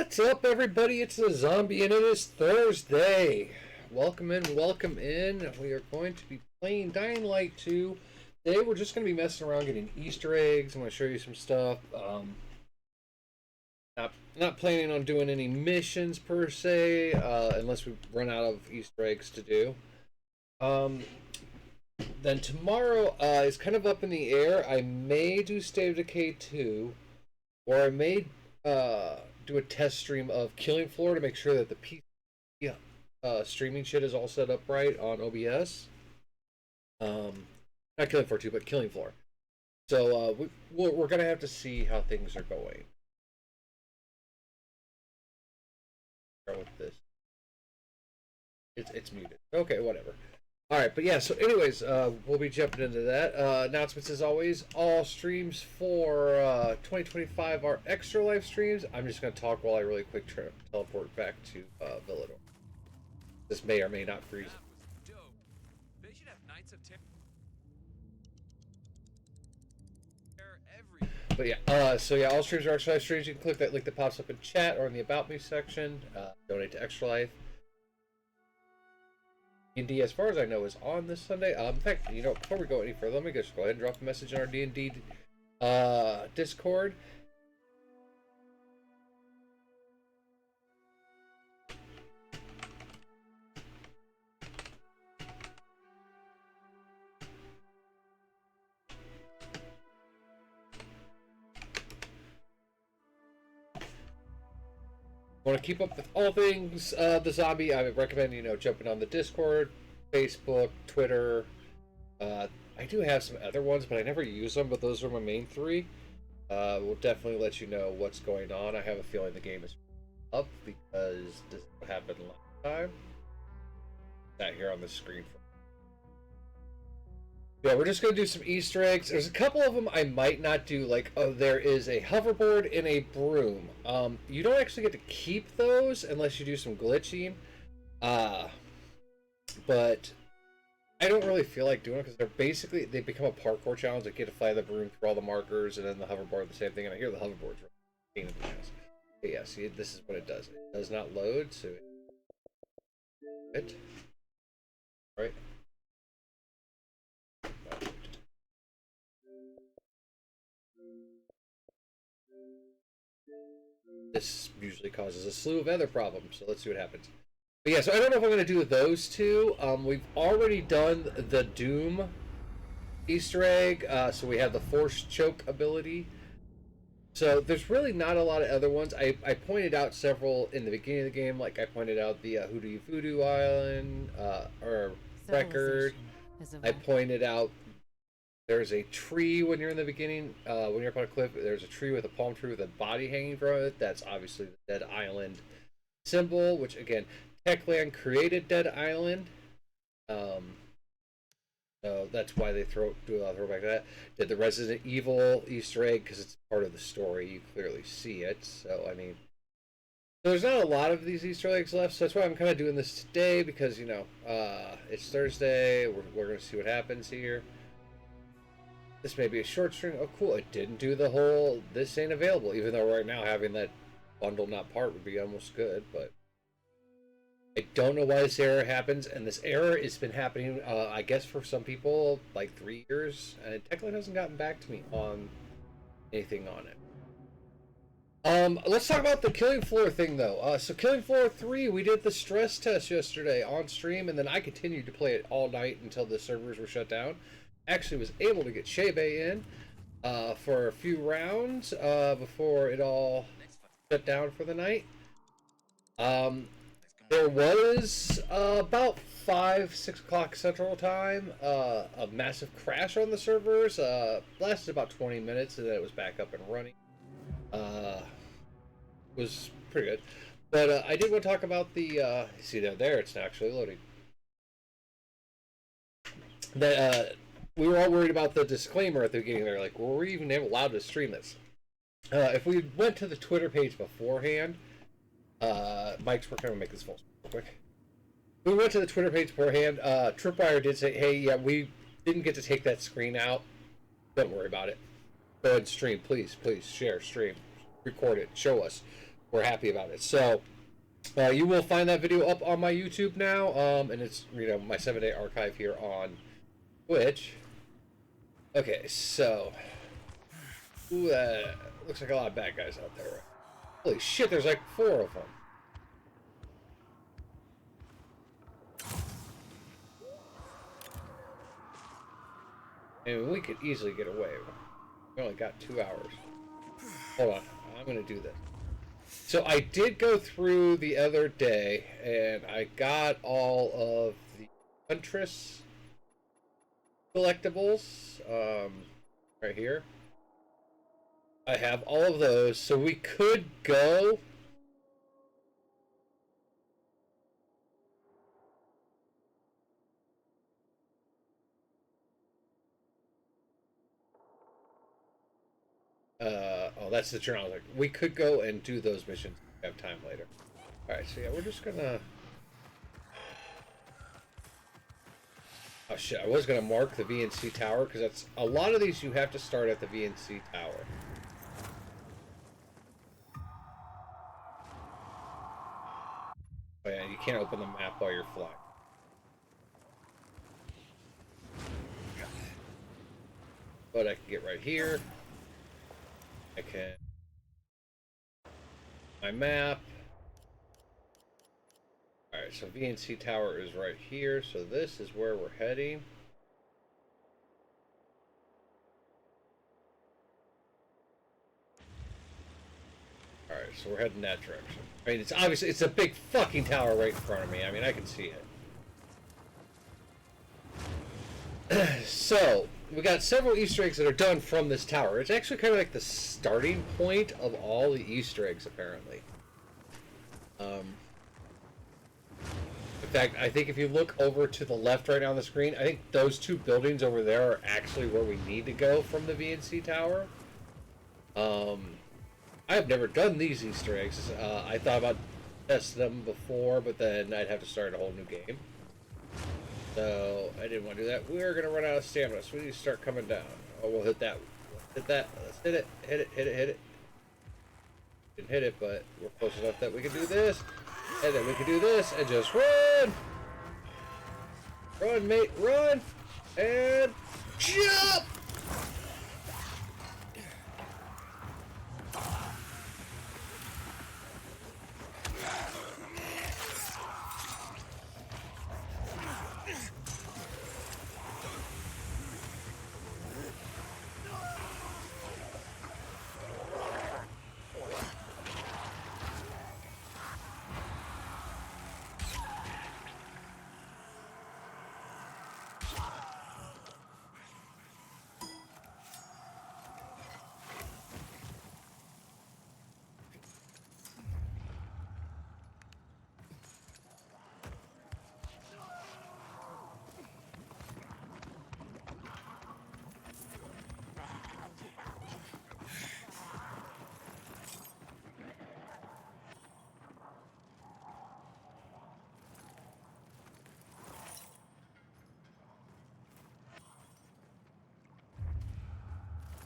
What's up, everybody? It's the Zombie, and it is Thursday. Welcome in, welcome in. We are going to be playing Dying Light 2. Today, we're just going to be messing around getting Easter eggs. I'm going to show you some stuff. Not planning on doing any missions per se, unless we run out of Easter eggs to do. Then tomorrow is kind of up in the air. I may do State of Decay 2, or I may do a test stream of Killing Floor to make sure that the PC streaming shit is all set up right on OBS. Not Killing Floor 2, but Killing Floor. So we're going to have to see how things are going. Start with this. It's muted. Okay, whatever. Alright, but yeah, so anyways, we'll be jumping into that. Announcements as always. All streams for 2025 are extra live streams. I'm just going to talk while I really quick teleport back to Villador. This may or may not freeze. But yeah, so yeah, all streams are extra life streams. You can click that link that pops up in chat or in the About Me section. Donate to Extra Life. D&D, as far as I know, is on this Sunday. In fact, you know, before we go any further, let me just go ahead and drop a message in our D&D Discord. Want to keep up with all things the zombie? I would recommend, you know, jumping on the Discord, Facebook, Twitter. I do have some other ones, but I never use them. But those are my main three. We'll definitely let you know what's going on. I have a feeling the game is up because this is what happened last time. Not here on the screen. Yeah, we're just going to do some Easter eggs. There's a couple of them I might not do, like, oh, there is a hoverboard and a broom. You don't actually get to keep those unless you do some glitching. But I don't really feel like doing it because they become a parkour challenge. Like, you get to fly the broom through all the markers, and then the hoverboard, the same thing. And I hear the hoverboard's pain in the ass. But yeah, see, this is what it does. It does not load, so it. Right? This usually causes a slew of other problems, so let's see what happens. But yeah, so I don't know if I'm going to do those two. We've already done the Doom Easter egg, so we have the Force Choke ability. So there's really not a lot of other ones. I pointed out several in the beginning of the game, like I pointed out the Hoodoo Voodoo Island, or Record. I pointed out there's a tree when you're in the beginning, when you're up on a cliff. There's a tree with a palm tree with a body hanging from it. That's obviously the Dead Island symbol, which again, Techland created Dead Island. So that's why they do a throwback to that. Did the Resident Evil Easter egg because it's part of the story. You clearly see it. So I mean, there's not a lot of these Easter eggs left. So that's why I'm kind of doing this today because you know it's Thursday. We're going to see what happens here. This may be a short string. Oh, cool. It didn't do the whole, this ain't available. Even though right now having that bundle not part would be almost good. But I don't know why this error happens. And this error has been happening, I guess, for some people, like 3 years. And Techland hasn't gotten back to me on anything on it. Let's talk about the Killing Floor thing, though. So Killing Floor 3, we did the stress test yesterday on stream. And then I continued to play it all night until the servers were shut down. Actually was able to get Shebe in for a few rounds before it all shut down for the night. There was about 6 o'clock Central Time a massive crash on the servers. Lasted about 20 minutes and then it was back up and running. Was pretty good. But I did want to talk about the see there it's actually loading. We were all worried about the disclaimer at the beginning there, like, were we even allowed to stream this? If we went to the Twitter page beforehand, Mike's working on make this full real quick. We went to the Twitter page beforehand, Tripwire did say, hey, yeah, we didn't get to take that screen out. Don't worry about it. Go ahead and stream, please, share, stream, record it, show us. we're happy about it. So you will find that video up on my YouTube now, and it's my 7-day archive here on Twitch. Okay, so ooh, looks like a lot of bad guys out there. Holy shit, there's like 4 of them. And we could easily get away. We only got 2 hours. Hold on, I'm gonna do this. So I did go through the other day, and I got all of the Huntress collectibles, right here. I have all of those, so we could go. Oh, that's the journal. Like, we could go and do those missions if we have time later. Alright, so yeah, we're just gonna... Oh shit, I was gonna mark the VNC tower, because that's... A lot of these you have to start at the VNC tower. Oh yeah, you can't open the map while you're flying. But I can get right here. I can... My map. Alright, so VNC Tower is right here, so this is where we're heading. Alright, so we're heading that direction. I mean, it's obviously, it's a big fucking tower right in front of me. I mean, I can see it. So, we got several Easter eggs that are done from this tower. It's actually kind of like the starting point of all the Easter eggs, apparently. In fact, I think if you look over to the left right now on the screen, I think those 2 buildings over there are actually where we need to go from the VNC tower. I have never done these Easter eggs. I thought about testing them before, but then I'd have to start a whole new game. So I didn't want to do that. We're going to run out of stamina, so we need to start coming down. Oh, we'll hit that. Hit that. Let's hit it. Hit it. Hit it. Hit it. Didn't hit it, but we're close enough that we can do this. And then we can do this and just run! Run, mate, run! And jump!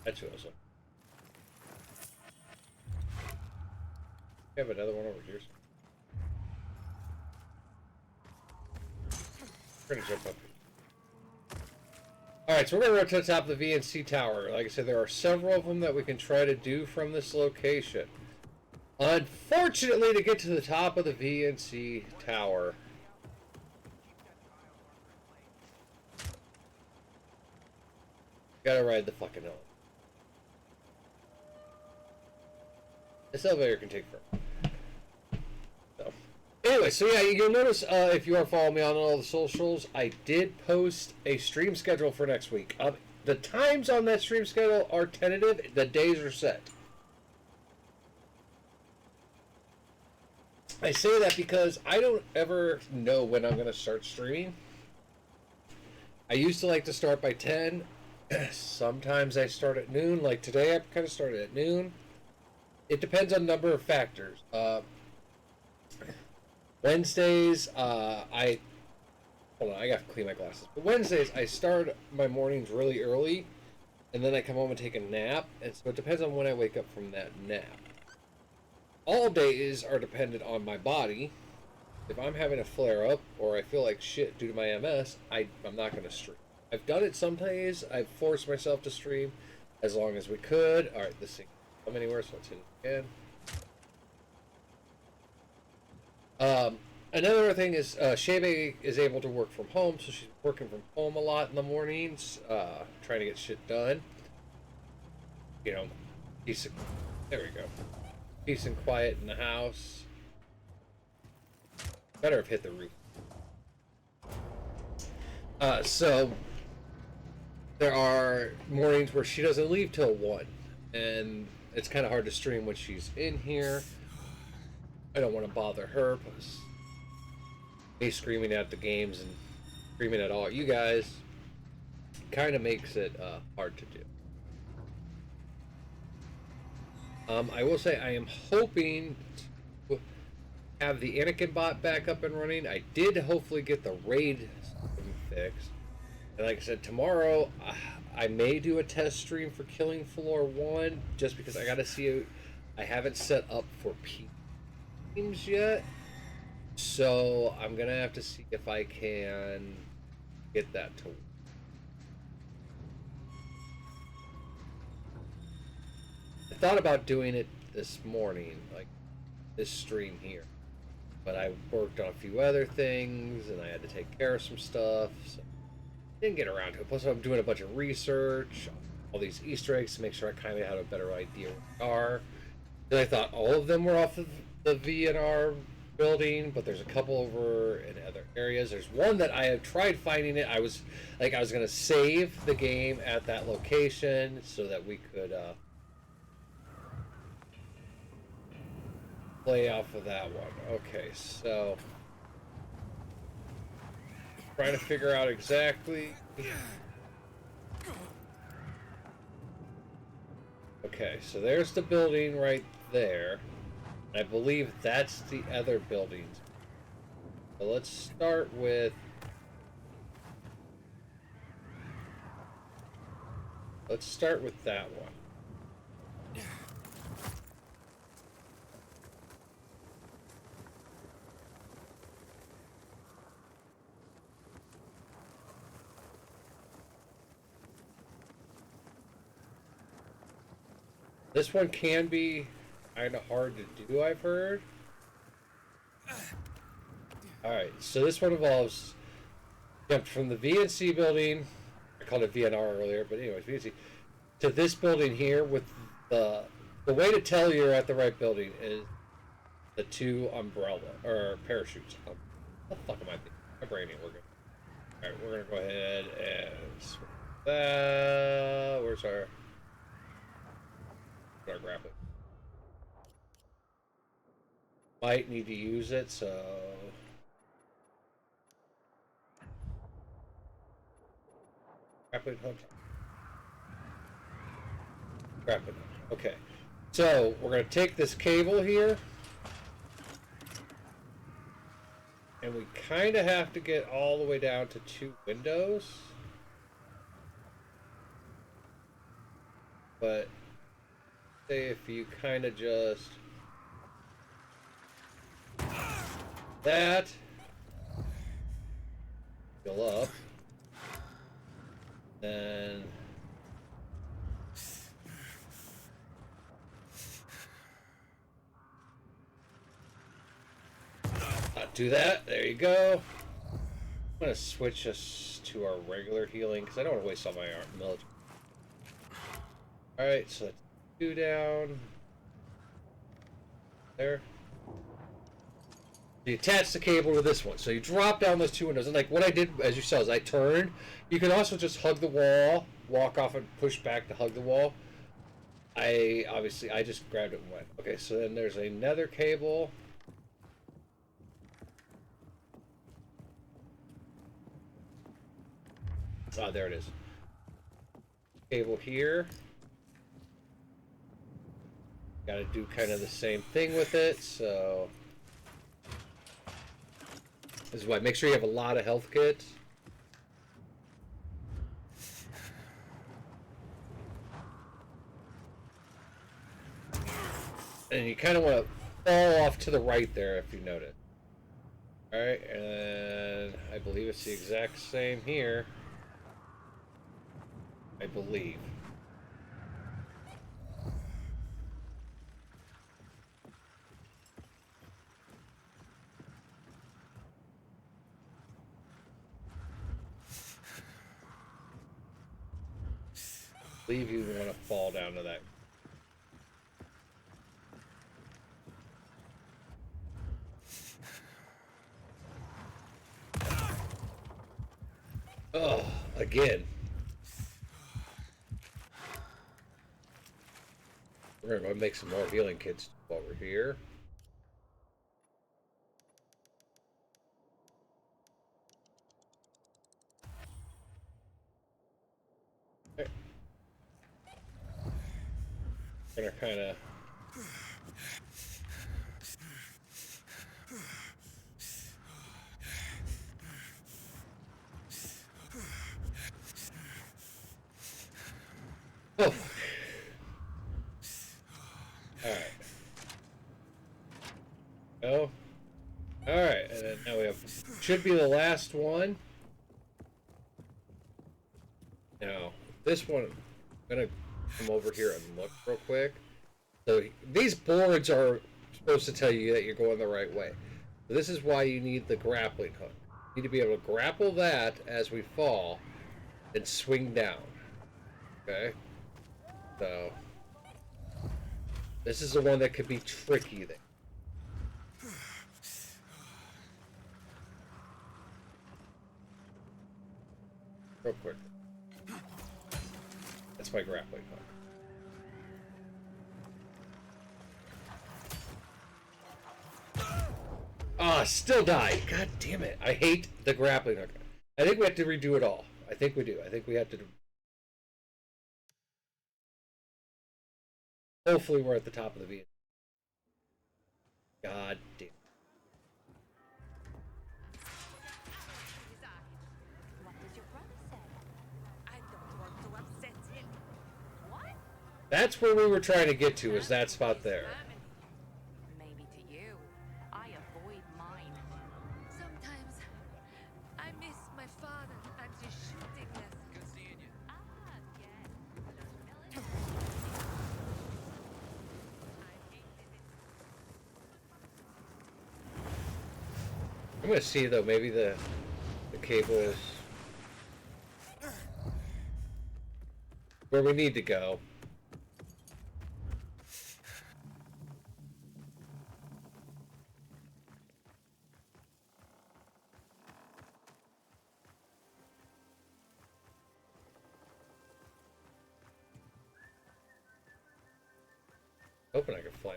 That's awesome. We have another one over here. We're gonna jump up here. Alright, so we're gonna run to the top of the VNC tower. Like I said, there are several of them that we can try to do from this location. Unfortunately, to get to the top of the VNC tower, gotta ride the fucking elevator. This elevator can take forever. So, anyway, so yeah, you'll notice if you are following me on all the socials, I did post a stream schedule for next week. The times on that stream schedule are tentative. The days are set. I say that because I don't ever know when I'm going to start streaming. I used to like to start by 10. Sometimes I start at noon. Like today, I kind of started at noon. It depends on a number of factors. Wednesdays, hold on, I got to clean my glasses. But Wednesdays, I start my mornings really early, and then I come home and take a nap. And so it depends on when I wake up from that nap. all days are dependent on my body. If I'm having a flare up or I feel like shit due to my MS, I'm not going to stream. I've done it some days. I've forced myself to stream as long as we could. All right, this thing can't come anywhere, so let's hit it again. Another thing is Shebe is able to work from home, so she's working from home a lot in the mornings, trying to get shit done. You know, peace. There we go. Peace and quiet in the house. Better have hit the roof. So there are mornings where she doesn't leave till 1, and it's kind of hard to stream when she's in here. I don't want to bother her, plus me screaming at the games and screaming at all you guys kind of makes it hard to do. I will say I am hoping to have the Anakin bot back up and running. I did hopefully get the raid fixed. And like I said, tomorrow I may do a test stream for Killing Floor 1 just because I gotta see it. I haven't set up for teams yet. So I'm gonna have to see if I can get that to work. I thought about doing it this morning, like this stream here. But I worked on a few other things and I had to take care of some stuff. So didn't get around to it. Plus, I'm doing a bunch of research, all these Easter eggs to make sure I kind of had a better idea what they are. Then I thought all of them were off of the VNR building, but there's a couple over in other areas. There's one that I have tried finding it. I was gonna save the game at that location so that we could play off of that one. Okay, so trying to figure out exactly. Okay, so there's the building right there. I believe that's the other buildings. So let's start with. Let's start with that one. This one can be kind of hard to do, I've heard. Alright, so this one involves jumped from the VNC building, I called it VNR earlier, but anyways, VNC, to this building here with the way to tell you're at the right building is the 2 umbrella, or parachutes. What the fuck am I thinking? My brain ain't working. Alright, we're gonna go ahead and switch that. Where's our grappling? Might need to use it, so grappling hook. Grappling hook. Okay, so we're gonna take this cable here, and we kind of have to get all the way down to 2 windows, but say if you kind of just that fill up, then do that. There you go. I'm gonna switch us to our regular healing because I don't want to waste all my military. All right, so that's 2 down. There. You attach the cable to this one, so you drop down those 2 windows. And like what I did, as you saw, is I turned. You can also just hug the wall, walk off, and push back to hug the wall. I just grabbed it and went. Okay, so then there's another cable. Ah, there it is. Cable here. Got to do kind of the same thing with it, so this is why make sure you have a lot of health kits. And you kind of want to fall off to the right there, if you notice. Alright, and I believe it's the exact same here. I believe. I believe you want to fall down to that. Oh, again. We're going to make some more healing kits while we're here. Okay. Gonna kind of... Oh. Alright. Oh. Alright, and then now we have... Should be the last one. Now, this one... I'm gonna come over here and look real quick. So, these boards are supposed to tell you that you're going the right way. So this is why you need the grappling hook. You need to be able to grapple that as we fall and swing down. Okay? So... This is the one that could be tricky there. Real quick. That's my grappling hook. Ah, still die. God damn it. I hate the grappling hook. I think we have to redo it all. I think we do. I think we have to... Hopefully we're at the top of the V. God damn. What does your brother say? I don't want to upset him. What? That's where we were trying to get to, is that spot there. Maybe to you. I avoid mine. Sometimes I miss my father and his shooting lessons. Good seeing you. Ah, yes. There's military. I'm gonna see though, maybe the cable is where we need to go. Hoping I could fly.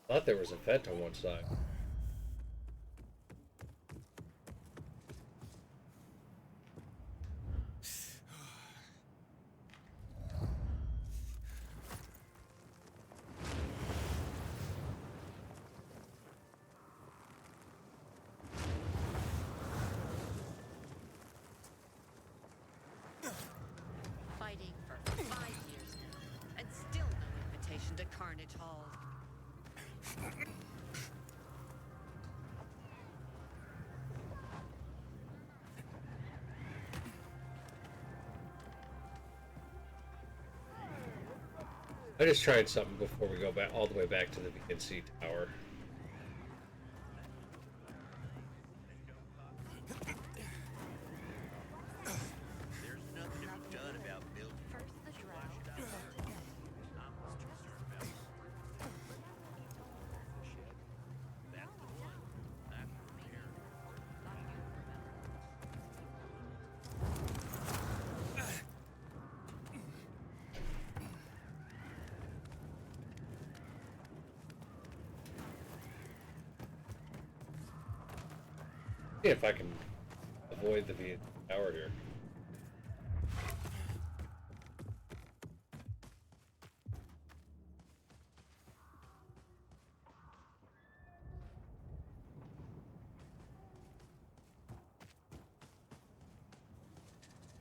Thought there was a vent on one side. Fighting for 5 years now, and still no invitation to Carnage Hall. I just tried something before we go back all the way back to the VNC tower. There's nothing to be done about building. First the drow. That's the one. After repair. See if I can avoid the VNC tower here.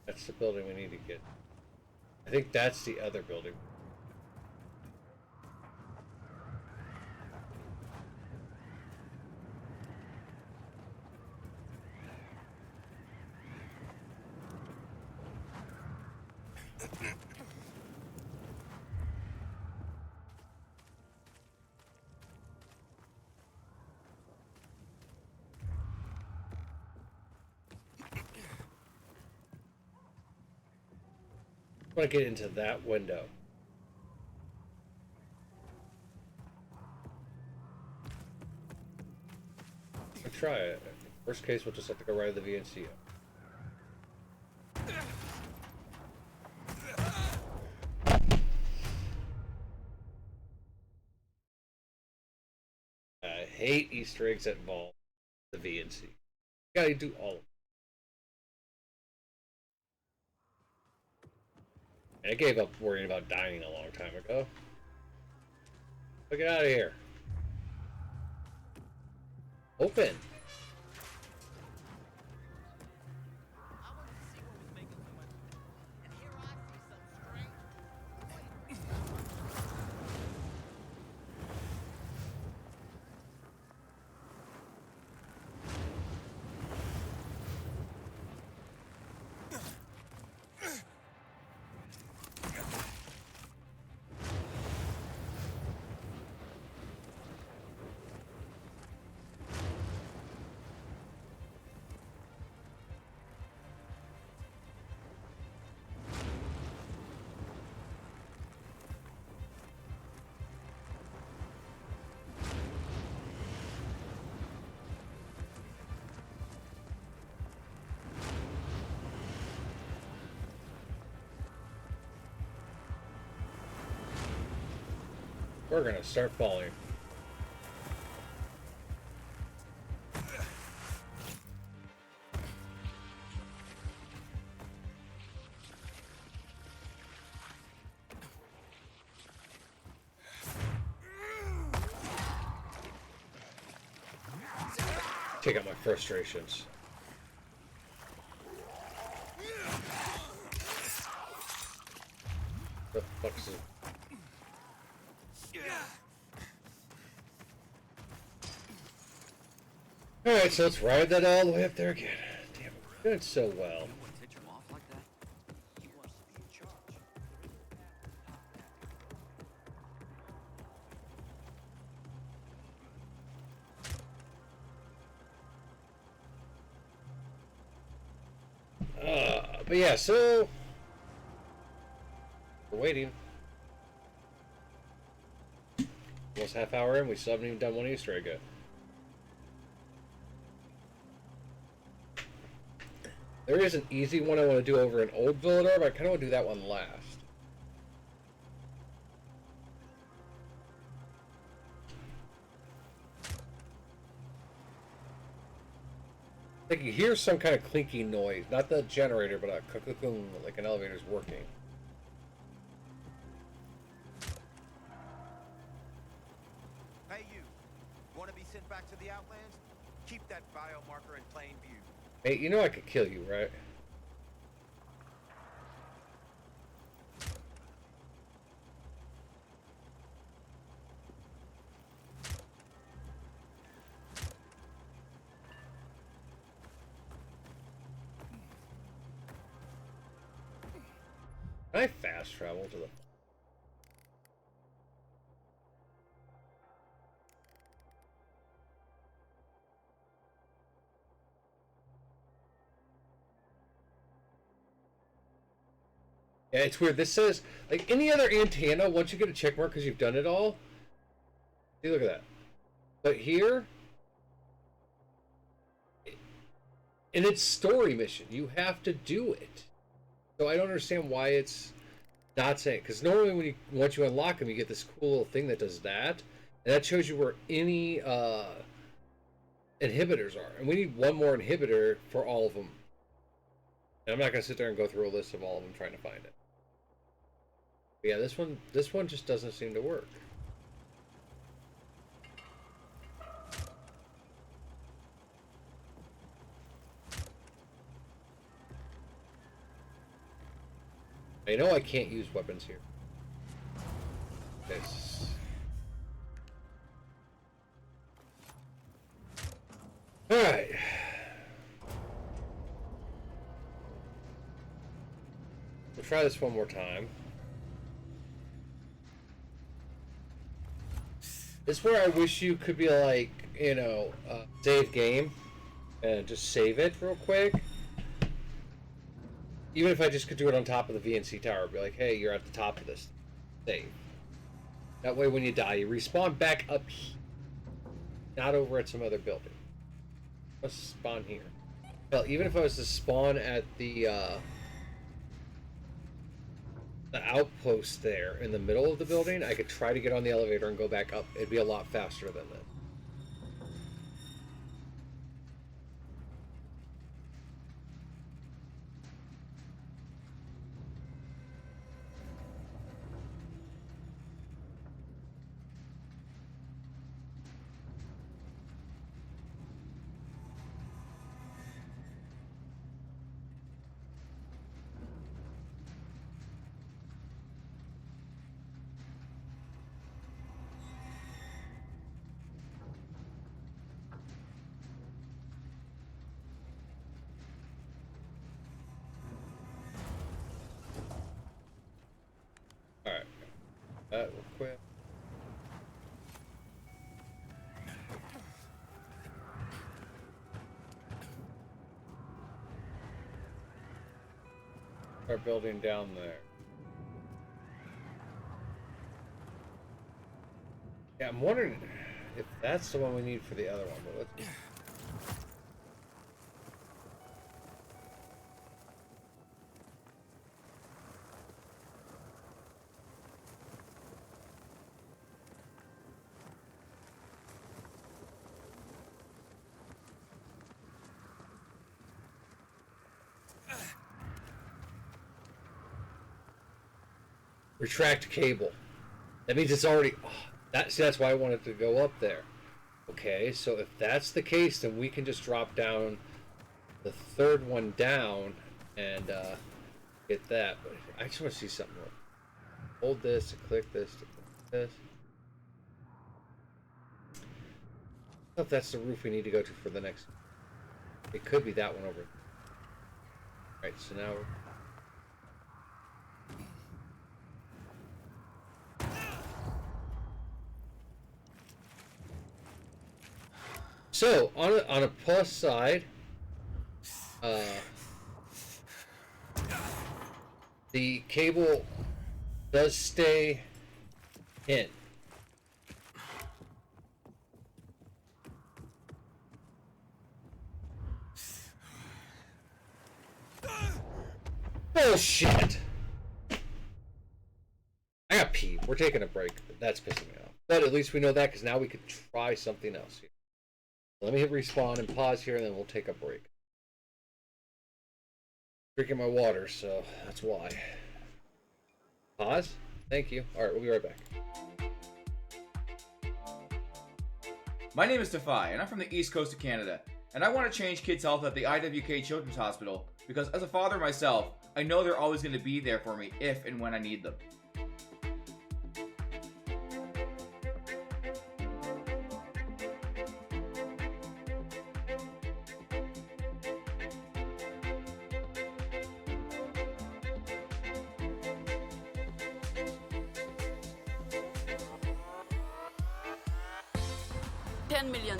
That's the building we need to get. I think that's the other building. I want to get into that window. I'll try it. Worst case, we'll just have to go right to the VNC. I hate Easter eggs that involve the VNC. You gotta do all of them. And I gave up worrying about dying a long time ago. So get out of here. Open. I wanted to see what was making so much. And here I see something strange. We're gonna start falling. Take out my frustrations. What the fuck is it? Alright, so let's ride that all the way up there again. Damn, we're doing so well. Anyone tipped him off like that? He wants to be in charge. But yeah, so we're waiting. Almost half hour in, we still haven't even done one Easter egg yet. There is an easy one I want to do over in Old Villador, but I kind of want to do that one last. I think you hear some kind of clinking noise, not the generator, but a cuckoo, like an elevator's working. Hey, you. Want to be sent back to the Outlands? Keep that biomarker in plain view. Hey, you know I could kill you, right? Can I fast travel to the... Yeah, it's weird. This says, like any other antenna, once you get a check mark because you've done it all. See, look at that. But here, in its story mission, you have to do it. So I don't understand why it's not saying, because normally when you once you unlock them, you get this cool little thing that does that, and that shows you where any inhibitors are, and we need one more inhibitor for all of them. And I'm not gonna sit there and go through a list of all of them trying to find it. But yeah, this one just doesn't seem to work. I know I can't use weapons here. This. Alright. try this one more time. This is where I wish you could be like, you know, save game and just save it real quick. Even if I just could do it on top of the VNC tower, be like, hey, you're at the top of this. Save. That way when you die, you respawn back up here. Not over at some other building. Let's spawn here. Hell, even if I was to spawn at the outpost there in the middle of the building, I could try to get on the elevator and go back up. It'd be a lot faster than this. Alright. That real quick. Our building down there. Yeah, I'm wondering if that's the one we need for the other one, but let's... Retract cable. That means it's already... Oh, that's why I wanted to go up there. Okay, so if that's the case, then we can just drop down the third one down and get that. But I just want to see something. Hold this to click this to click this. I don't know if that's the roof we need to go to for the next... It could be that one over. Alright, so now... So, on a plus side, the cable does stay in. Bullshit! I got pee. We're taking a break. That's pissing me off. But at least we know that, because now we could try something else here. Let me hit respawn and pause here, and then we'll take a break. Drinking my water, so that's why. Pause? Thank you. Alright, we'll be right back. My name is Defy, and I'm from the East Coast of Canada, and I want to change kids' health at the IWK Children's Hospital, because as a father myself, I know they're always going to be there for me if and when I need them.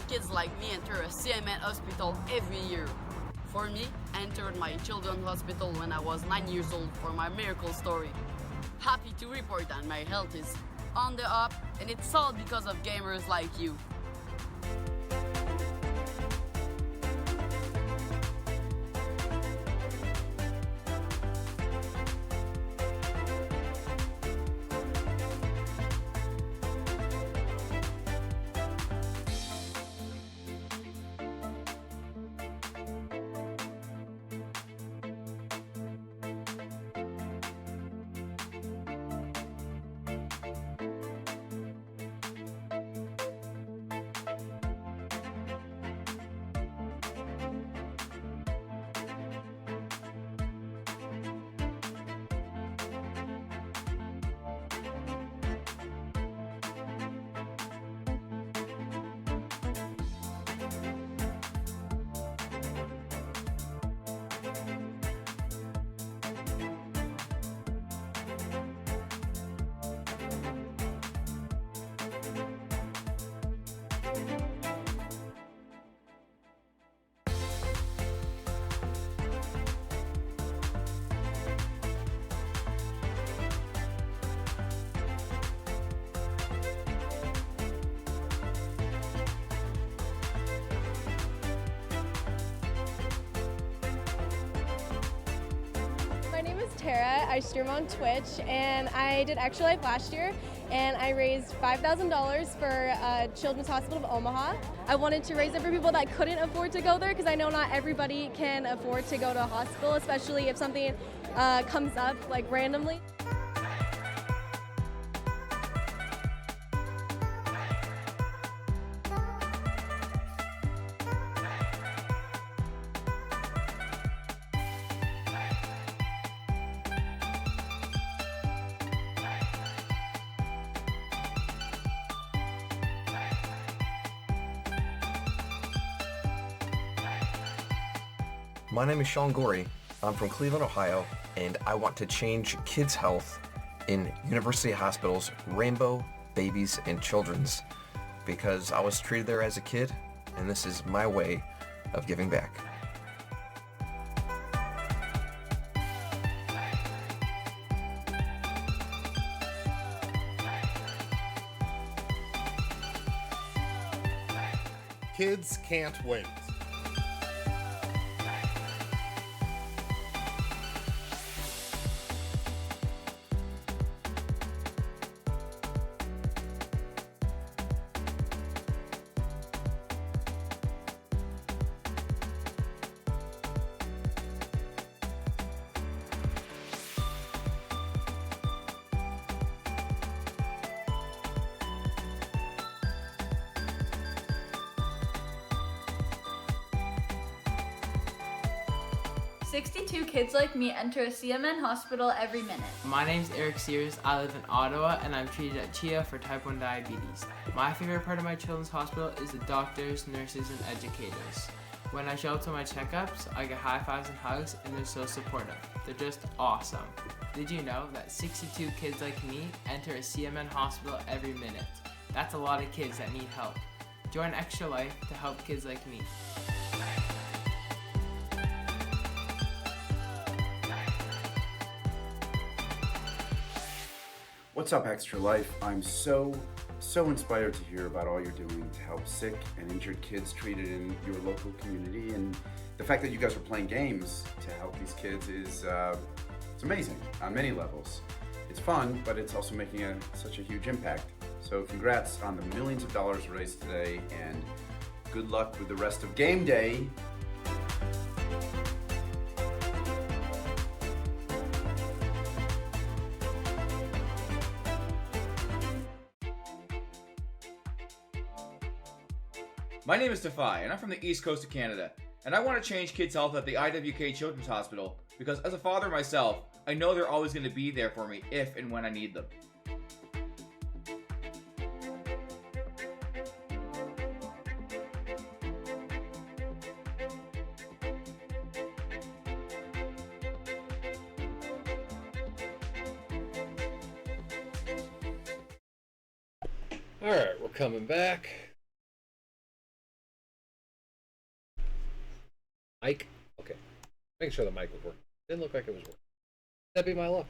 Kids like me enter a CMN hospital every year. For me, I entered my children's hospital when I was 9 years old for my miracle story. Happy to report that my health is on the up, and it's all because of gamers like you. Kara. I stream on Twitch, and I did Extra Life last year, and I raised $5,000 for Children's Hospital of Omaha. I wanted to raise it for people that couldn't afford to go there, because I know not everybody can afford to go to a hospital, especially if something comes up like randomly. My name is Sean Gorey. I'm from Cleveland, Ohio, and I want to change kids' health in University Hospital's Rainbow Babies and Children's, because I was treated there as a kid, and this is my way of giving back. Kids can't wait. "62 kids like me enter a CMN hospital every minute." My name's Eric Sears. I live in Ottawa and I'm treated at CHIA for type 1 diabetes. My favorite part of my children's hospital is the doctors, nurses, and educators. When I show up to my checkups, I get high fives and hugs, and they're so supportive. They're just awesome. Did you know that 62 kids like me enter a CMN hospital every minute? That's a lot of kids that need help. Join Extra Life to help kids like me. What's up, Extra Life? I'm so inspired to hear about all you're doing to help sick and injured kids treated in your local community, and the fact that you guys are playing games to help these kids is it's amazing on many levels. It's fun, but it's also making such a huge impact. So congrats on the millions of dollars raised today, and good luck with the rest of game day. My name is Defy, and I'm from the East Coast of Canada, and I want to change kids' health at the IWK Children's Hospital, because as a father myself, I know they're always going to be there for me if and when I need them. Alright, we're coming back. Mic? Okay. Making sure the mic was working. Didn't look like it was working. That'd be my luck.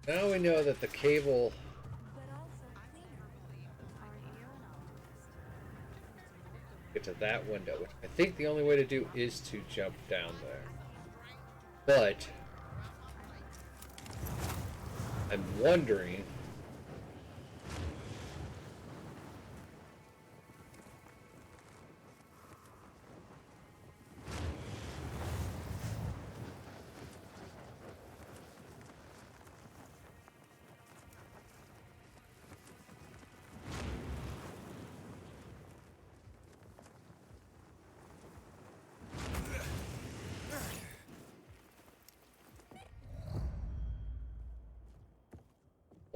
Now we know that the cable... get to that window, which I think the only way to do is to jump down there. But... I'm wondering...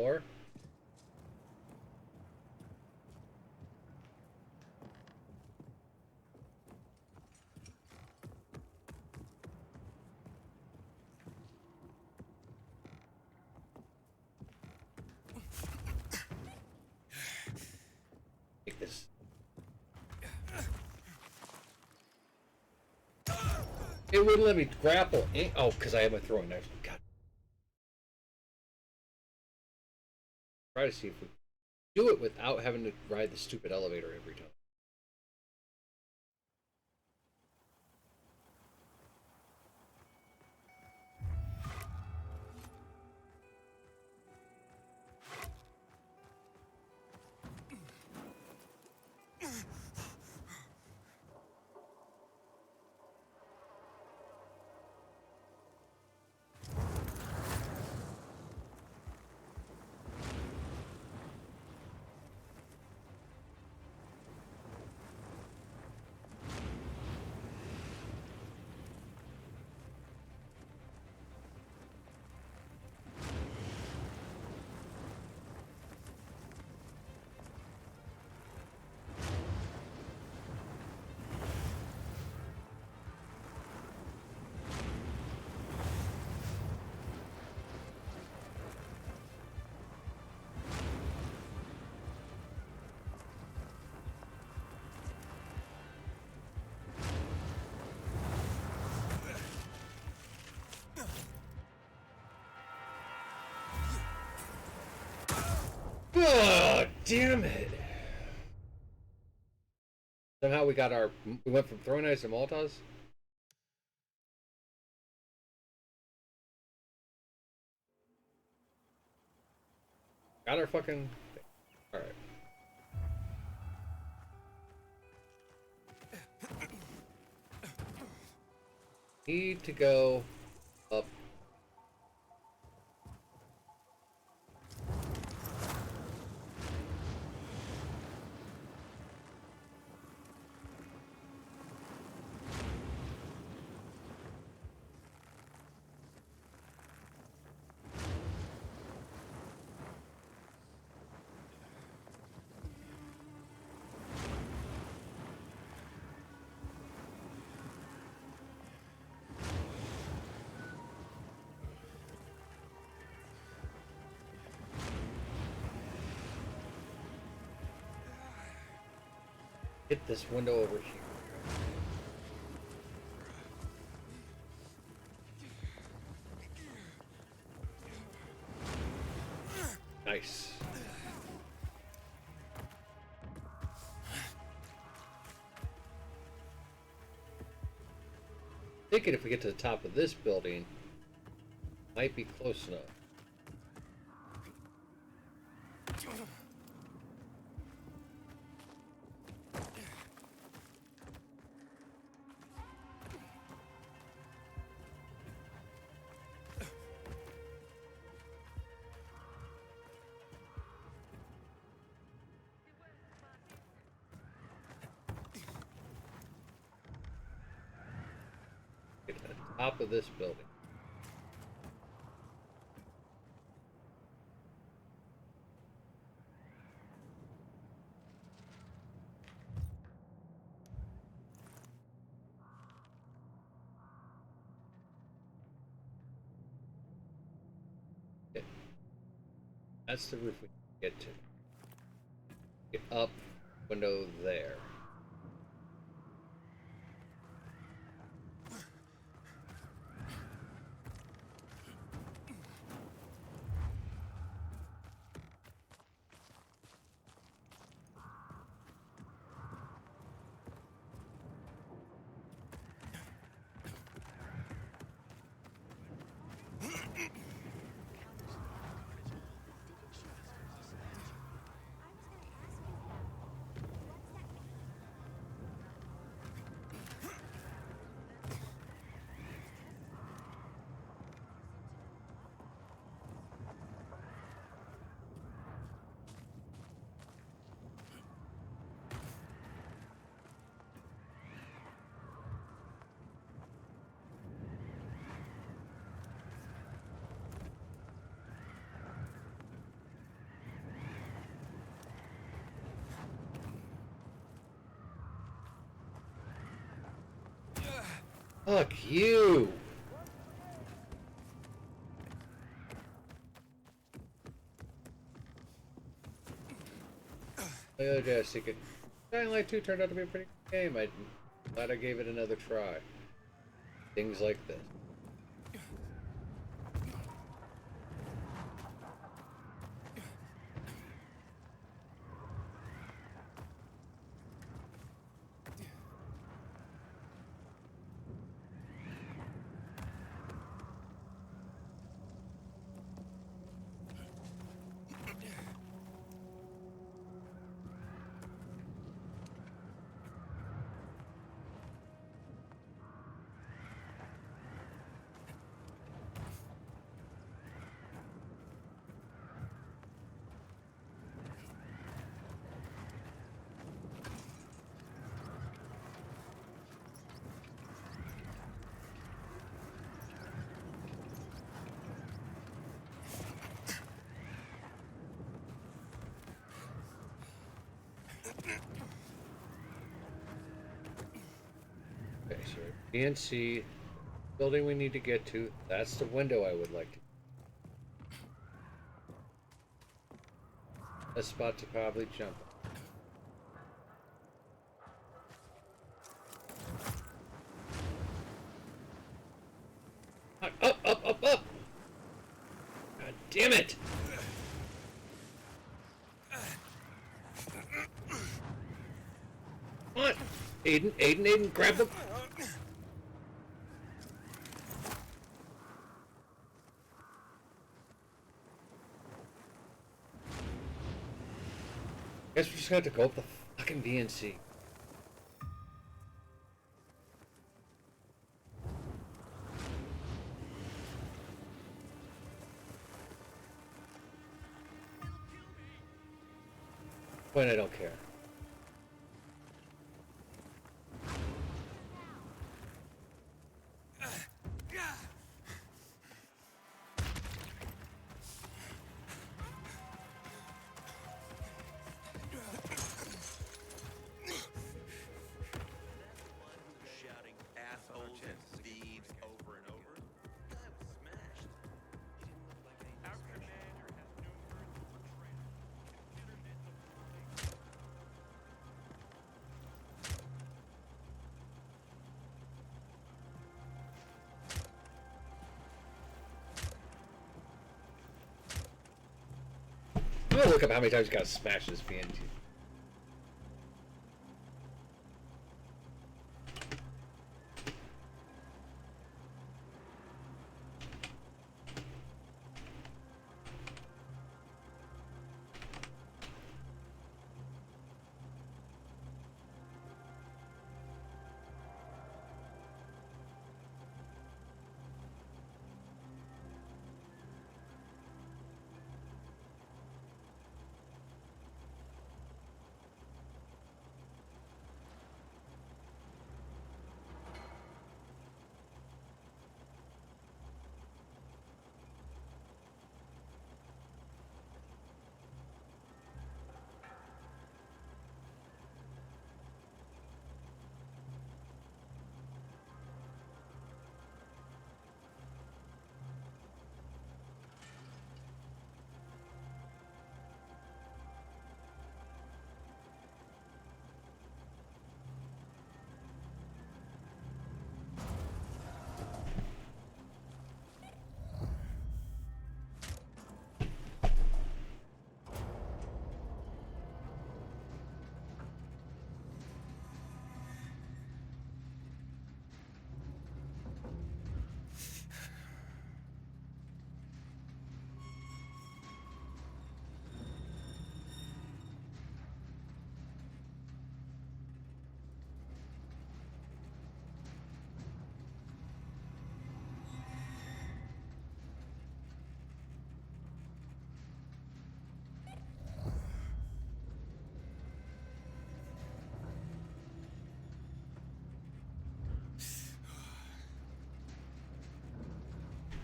Or take this. It wouldn't let me grapple. Oh, because I have my throwing knife. God. Try to see if we do it without having to ride the stupid elevator every time. Oh, damn it. Somehow we went from throwing knives to Molotovs? Got our fucking thing. Alright. Need to go up. Hit this window over here. Nice. Thinking if we get to the top of this building, might be close enough. Get to the top of this building. Okay. That's the roof we can get to. Get up, window there. Fuck you! Oh, Jessica. Dying Light 2 turned out to be a pretty good game. I'm glad I gave it another try. Things like this. Okay, so PNC building we need to get to. That's the window I would like to. A spot to probably jump. Up! God damn it! Come on. Aiden, grab the... Guess we're just gonna have to go up the fucking VNC. Point, I don't care. Shouting assholes and thieves over and over. I was smashed. Our commander has no mercy for traitors. I'm gonna look up how many times you got smashed this VNC.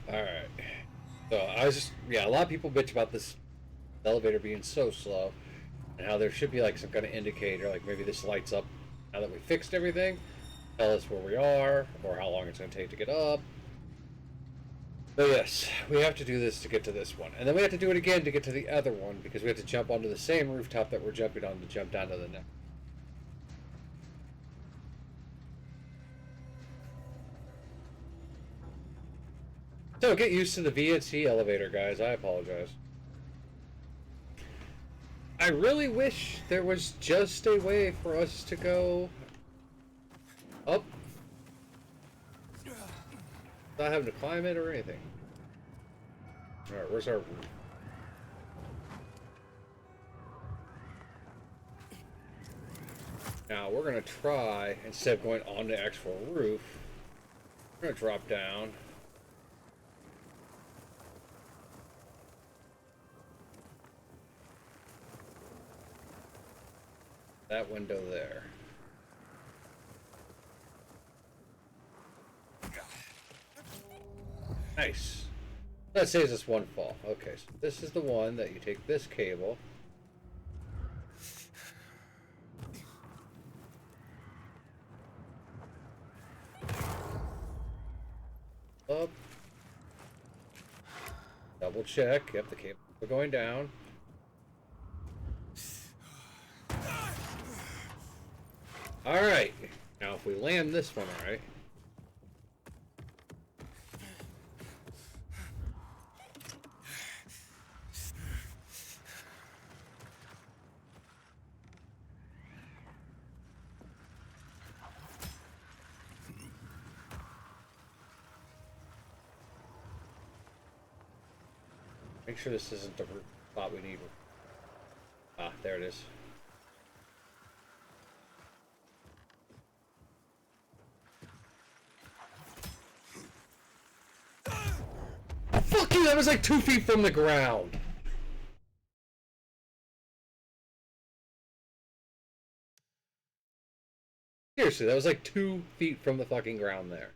Alright. So I was just, yeah, a lot of people bitch about this elevator being so slow and how there should be like some kind of indicator, like maybe this lights up now that we fixed everything, tell us where we are or how long it's going to take to get up. So yes, we have to do this to get to this one. And then we have to do it again to get to the other one because we have to jump onto the same rooftop that we're jumping on to jump down to the next. So get used to the VNC elevator, guys. I apologize. I really wish there was just a way for us to go up without having to climb it or anything. Alright, where's our roof? Now we're gonna try, instead of going on the actual roof, we're gonna drop down. That window there. Nice. That saves us one fall. Okay, so this is the one that you take this cable. Up. Double check. Yep, the cable is going down. Alright. Now if we land this one right. Make sure this isn't the spot we need. Ah, there it is. Fuck you! That was like 2 feet from the ground. Seriously, that was like 2 feet from the fucking ground there.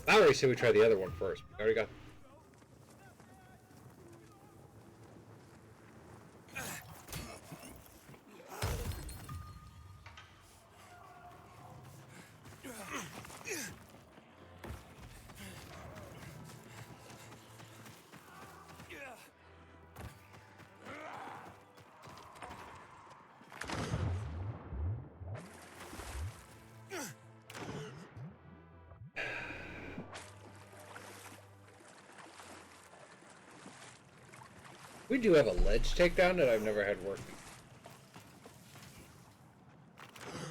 I already said we try the other one first. We already got. We do have a ledge takedown that I've never had working.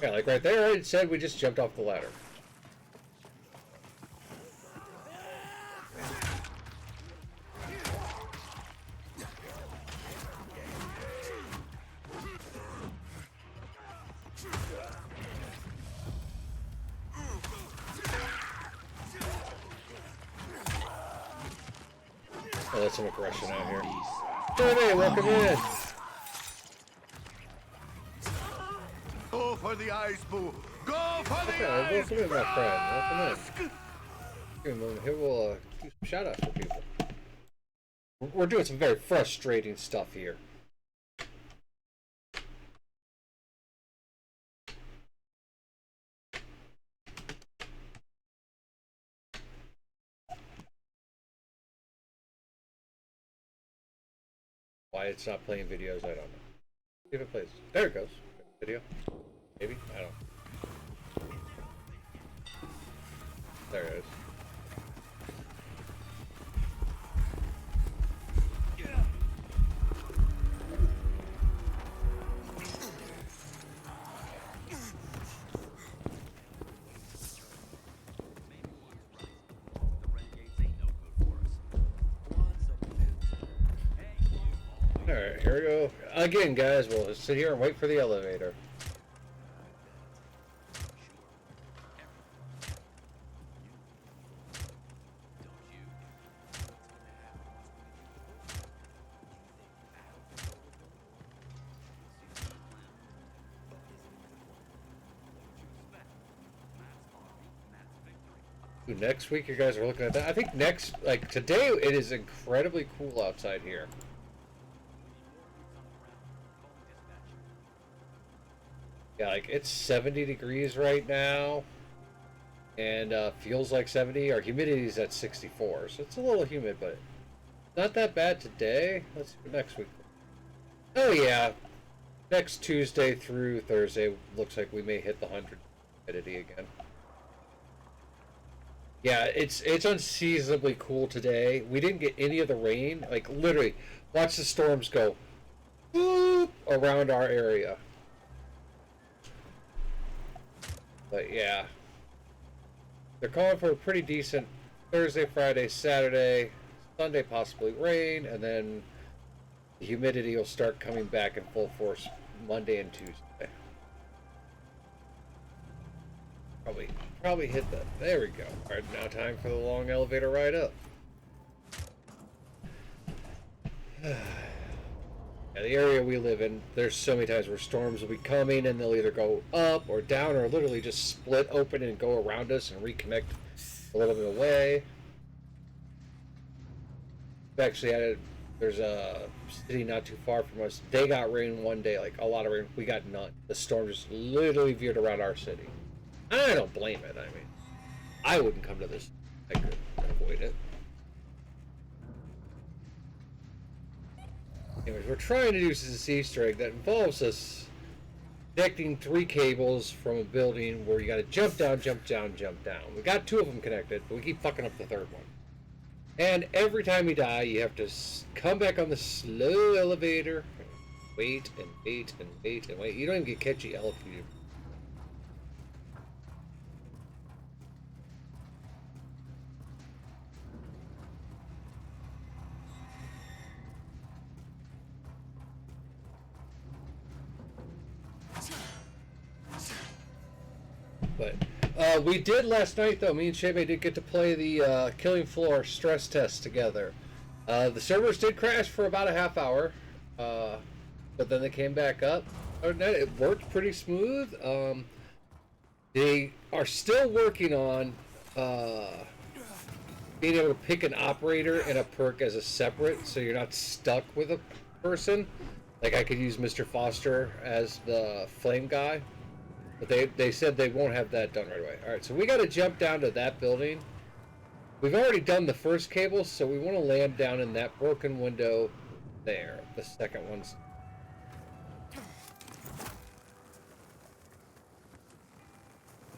Yeah, like right there, it said we just jumped off the ladder. Oh, that's some aggression out here. Hey, welcome in. Go for the eyes, boo. Go for the Okay, eyes. welcome in, my friend. Welcome in. Give me a moment here. We'll do some shout outs for people. We're doing some very frustrating stuff here. Why it's not playing videos, I don't know. See if it plays. There it goes. Video. Maybe? I don't know. There it is. Alright, here we go. Again, guys, we'll sit here and wait for the elevator. Ooh, next week, you guys are looking at that. I think next, like today, it is incredibly cool outside here. Yeah, like it's 70 degrees right now, and feels like 70. Our humidity is at 64, so it's a little humid, but not that bad today. Let's see what next week. Oh yeah, next Tuesday through Thursday looks like we may hit the 100 humidity again. Yeah, it's unseasonably cool today. We didn't get any of the rain. Like literally, watch the storms go whoop around our area. But yeah, they're calling for a pretty decent Thursday, Friday, Saturday, Sunday possibly rain, and then the humidity will start coming back in full force Monday and Tuesday. Probably hit that. There we go. All right, now time for the long elevator ride up. Yeah, the area we live in, there's so many times where storms will be coming and they'll either go up or down or literally just split open and go around us and reconnect a little bit away. We actually had there's a city not too far from us. They got rain one day, like a lot of rain. We got none. The storm just literally veered around our city. And I don't blame it. I mean, I wouldn't come to this. I could avoid it. Anyways, we're trying to do this Easter egg that involves us connecting 3 cables from a building where you got to jump down, jump down, jump down. We got 2 of them connected, but we keep fucking up the 3rd one. And every time you die, you have to come back on the slow elevator, wait and wait and wait and wait. You don't even get catchy L if you. But we did last night, though. Me and Shebe did get to play the Killing Floor stress test together. The servers did crash for about a half hour, but then they came back up. Other than that, it worked pretty smooth. They are still working on being able to pick an operator and a perk as a separate, so you're not stuck with a person. Like I could use Mr. Foster as the flame guy. But they said they won't have that done right away. Alright, so we got to jump down to that building. We've already done the first cable, so we want to land down in that broken window there. The second one's...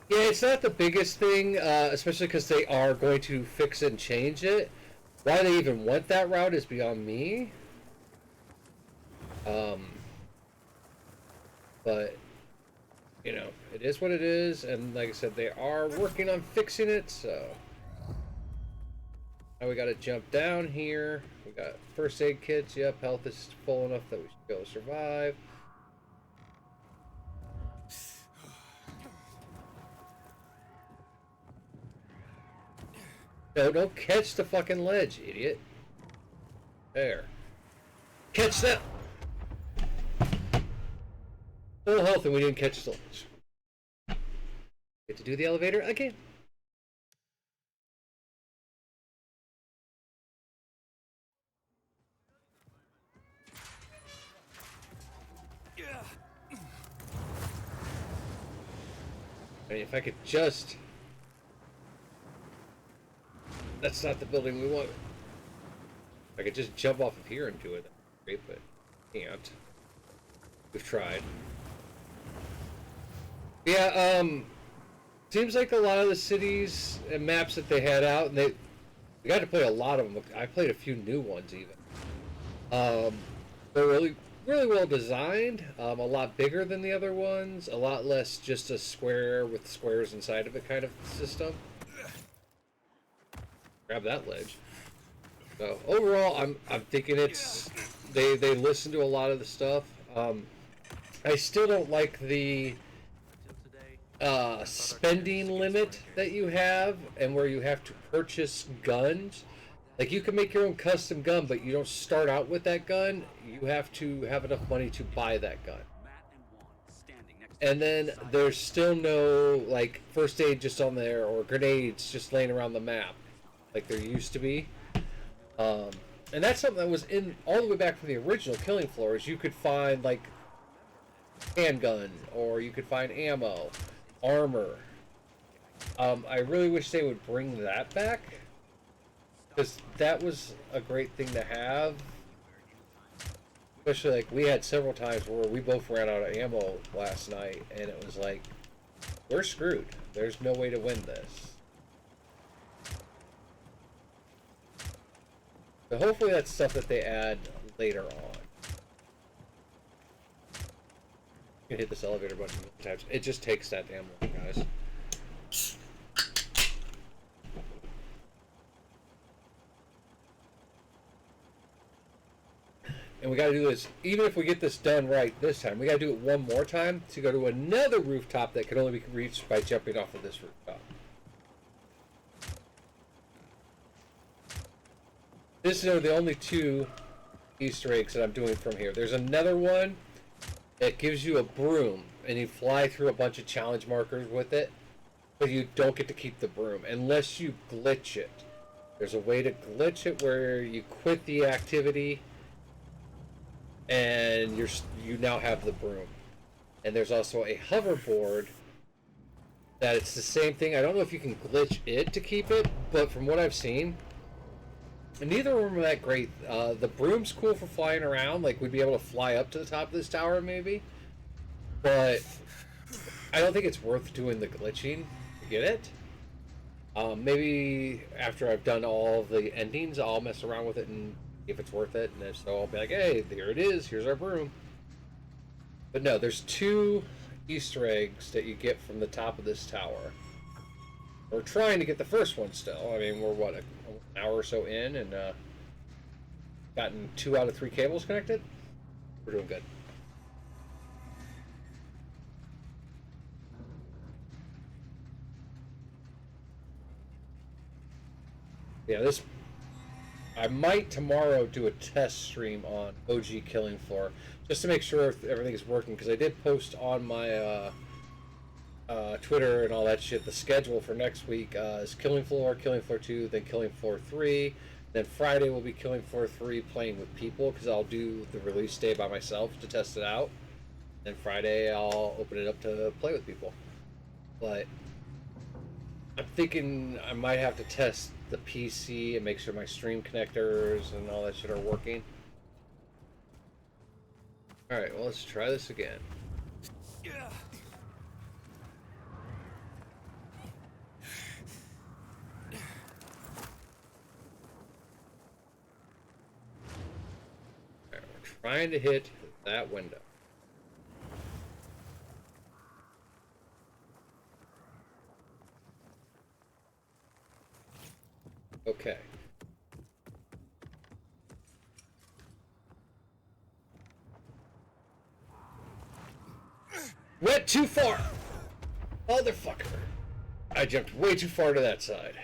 Yeah, it's not the biggest thing, especially because they are going to fix and change it. Why they even went that route is beyond me. But... you know, it is what it is, and like I said, they are working on fixing it, so... Now we gotta jump down here. We got first aid kits. Yep, health is full enough that we should be able to survive. No, don't catch the fucking ledge, idiot. There. Catch that! Full health and we didn't catch the ledge. Get to do the elevator again. I mean, if I could just... That's not the building we want. If I could just jump off of here and do it, that'd be great, but can't. We've tried. Yeah, seems like a lot of the cities and maps that they had out, and we got to play a lot of them. I played a few new ones even. They're really well designed, a lot bigger than the other ones, a lot less just a square with squares inside of it kind of system. Grab that ledge. So overall, I'm thinking it's they listen to a lot of the stuff. I still don't like the spending limit that you have, and where you have to purchase guns. Like, you can make your own custom gun, but you don't start out with that gun. You have to have enough money to buy that gun. And then there's still no, like, first aid just on there, or grenades just laying around the map, like there used to be. And that's something that was in all the way back from the original Killing Floors. You could find, like, handgun, or you could find ammo, armor. I really wish they would bring that back, because that was a great thing to have. Especially, like, we had several times where we both ran out of ammo last night, and it was like, we're screwed. There's no way to win this. So hopefully that's stuff that they add later on. You can hit this elevator button many times. It just takes that damn long, guys. And we gotta do this, even if we get this done right this time, we gotta do it one more time to go to another rooftop that can only be reached by jumping off of this rooftop. These are the only two Easter eggs that I'm doing from here. There's another one that gives you a broom, and you fly through a bunch of challenge markers with it, but you don't get to keep the broom unless you glitch it. There's a way to glitch it where you quit the activity, and you now have the broom. And there's also a hoverboard that it's the same thing. I don't know if you can glitch it to keep it, but from what I've seen, neither of them are that great. The broom's cool for flying around, like we'd be able to fly up to the top of this tower maybe, but I don't think it's worth doing the glitching to get it. Maybe after I've done all of the endings, I'll mess around with it and see if it's worth it, and if so, I'll be like, hey, there it is, here's our broom. But no, there's 2 Easter eggs that you get from the top of this tower. We're trying to get the first one still. I mean, we're what, an hour or so in, and gotten 2 out of 3 cables connected. We're doing good. Yeah, I might tomorrow do a test stream on OG Killing Floor just to make sure if everything's working, because I did post on my Twitter and all that shit. The schedule for next week is Killing Floor 2, then Killing Floor 3, then Friday will be Killing Floor 3 playing with people, because I'll do the release day by myself to test it out. Then Friday I'll open it up to play with people. But I'm thinking I might have to test the PC and make sure my stream connectors and all that shit are working. Alright, well, let's try this again. Alright, we're trying to hit that window. Okay. Went too far! Motherfucker. I jumped way too far to that side.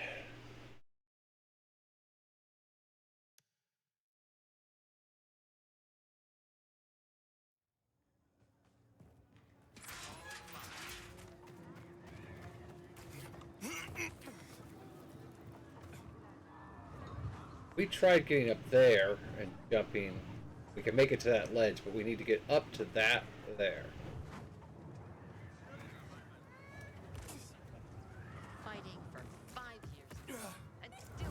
We tried getting up there and jumping. We can make it to that ledge, but we need to get up to that there. Fighting for 5 years and still.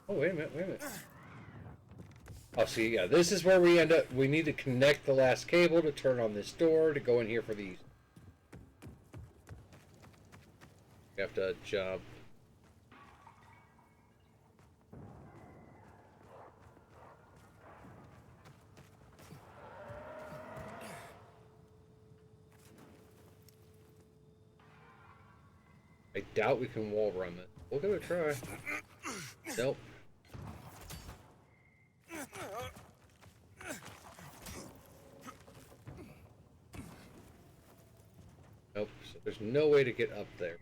Oh, wait a minute. Oh, see, yeah, this is where we end up. We need to connect the last cable to turn on this door to go in here for these. We have to jump. I doubt we can wall run it. We'll give it a try. Nope. Nope, so there's no way to get up there.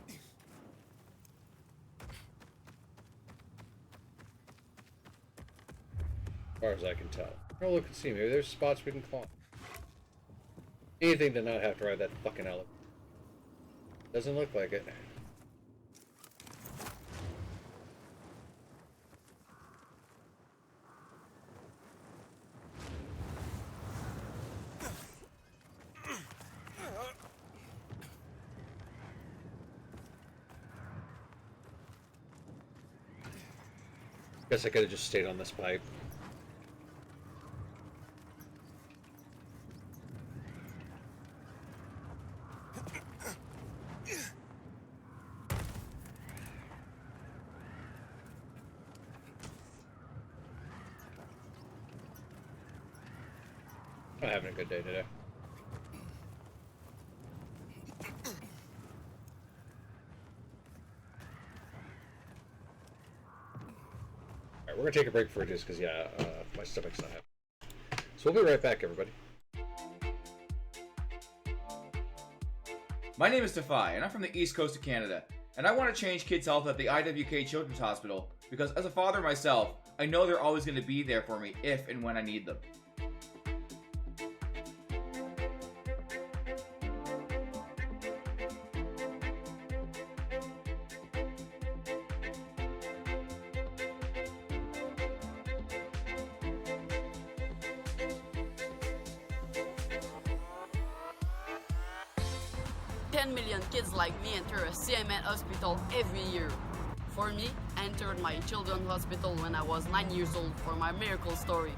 As far as I can tell. Oh, look and see, maybe there's spots we can climb. Anything to not have to ride that fucking elevator. Doesn't look like it. Guess I could have just stayed on this pipe. I'm having a good day today. We're gonna take a break for it just because, yeah, my stomach's not happy. So we'll be right back, everybody. My name is Defy, and I'm from the East Coast of Canada, and I want to change kids' health at the IWK Children's Hospital because as a father myself, I know they're always going to be there for me if and when I need them. $10 million kids like me enter a CMN hospital every year. For me, I entered my children's hospital when I was 9 years old for my miracle story.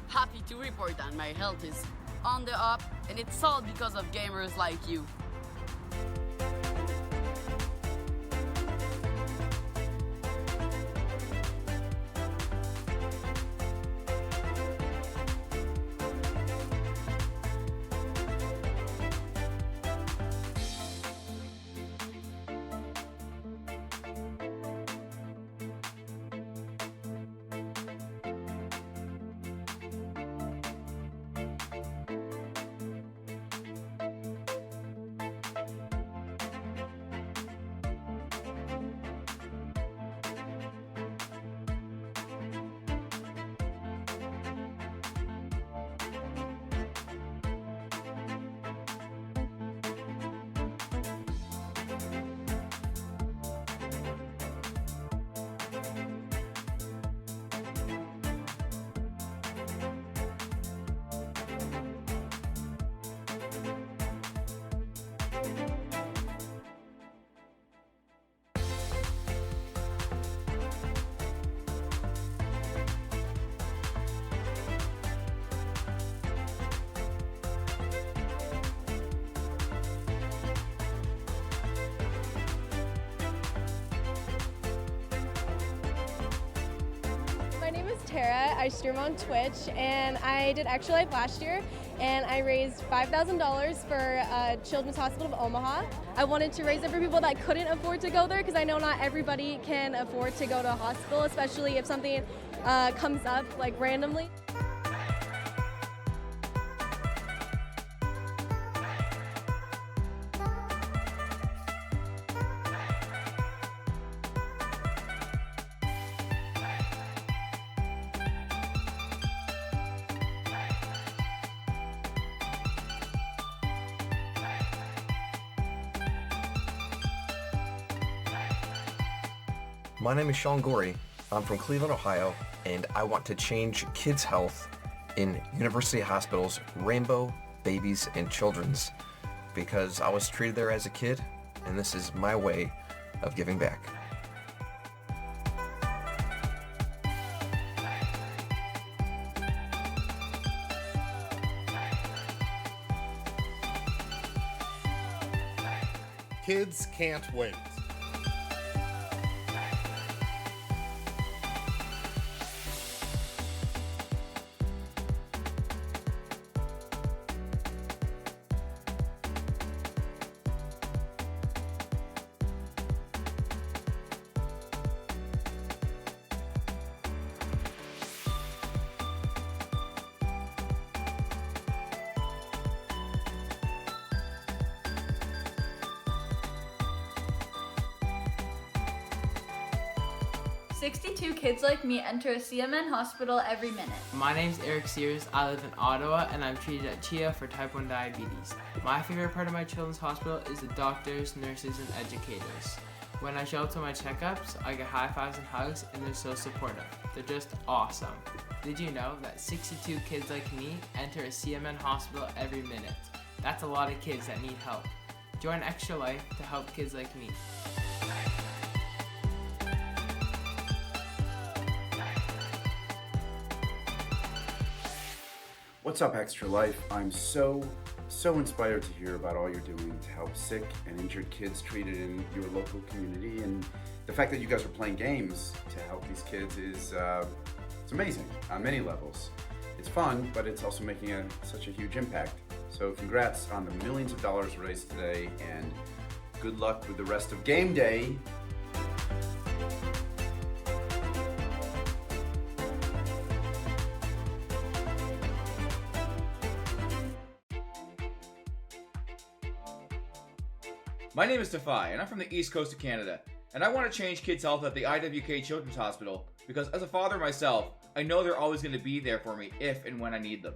Happy to report that my health is on the up, and it's all because of gamers like you. My name is Tara. I stream on Twitch, and I did Extra Life last year, and I raised $5,000 for Children's Hospital of Omaha. I wanted to raise it for people that couldn't afford to go there because I know not everybody can afford to go to a hospital, especially if something comes up like randomly. My name is Sean Gorey. I'm from Cleveland, Ohio, and I want to change kids' health in University Hospital's Rainbow, Babies, and Children's because I was treated there as a kid, and this is my way of giving back. Kids can't wait. "62 kids like me enter a CMN hospital every minute." My name's Eric Sears. I live in Ottawa and I'm treated at CHIA for type 1 diabetes. My favorite part of my children's hospital is the doctors, nurses, and educators. When I show up to my checkups, I get high fives and hugs, and they're so supportive. They're just awesome. Did you know that 62 kids like me enter a CMN hospital every minute? That's a lot of kids that need help. Join Extra Life to help kids like me. What's up, Extra Life? I'm so inspired to hear about all you're doing to help sick and injured kids treated in your local community, and the fact that you guys are playing games to help these kids is it's amazing on many levels. It's fun, but it's also making such a huge impact. So congrats on the millions of dollars raised today, and good luck with the rest of game day. My name is Defy, and I'm from the East Coast of Canada, and I want to change kids' health at the IWK Children's Hospital because as a father myself, I know they're always going to be there for me if and when I need them.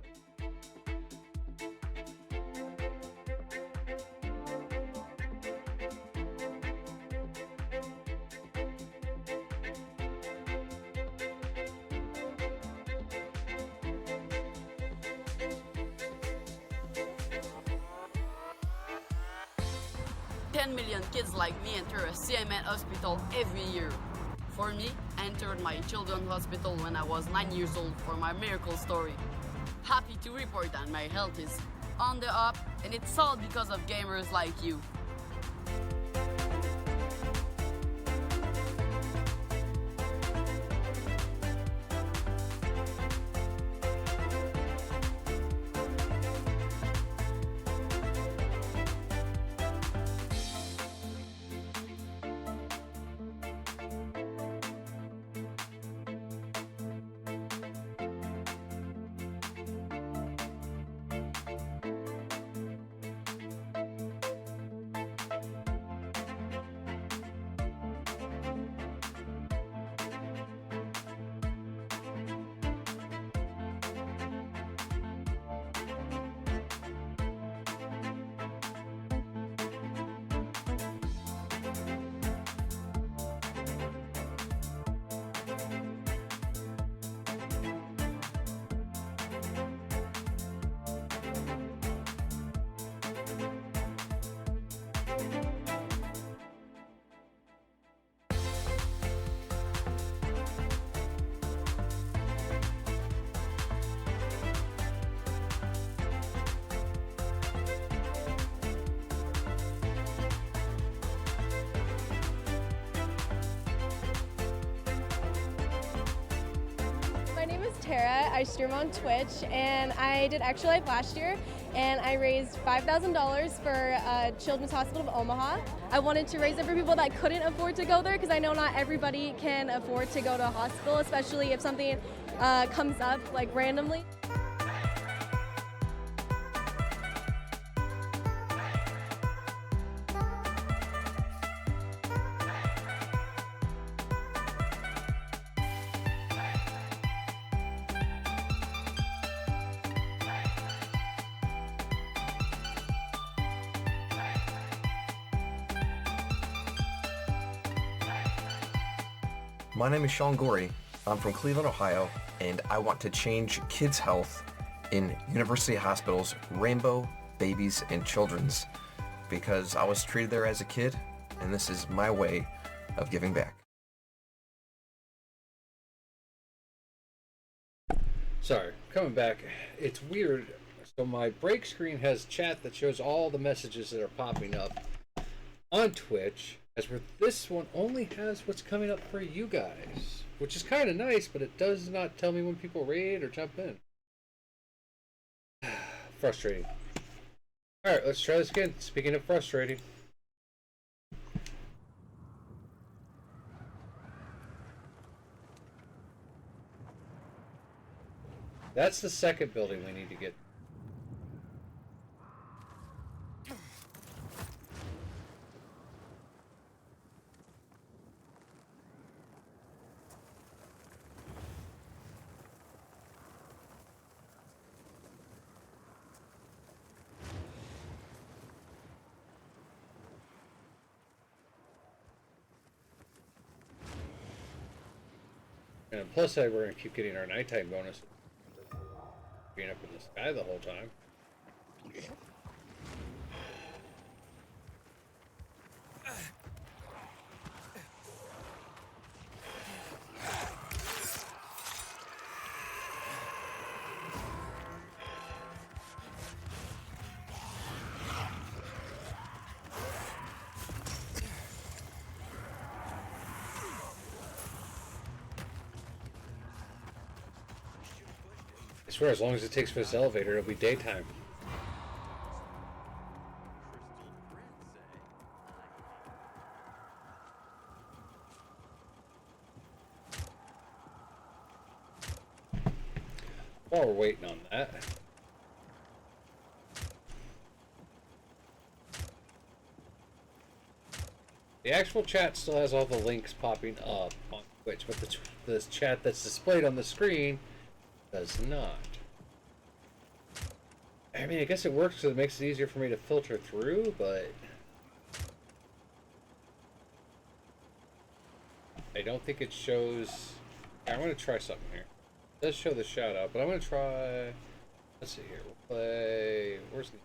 10 million kids like me enter a CMN hospital every year. For me, I entered my children's hospital when I was 9 years old for my miracle story. Happy to report that my health is on the up, and it's all because of gamers like you. My name is Tara. I stream on Twitch, and I did Extra Life last year, and I raised $5,000 for Children's Hospital of Omaha. I wanted to raise it for people that couldn't afford to go there, because I know not everybody can afford to go to a hospital, especially if something comes up like randomly. My name is Sean Gorey. I'm from Cleveland, Ohio, and I want to change kids' health in University Hospital's Rainbow, Babies, and Children's because I was treated there as a kid, and this is my way of giving back. Sorry, coming back. It's weird. So my break screen has chat that shows all the messages that are popping up on Twitch, as where this one only has what's coming up for you guys, which is kind of nice, but it does not tell me when people raid or jump in. Frustrating. Alright, let's try this again. Speaking of frustrating. That's the second building we need to get. And plus, we're going to keep getting our nighttime bonus. Being up in the sky the whole time. I swear, as long as it takes for this elevator, it'll be daytime. While we're waiting on that. The actual chat still has all the links popping up on Twitch, but the chat that's displayed on the screen does not. I mean, I guess it works because it makes it easier for me to filter through, but I don't think it shows. I'm going to try something here. It does show the shout out, but I'm going to try. Let's see here. We'll play. Where's the.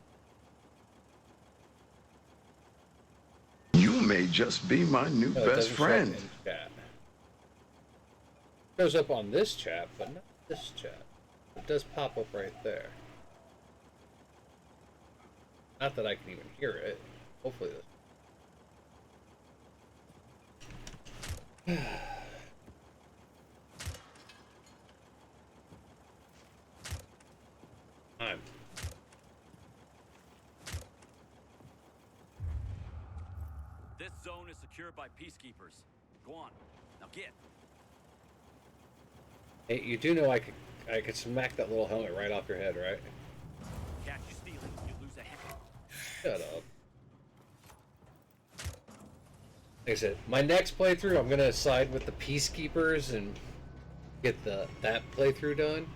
You may just be my new No, it best doesn't show up friend. in chat. It shows up on this chat, but not this chat. It does pop up right there. Not that I can even hear it. Hopefully this. Time. This zone is secured by peacekeepers. Go on. Now get. Hey, you do know I could smack that little helmet right off your head, right? Catch you stealing, you lose a head. Shut up. Like I said, my next playthrough, I'm gonna side with the peacekeepers and get that playthrough done.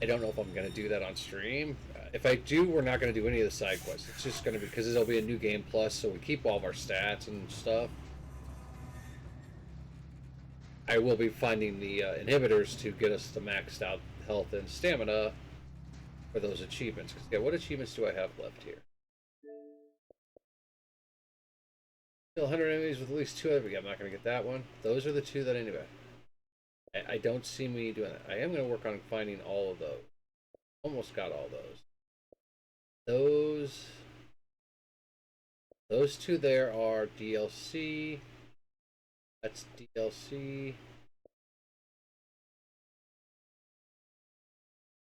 I don't know if I'm gonna do that on stream. If I do, we're not gonna do any of the side quests. It's just gonna be because it'll be a new game plus, so we keep all of our stats and stuff. I will be finding the inhibitors to get us to maxed out health and stamina for those achievements. Because yeah, what achievements do I have left here? Kill 100 enemies with at least 2 other. Yeah, I'm not going to get that one. Those are the 2 that I knew about. I don't see me doing that. I am going to work on finding all of those. Almost got all those. Those 2 there are DLC. That's DLC.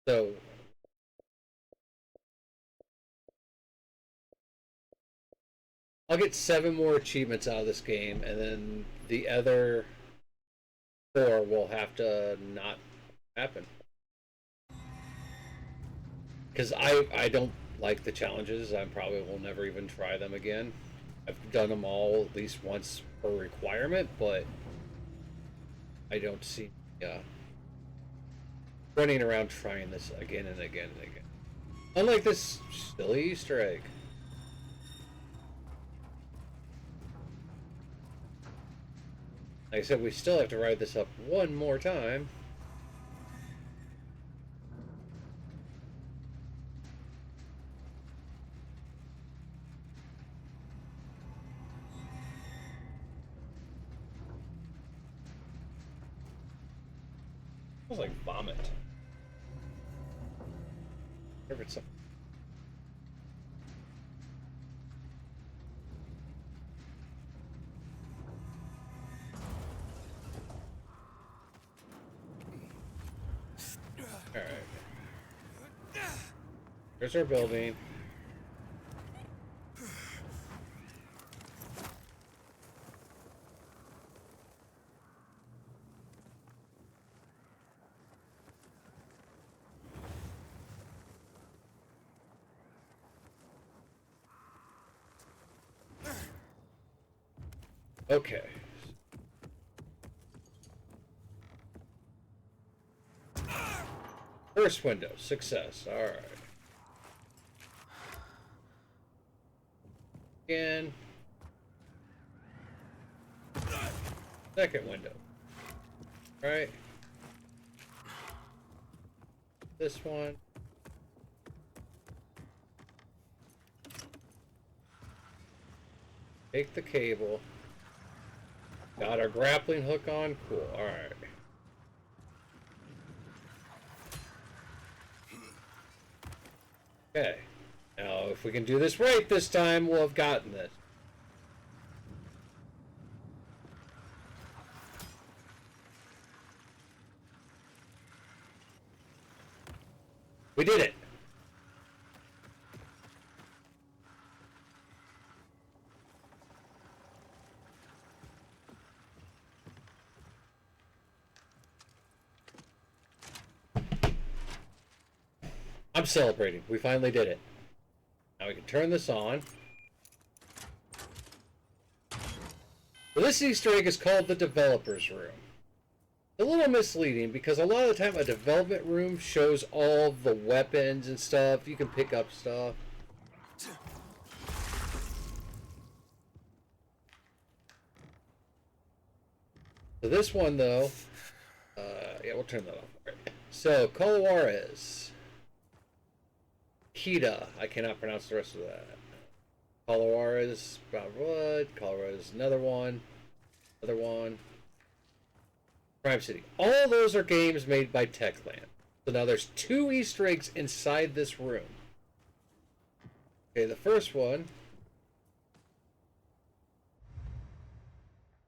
So I'll get 7 more achievements out of this game, and then the other 4 will have to not happen. Because I don't like the challenges. I probably will never even try them again. I've done them all at least once per requirement, but I don't see running around trying this again and again and again. Unlike this silly Easter egg. Like I said, we still have to ride this up one more time. Smells like vomit. If it's Alright. Here's our building. Okay. First window, success. Alright. Again. Second window. Alright. This one. Take the cable. Got our grappling hook on? Cool, alright. Okay. Now, if we can do this right this time, we'll have gotten this. We did it! I'm celebrating. We finally did it. Now we can turn this on. Well, this Easter egg is called the developer's room. A little misleading because a lot of the time a development room shows all the weapons and stuff. You can pick up stuff. So this one though, yeah, we'll turn that off. Right. So Colawarez, Kita, I cannot pronounce the rest of that. Colawarez, Blood, Colawarez, another one. Crime City. All those are games made by Techland. So now there's 2 Easter eggs inside this room. Okay, the first one.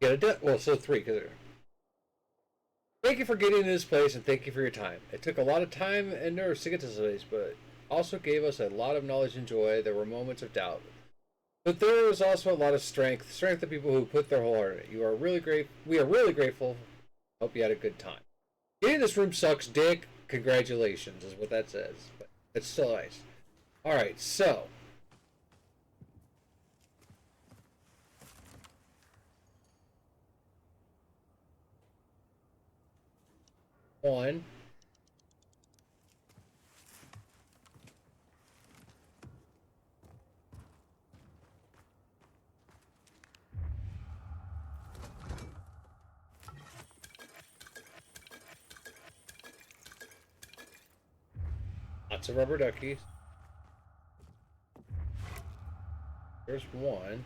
Get a well, so 3. Thank you for getting to this place and thank you for your time. It took a lot of time and nerves to get to this place, but also gave us a lot of knowledge and joy. There were moments of doubt. But there was also a lot of strength. Strength of people who put their whole heart in it. You are really great. We are really grateful. Hope you had a good time. Getting this room sucks dick. Congratulations is what that says. But it's still nice. Alright, so. One. Lots of rubber duckies. There's one.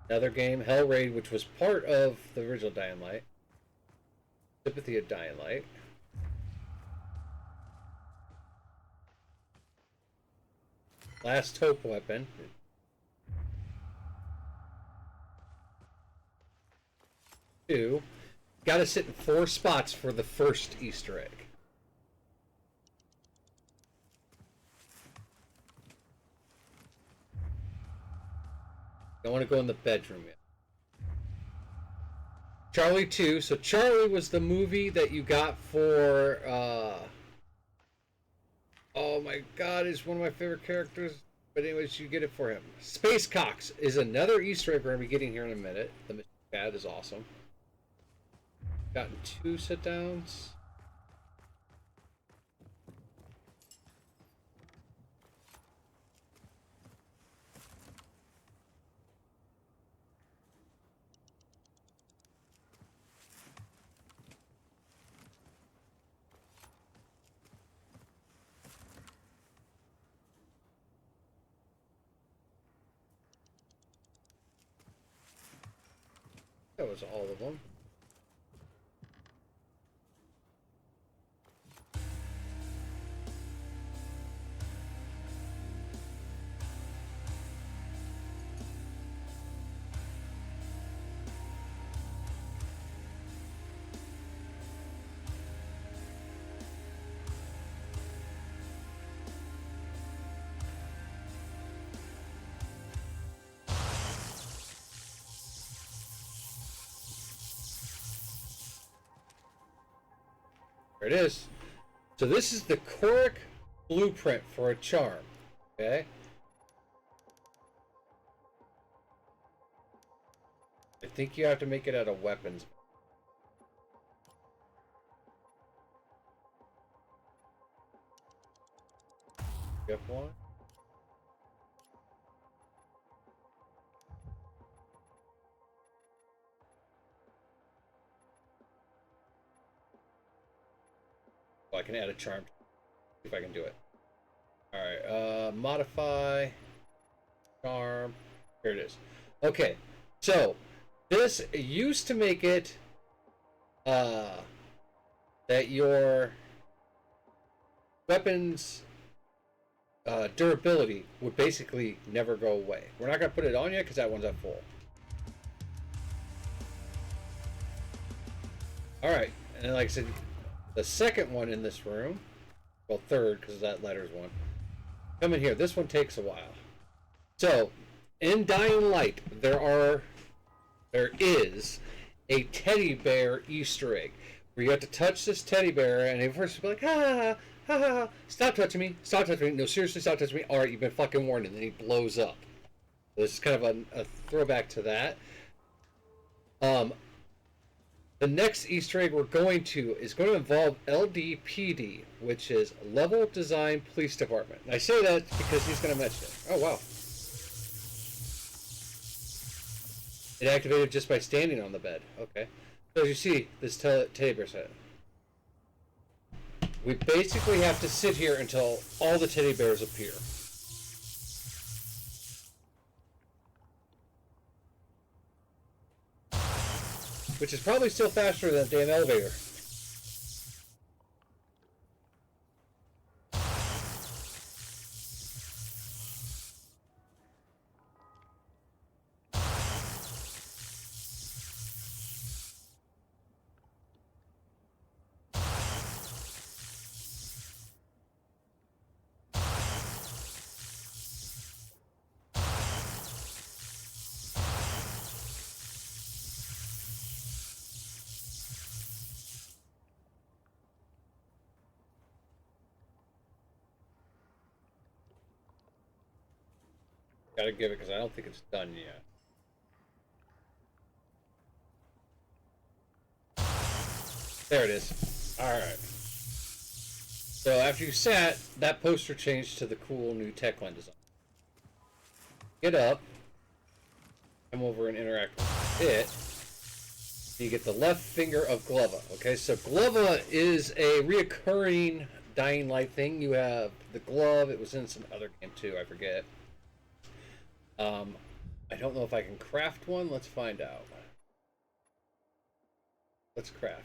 Another game, Hell Raid, which was part of the original Dying Light. Sympathy of Dying Light. Last Hope weapon. Two. Gotta sit in 4 spots for the first Easter egg. Don't want to go in the bedroom yet. Charlie 2. So Charlie was the movie that you got for, oh my god, he's one of my favorite characters. But anyways, you get it for him. Space Cox is another Easter egg we're going to be getting here in a minute. The machine pad is awesome. Gotten 2 sit-downs. That was all of them. There it is. So this is the Korik blueprint for a charm. Okay. I think you have to make it out of weapons. You have one? I can add a charm. See if I can do it. Alright, modify. Charm. Here it is. Okay, so this used to make it that your weapons durability would basically never go away. We're not going to put it on yet because that one's at full. Alright, and then like I said, the second one in this room, well, third, because that letter's one. Come in here. This one takes a while. So, in Dying Light, there is a teddy bear Easter egg where you have to touch this teddy bear, and at first you'll be like, ha ha ha ha, stop touching me, no, seriously, stop touching me. All right, you've been fucking warned, and then he blows up. This is kind of a throwback to that. The next Easter egg we're going to is going to involve LDPD, which is Level Design Police Department. And I say that because he's going to mention it. Oh, wow. It activated just by standing on the bed. Okay. So as you see, this teddy bear set. We basically have to sit here until all the teddy bears appear. Which is probably still faster than a damn elevator. Gotta give it because I don't think it's done yet. There it is. Alright. So after you sat, that poster changed to the cool new Techland design. Get up. Come over and interact with it. You get the left finger of Glova. Okay, so Glova is a reoccurring Dying Light thing. You have the glove. It was in some other game too. I forget. I don't know if I can craft one. Let's find out. Let's craft.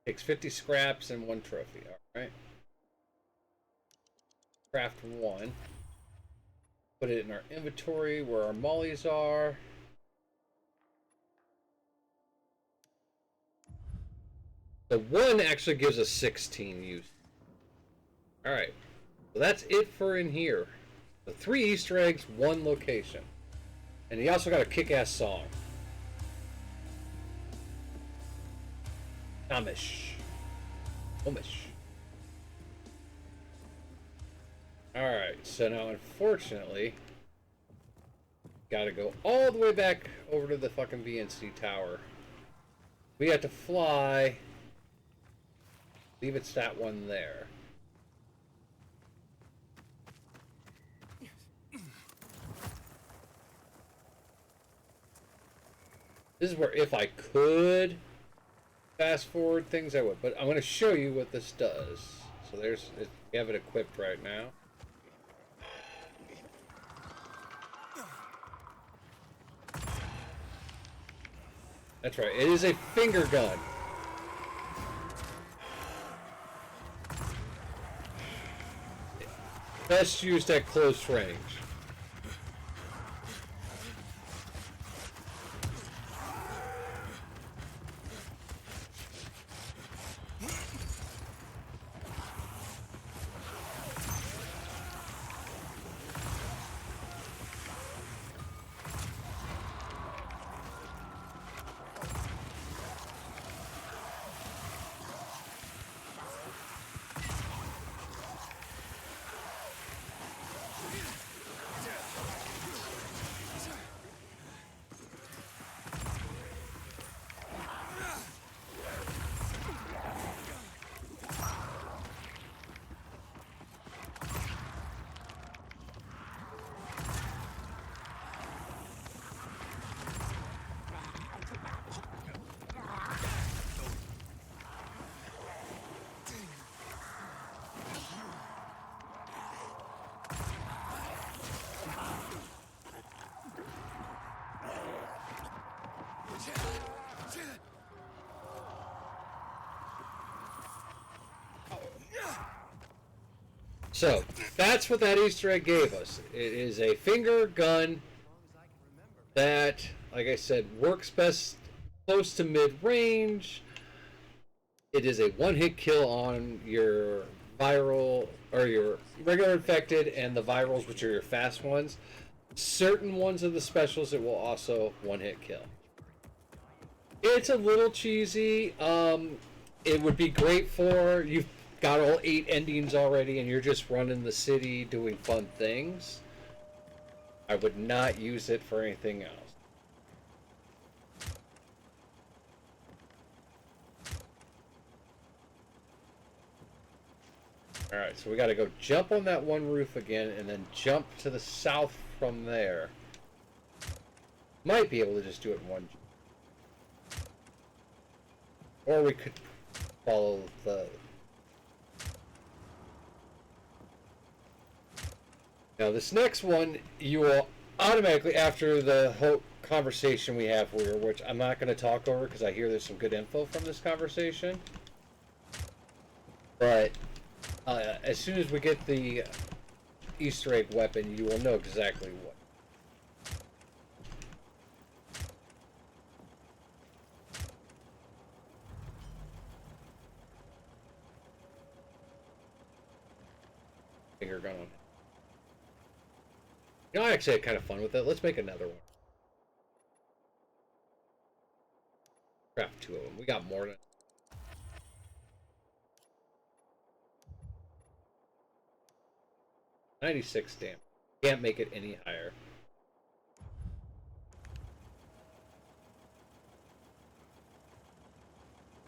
Takes 50 scraps and 1 trophy. Alright. Craft 1. Put it in our inventory where our mollies are. The 1 actually gives us 16 use. Alright. So that's it for in here. The 3 Easter eggs, 1 location. And he also got a kick-ass song. Amish. Alright, so now unfortunately, gotta go all the way back over to the fucking VNC tower. We have to fly. I believe it's that one there. This is where if I could fast forward things, I would. But I'm going to show you what this does. So we have it equipped right now. That's right. It is a finger gun. Best used at close range. So, that's what that Easter egg gave us. It is a finger gun that, like I said, works best close to mid-range. It is a one-hit kill on your viral, or your regular infected, and the virals, which are your fast ones. Certain ones of the specials, it will also one-hit kill. It's a little cheesy. It would be great for, you've got all 8 endings already and you're just running the city doing fun things. I would not use it for anything else. Alright, so we gotta go jump on that one roof again and then jump to the south from there. Might be able to just do it in one jump. Or we could follow the... Now this next one, you will automatically, after the whole conversation we have here, which I'm not going to talk over because I hear there's some good info from this conversation. But as soon as we get the Easter egg weapon, you will know exactly what. Finger gun on. You know, I actually had kind of fun with it. Let's make another one. Craft 2 of them. We got more than... 96 damage. Can't make it any higher.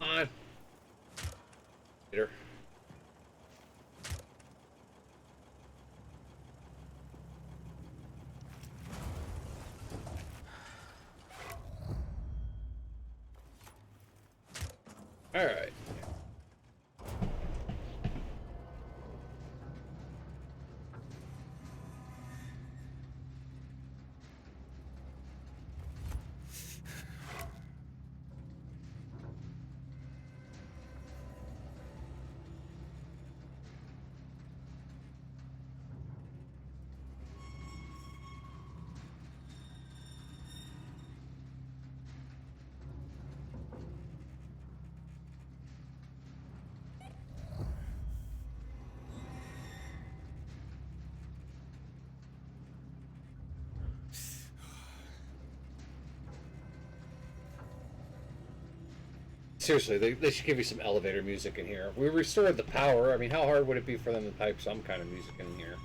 Come on. Peter. All right. Seriously, they should give you some elevator music in here. If we restored the power, I mean, how hard would it be for them to type some kind of music in here?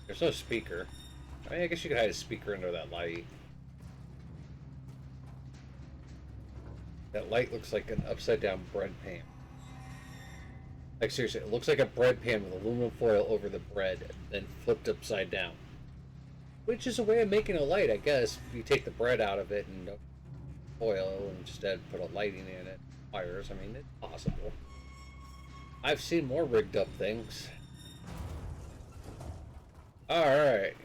There's no speaker. I mean, I guess you could hide a speaker under that light. That light looks like an upside-down bread pan. Like, seriously, it looks like a bread pan with aluminum foil over the bread, then flipped upside down. Which is a way of making a light, I guess. You take the bread out of it and oil and instead put a lighting in it. Wires, I mean, it's possible. I've seen more rigged up things. Alright.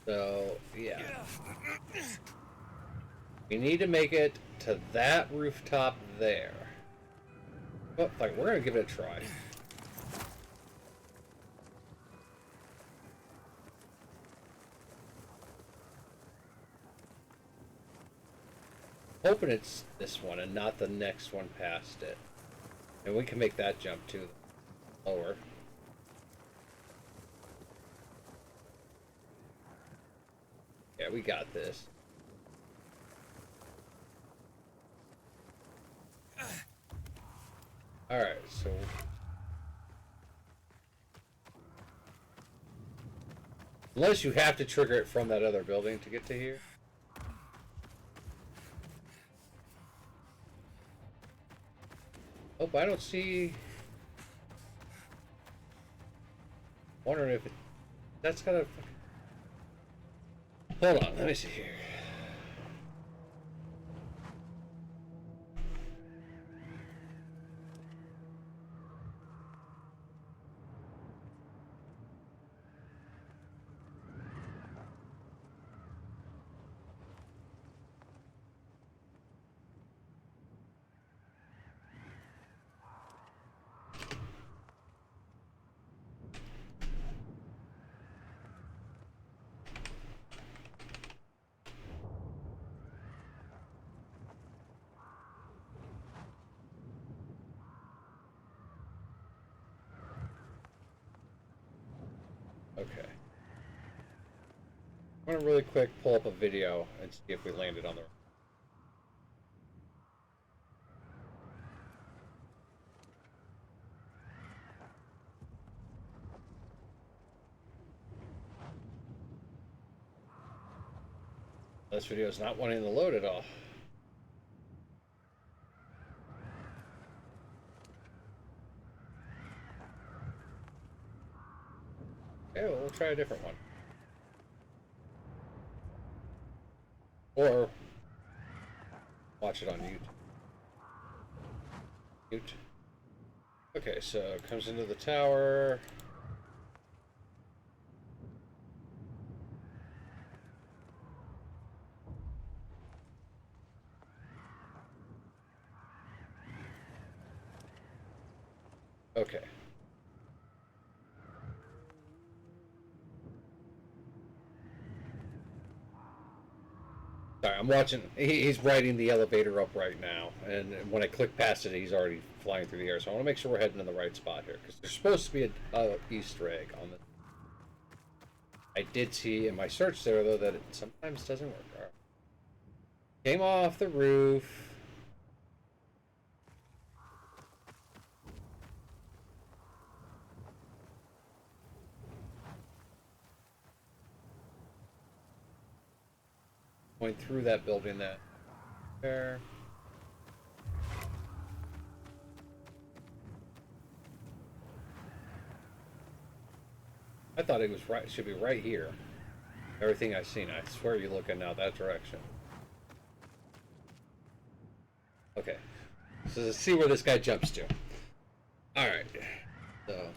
So, yeah. We need to make it to that rooftop there. But, like, we're gonna give it a try. Hoping it's this one and not the next one past it. And we can make that jump too. Lower. Yeah, we got this. Alright, so... Unless you have to trigger it from that other building to get to here. Oh, I don't see... Wondering if it... That's gotta... Hold on, let me see here. Okay. I'm gonna really quick pull up a video and see if we landed on the... this video is not wanting to load at all. Okay, well, we'll try a different one. Or watch it on YouTube. Okay, so it comes into the tower. Okay. Sorry, I'm watching. He's riding the elevator up right now, and when I click past it, he's already flying through the air. So I want to make sure we're heading in the right spot here, because there's supposed to be a Easter egg on the. I did see in my search there though that it sometimes doesn't work. All right. Came off the roof. Went through that building there. I thought it was right. Should be right here. Everything I've seen, I swear you're looking now that direction. Okay, so let's see where this guy jumps to. All right, so.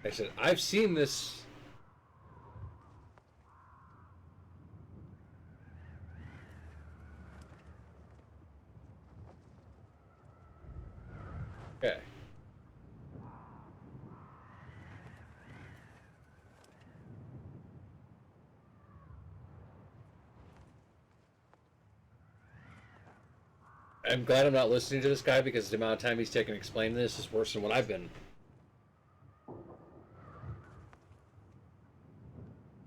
I said, I've seen this. Okay. I'm glad I'm not listening to this guy because the amount of time he's taken to explain this is worse than what I've been.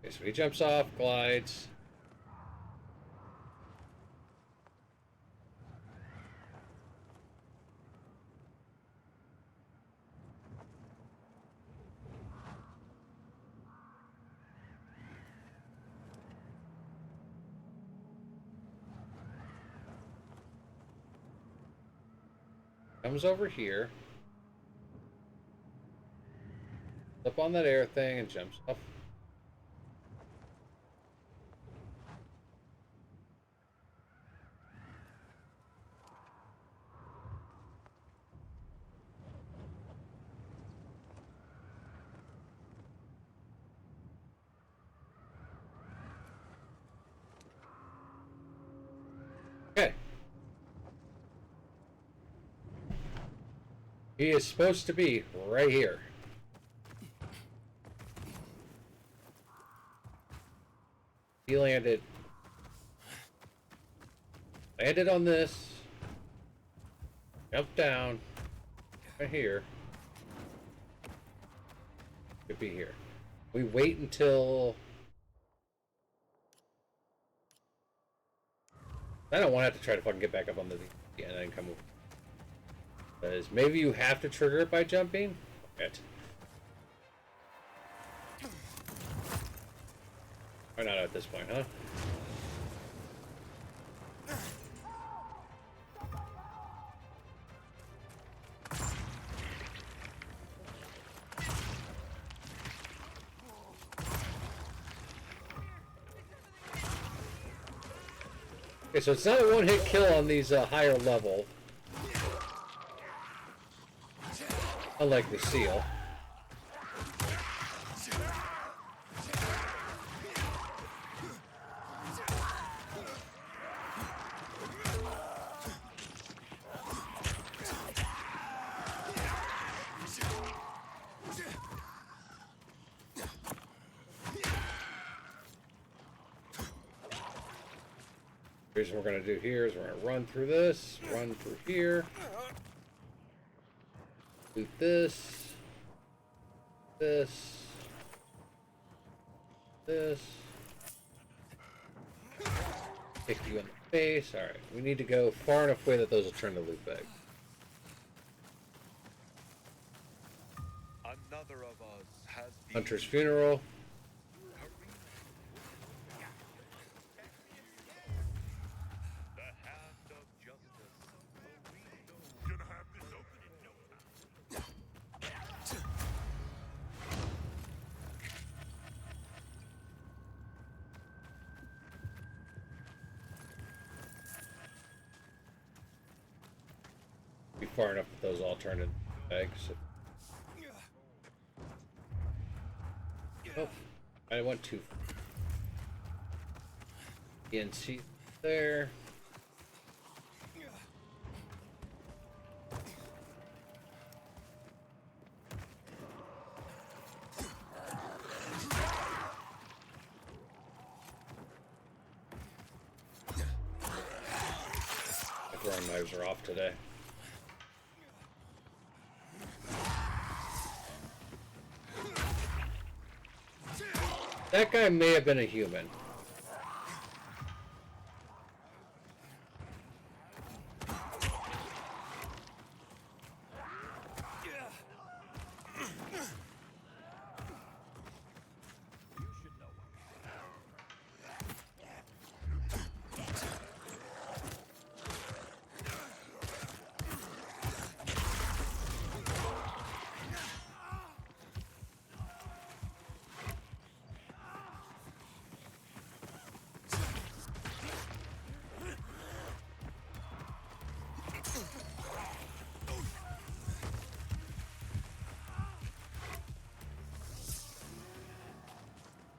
Okay, so he jumps off, glides. Comes over here. Up on that air thing and jumps off. Okay. He is supposed to be right here. He landed on this, jumped down, right here. Could be here. We wait until... I don't want to have to try to fucking get back up on the and then come over. Because maybe you have to trigger it by jumping? Shit. Or not at this point, huh? Okay, so it's not a one-hit kill on these higher level. Unlike the seal. Here's what we're going to do here is we're going to run through this, run through here. Do this, this, kick you in the face. Alright, we need to go far enough away that those will turn the loop back. of us has been Hunter's funeral. the hand of justice. Gonna have this open in no time. Be far enough that those all turn into eggs. Oh, I went too far. ENC there. My throwing knives are off today. That guy may have been a human.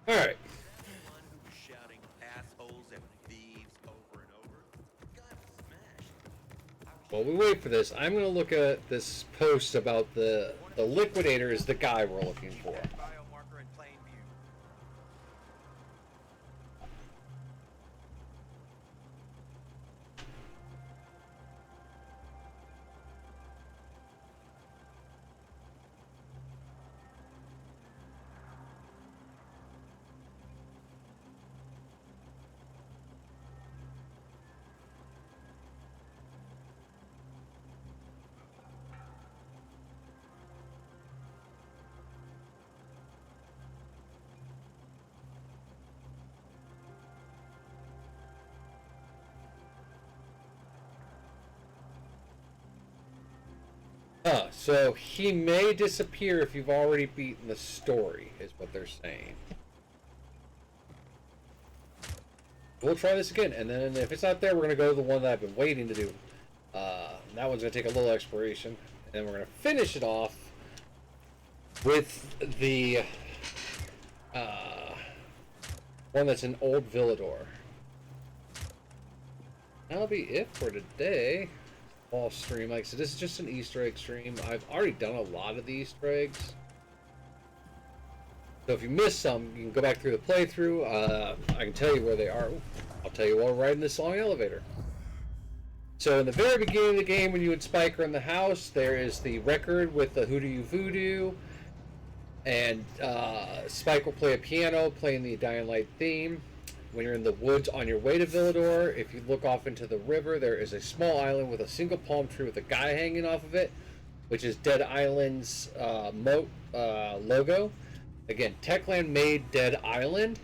All right. One who was shouting assholes and thieves over and over got smashed. While we wait for this, I'm going to look at this post about the liquidator is the guy we're looking for. Biomarker in plain view. So he may disappear if you've already beaten the story, is what they're saying. We'll try this again, and then if it's not there, we're going to go to the one that I've been waiting to do. That one's going to take a little exploration, and then we're going to finish it off with the one that's in Old Villador. That'll be it for today. All stream. Like I said, this is just an Easter egg stream. I've already done a lot of the Easter eggs. So if you missed some, you can go back through the playthrough. I can tell you where they are. I'll tell you while we're riding this long elevator. So in the very beginning of the game, when you and Spike are in the house, there is the record with the Who Do You Voodoo. And Spike will play a piano, playing the Dying Light theme. When you're in the woods on your way to Villador, if you look off into the river, there is a small island with a single palm tree with a guy hanging off of it, which is Dead Island's logo. Again, Techland made Dead Island,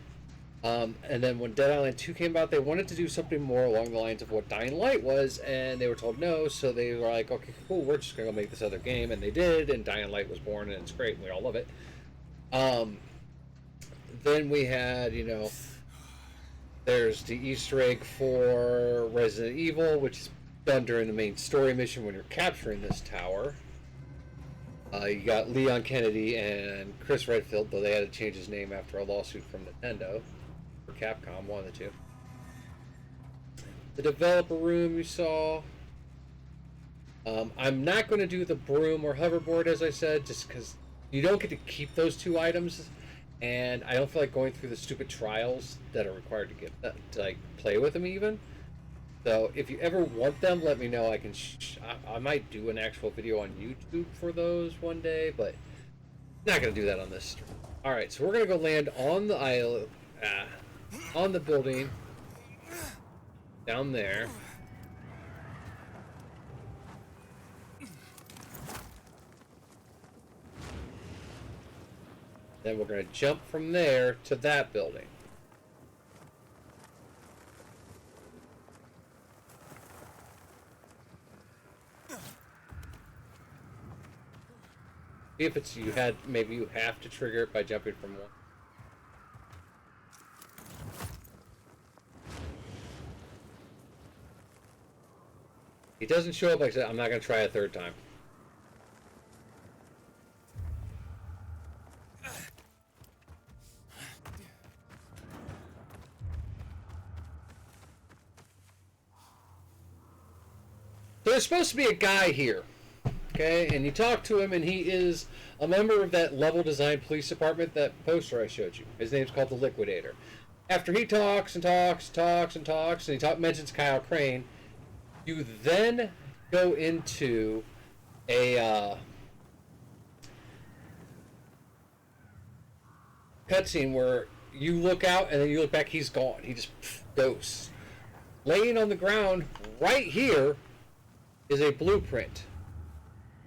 and then when Dead Island 2 came out, they wanted to do something more along the lines of what Dying Light was, and they were told no, so they were like, okay, cool, we're just going to go make this other game, and they did, and Dying Light was born, and it's great, and we all love it. Then we had, there's the Easter egg for Resident Evil, which is done during the main story mission when you're capturing this tower. You got Leon Kennedy and Chris Redfield, though they had to change his name after a lawsuit from Nintendo, or Capcom, one of the two. The developer room you saw. I'm not going to do the broom or hoverboard, as I said, just because you don't get to keep those two items. And I don't feel like going through the stupid trials that are required to get to play with them even. So if you ever want them, let me know. I can. I might do an actual video on YouTube for those one day, but not gonna do that on this stream. All right, so we're gonna go land on the island, on the building down there. Then we're going to jump from there to that building. If it's maybe you have to trigger it by jumping from one. He doesn't show up like I said. I'm not going to try a third time. There's supposed to be a guy here. Okay, and you talk to him, and he is a member of that level design police department, that poster I showed you. His name's called the Liquidator. After he talks and he mentions Kyle Crane, you then go into a cutscene where you look out, and then you look back, he's gone. He just goes. Laying on the ground right here is a blueprint.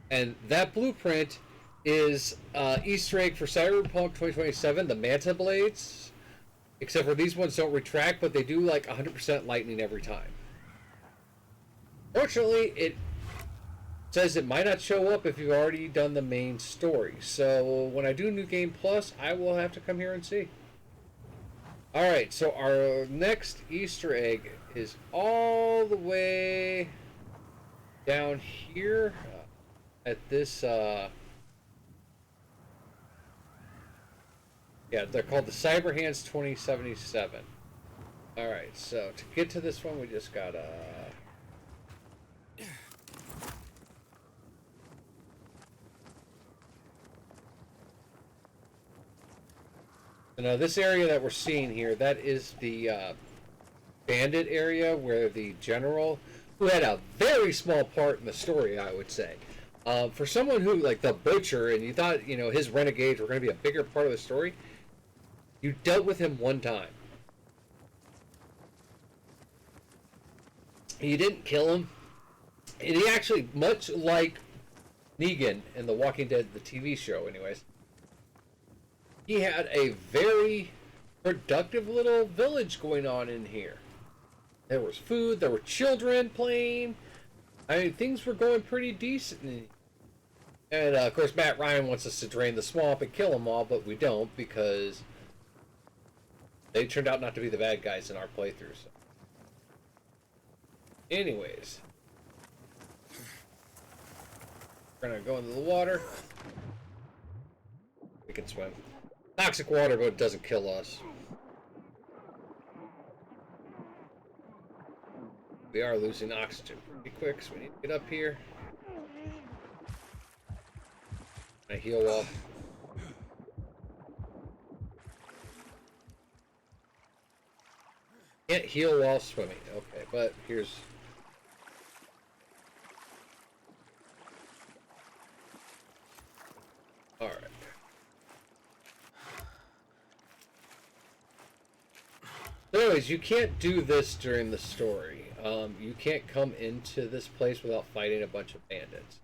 And that blueprint is Easter egg for Cyberpunk 2027, the Manta Blades. Except for these ones don't retract, but they do like 100% lightning every time. Fortunately, it says it might not show up if you've already done the main story. So when I do New Game Plus, I will have to come here and see. Alright, so our next Easter egg is all the way down here. At this, yeah, they're called the Cyberhands 2077. Alright, so to get to this one, we just gotta... So now this area that we're seeing here, that is the bandit area where the general, who had a very small part in the story, I would say. For someone who, like the Butcher, and you thought, you know, his renegades were going to be a bigger part of the story, you dealt with him one time. You didn't kill him. And he actually, much like Negan in The Walking Dead, the TV show anyways, he had a very productive little village going on in here. There was food, there were children playing. I mean, things were going pretty decent. And, of course, Matt Ryan wants us to drain the swamp and kill them all, but we don't because they turned out not to be the bad guys in our playthrough. So. Anyways. We're going to go into the water. We can swim. Toxic water, but it doesn't kill us. We are losing oxygen pretty quick, so we need to get up here. I heal wall. Can't heal while swimming. Okay, but here's... Alright. So anyways, you can't do this during the story. You can't come into this place without fighting a bunch of bandits.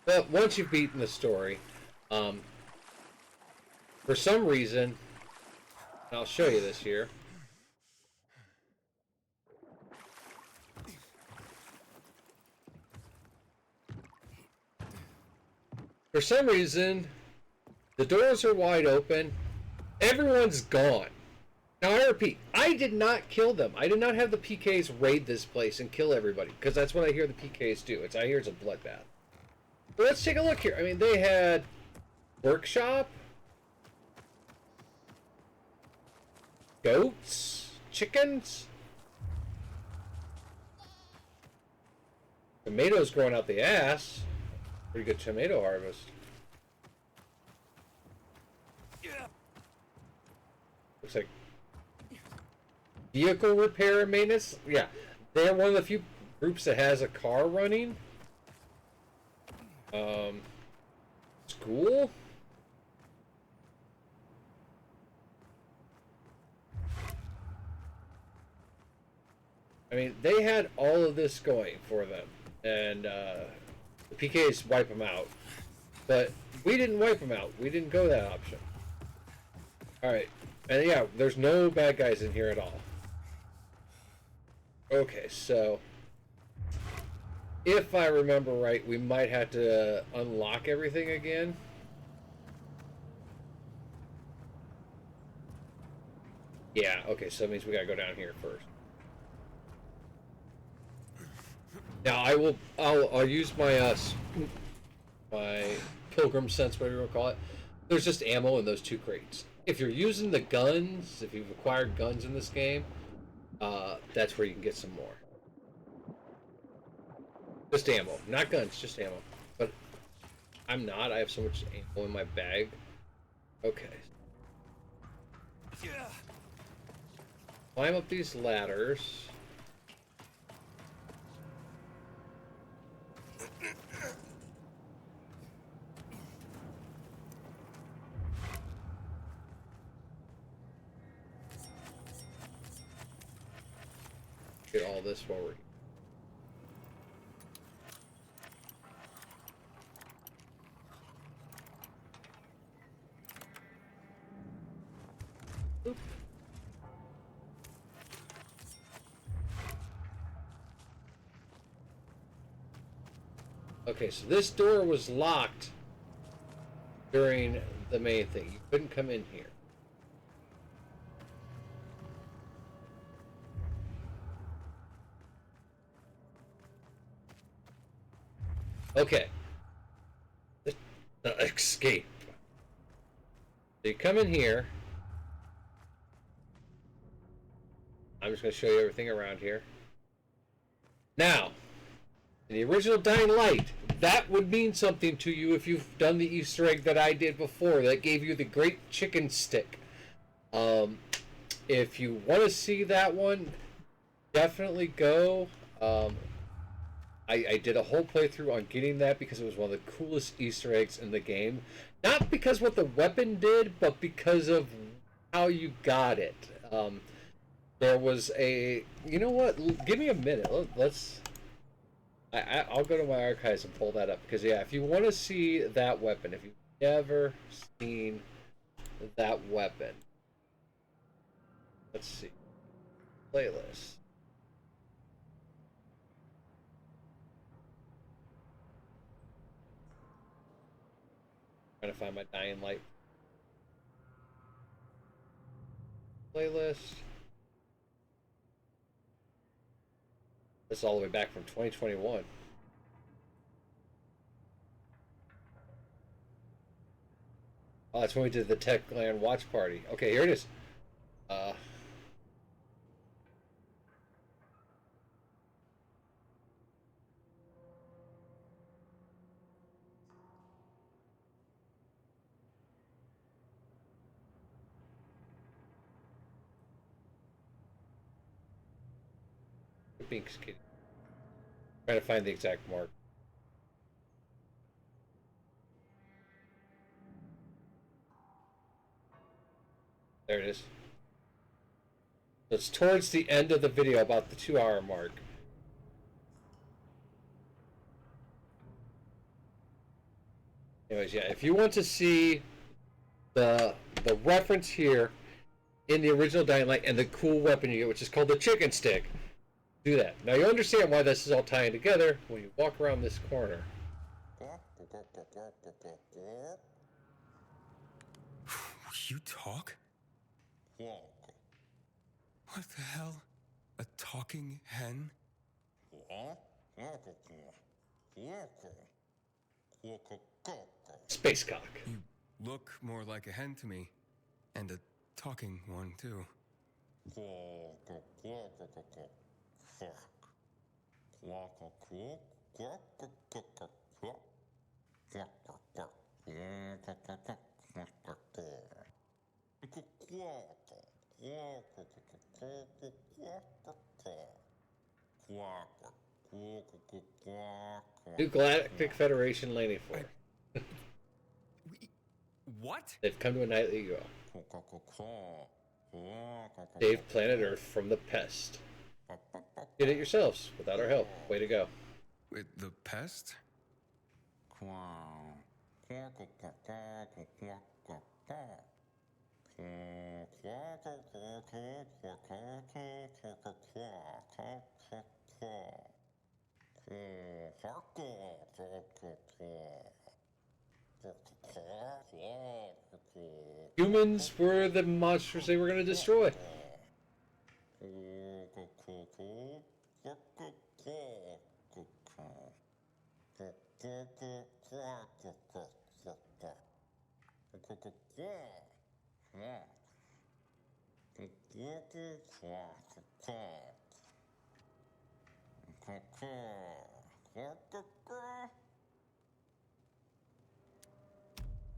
But once you've beaten the story, for some reason, and I'll show you this here. For some reason, the doors are wide open. Everyone's gone. Now, I repeat, I did not kill them. I did not have the PKs raid this place and kill everybody, because that's what I hear the PKs do. I hear it's a bloodbath. But let's take a look here. I mean, they had workshop, goats, chickens, tomatoes growing out the ass. Pretty good tomato harvest. looks like vehicle repair and maintenance. Yeah, they're one of the few groups that has a car running. School. I mean, they had all of this going for them, and the PKs wipe them out. But we didn't wipe them out. We didn't go that option. Alright. And yeah, there's no bad guys in here at all. Okay, so if I remember right, we might have to unlock everything again. Yeah, okay, so that means we gotta go down here first. Now I'll use my my pilgrim sense, whatever you want to call it. There's just ammo in those 2 crates. If you're using the guns, if you've acquired guns in this game, that's where you can get some more. Just ammo, not guns, just ammo. But I'm not. I have so much ammo in my bag. Okay. Climb up these ladders. Get all this while we're here. Oop. Okay, so this door was locked during the main thing. You couldn't come in here. Okay. The escape. So you come in here. I'm just going to show you everything around here. Now, in the original Dying Light, that would mean something to you if you've done the Easter egg that I did before. That gave you the great chicken stick. If you want to see that one, definitely go. I did a whole playthrough on getting that because it was one of the coolest Easter eggs in the game. Not because what the weapon did, but because of how you got it. There was a... You know what? Give me a minute. Let's... I'll go to my archives and pull that up. Because, yeah, if you want to see that weapon, if you've never seen that weapon... Let's see. Playlist. Trying to find my Dying Light playlist. This is all the way back from 2021. Oh, that's when we did the Techland watch party. Okay, here it is. Binks kitty. Trying to find the exact mark. There it is. It's towards the end of the video, about the 2-hour mark. Anyways, yeah, if you want to see the reference here in the original Dying Light and the cool weapon you get, which is called the chicken stick, do that. Now you understand why this is all tying together when you walk around this corner. You talk? What the hell? A talking hen? Space cock. You look more like a hen to me. And a talking one, too. New Galactic Federation landing force. What? They've come to annihilate you all. Save planet Earth from the pest. Get it yourselves without our help. Way to go. With the pest? Humans were the monsters they were going to destroy.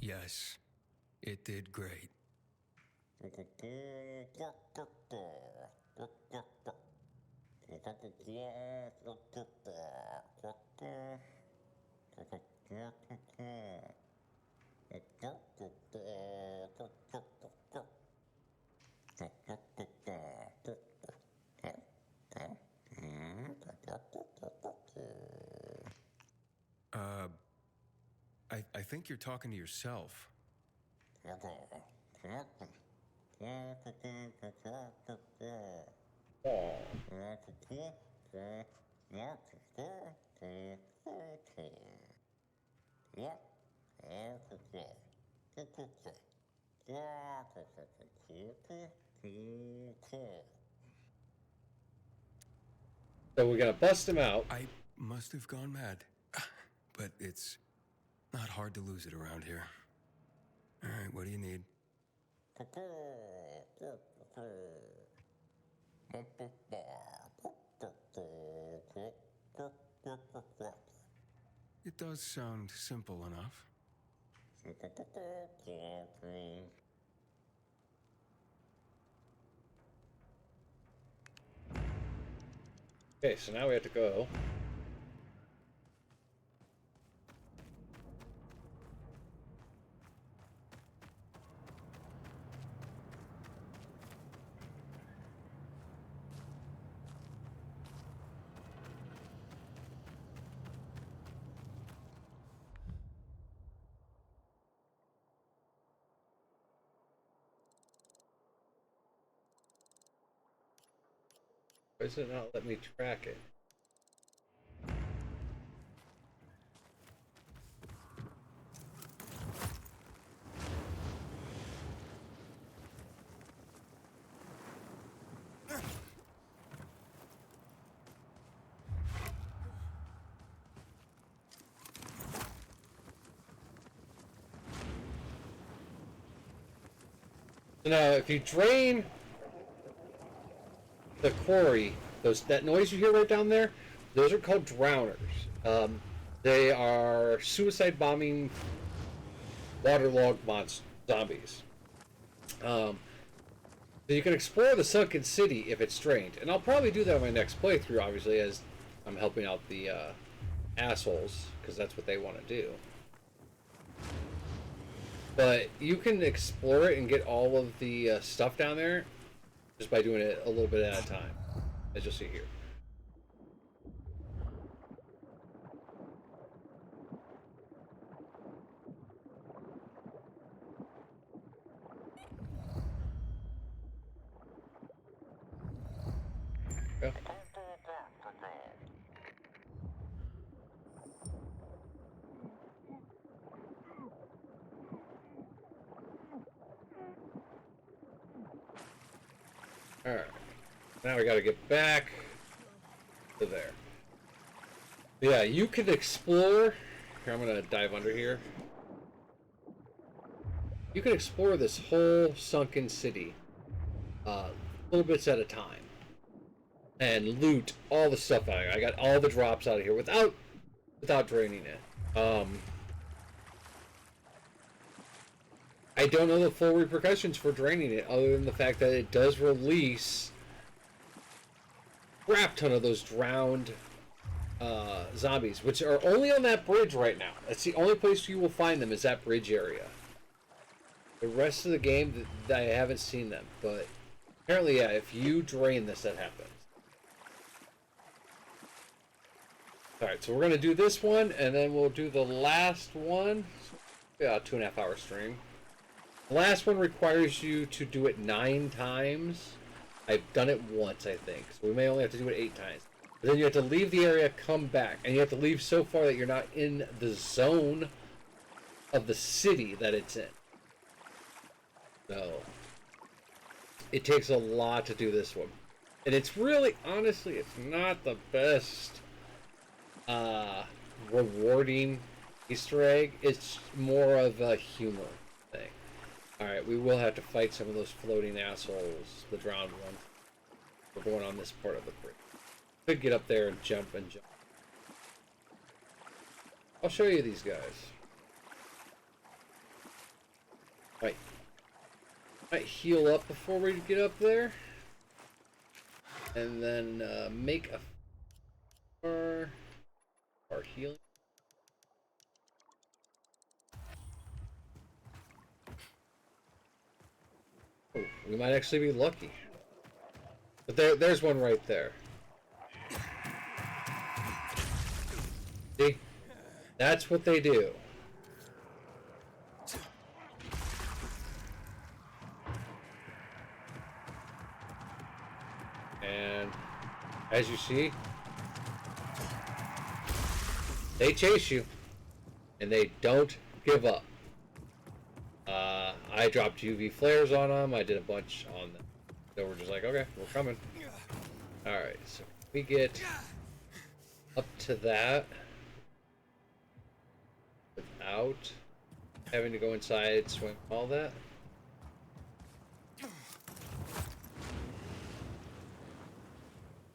Yes, it did great. I think you're talking to yourself. So we're gonna bust him out. I must have gone mad, but it's not hard to lose it around here. All right, what do you need? It does sound simple enough. Okay, so now we have to go. Why does it not let me track it? So now, if you drain the quarry, that noise you hear right down there, those are called drowners. They are suicide bombing waterlogged zombies. So you can explore the sunken city if it's drained, and I'll probably do that on my next playthrough, obviously, as I'm helping out the assholes, because that's what they want to do. But you can explore it and get all of the stuff down there just by doing it a little bit at a time, as you'll see here. Go. Alright. Now we gotta get back to there. Yeah, you can explore. Here, I'm gonna dive under here. You can explore this whole sunken city little bits at a time and loot all the stuff out of here. I got all the drops out of here without draining it. I don't know the full repercussions for draining it, other than the fact that it does release a crap ton of those drowned zombies, which are only on that bridge right now. That's the only place you will find them, is that bridge area. The rest of the game, I haven't seen them, but apparently, yeah, if you drain this, that happens. Alright, so we're going to do this one, and then we'll do the last one. Yeah, 2.5 hour stream. The last one requires you to do it 9 times. I've done it once, I think, so we may only have to do it 8 times. But then you have to leave the area, come back, and you have to leave so far that you're not in the zone of the city that it's in. So, it takes a lot to do this one. And it's really, honestly, it's not the best rewarding Easter egg. It's more of a humor thing. Alright, we will have to fight some of those floating assholes, the drowned ones. We're going on this part of the bridge. Could get up there and jump and jump. I'll show you these guys. Might heal up before we get up there. And then make a our healing. Oh, we might actually be lucky. But there's one right there. See? That's what they do. And as you see, they chase you, and they don't give up. I dropped UV flares on them. I did a bunch on them. So we're just like, okay, we're coming. Alright, so we get up to that without having to go inside, swim, all that. I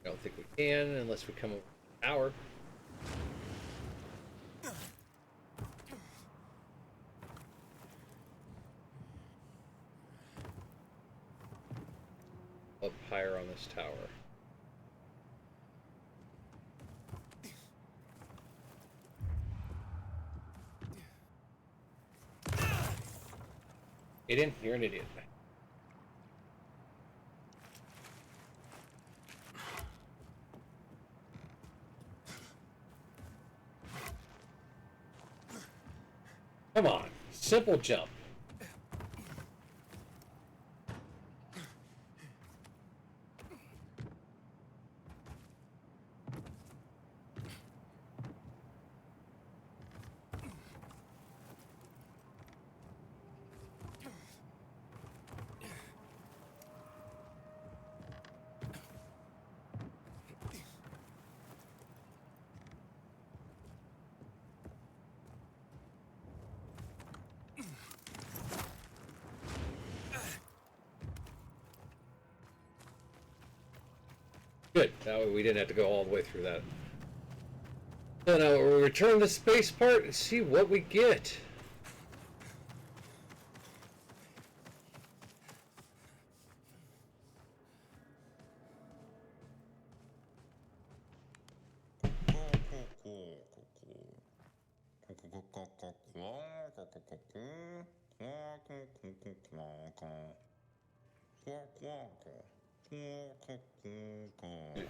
don't think we can unless we come over the tower. Up higher on this tower. Get in, you're an idiot. Come on, simple jump. Good. That way we didn't have to go all the way through that. So now we'll return to the space part and see what we get.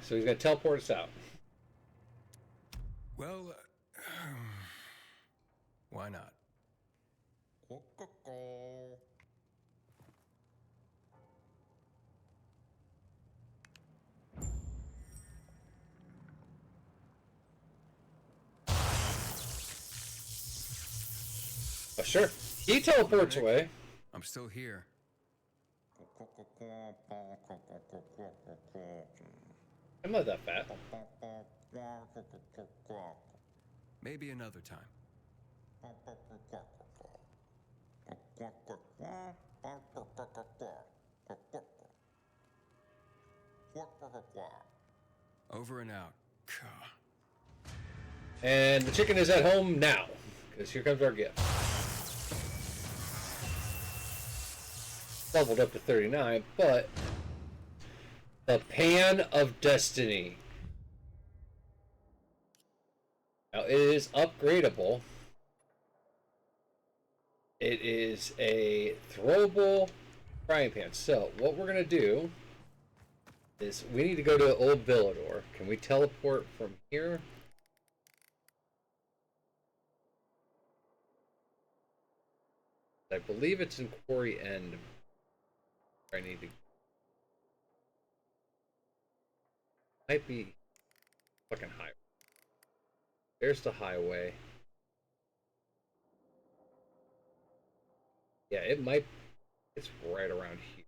So he's going to teleport us out. Well, why not? Oh, sure. He teleports away. I'm still here. I'm not that fat. Maybe another time. Over and out. And the chicken is at home now, because here comes our gift. leveled up to 39, but the Pan of Destiny. Now it is upgradable. It is a throwable frying pan. So what we're gonna do is we need to go to Old Villador. Can we teleport from here? I believe it's in Quarry End. I need to. Might be fucking highway. There's the highway. Yeah, it might. It's right around here.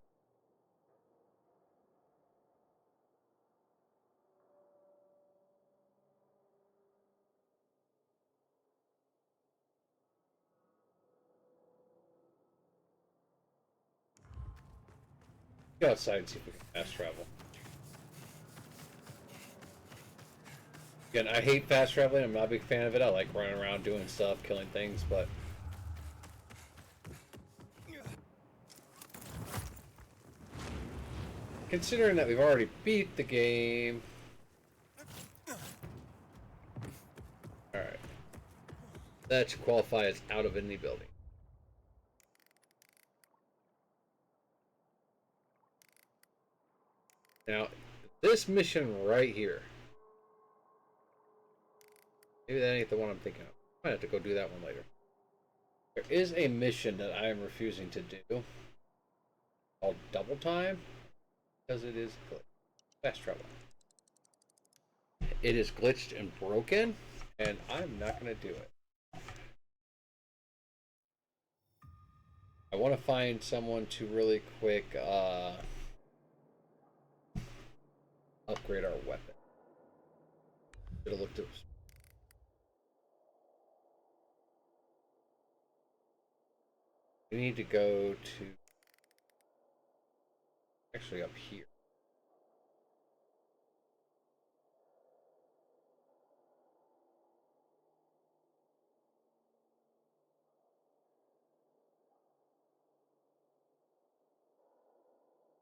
Go outside and see if we can fast travel. Again, I hate fast traveling. I'm not a big fan of it. I like running around doing stuff, killing things, but considering that we've already beat the game. Alright. That should qualify as out of any building. Now, this mission right here. Maybe that ain't the one I'm thinking of. I might have to go do that one later. There is a mission that I am refusing to do called Double Time because it is fast travel. It is glitched and broken, and I'm not going to do it. I want to find someone to really quick upgrade our weapon. Should have looked at. We need to go to actually up here.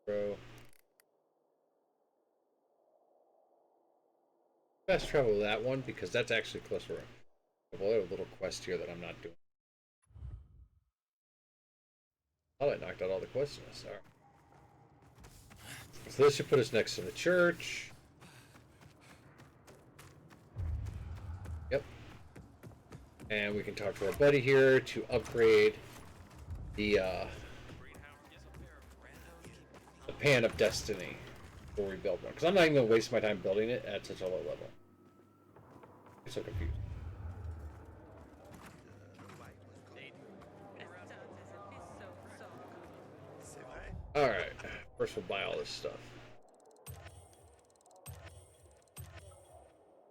Bro. Best travel that one because that's actually closer. Well, I have a little quest here that I'm not doing. Oh, I knocked out all the quests in this. All right. So this should put us next to the church. Yep. And we can talk to our buddy here to upgrade the Pan of Destiny before we build one. Because I'm not even going to waste my time building it at such a low level. I'm so confused. Alright, first we'll buy all this stuff.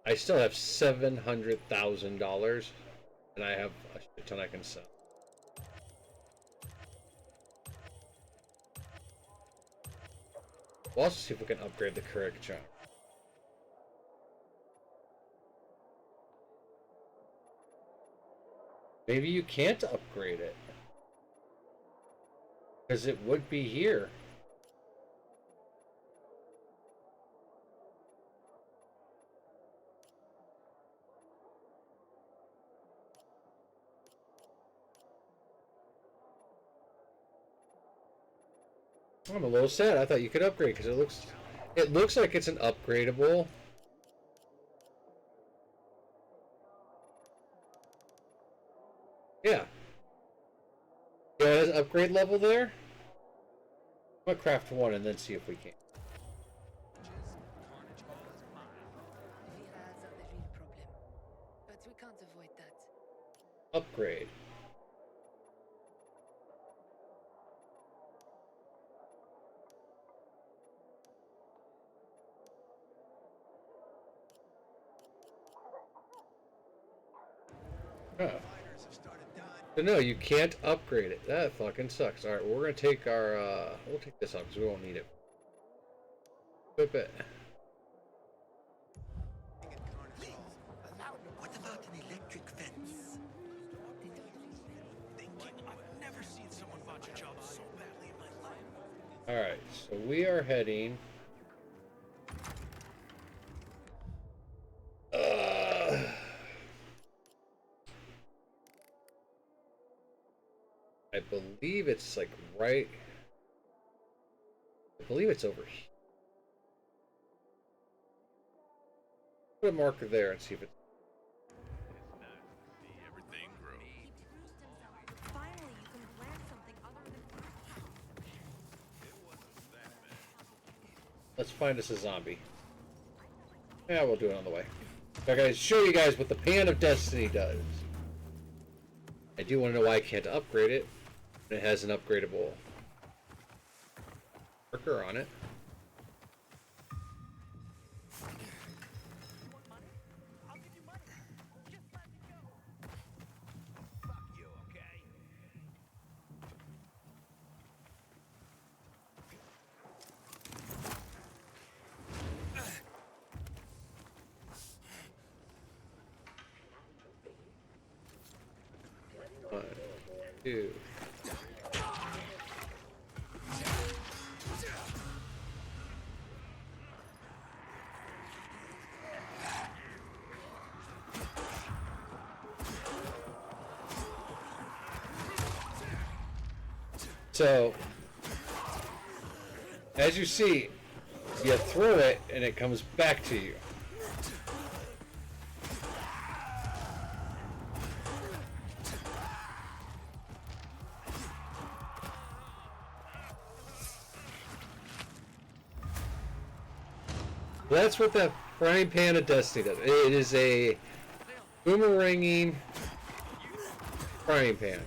I still have $700,000 and I have a shit ton I can sell. We'll also see if we can upgrade the Keurig charm. Maybe you can't upgrade it. Because it would be here. I'm a little sad. I thought you could upgrade because it looks like it's an upgradable. Yeah. Yeah, it has upgrade level there. I'm gonna craft one and then see if we can. But we can't avoid that. Upgrade. Oh. So no, you can't upgrade it. That fucking sucks. Alright, well, we're gonna take our, we'll take this off because we won't need it. Equip it. What about an electric fence? Thinking, I've never seen someone botch a job so badly in my life. Alright, so we are heading... I believe it's like right... I believe it's over here. Put a marker there and see if it's... Everything grows. Finally, you can plant something other than. Let's find us a zombie. Yeah, we'll do it on the way. So guys, show you guys what the Pan of Destiny does. I do want to know why I can't upgrade it. It has an upgradable marker on it. One, two. So, as you see, you throw it and it comes back to you. That's what the frying pan of destiny does. It is a boomeranging frying pan.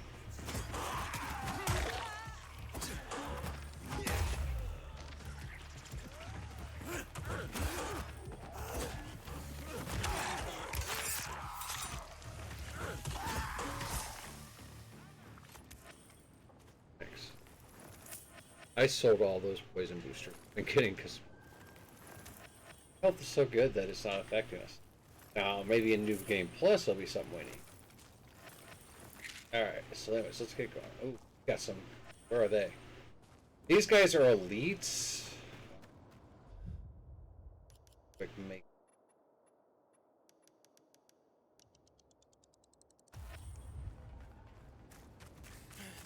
Thanks. I sold all those poison boosters. I'm kidding, because health is so good that it's not affecting us. Now, maybe in New Game Plus there'll be something winning. Alright, so anyways, let's get going. Oh, got some. Where are they? These guys are elites. Quick make.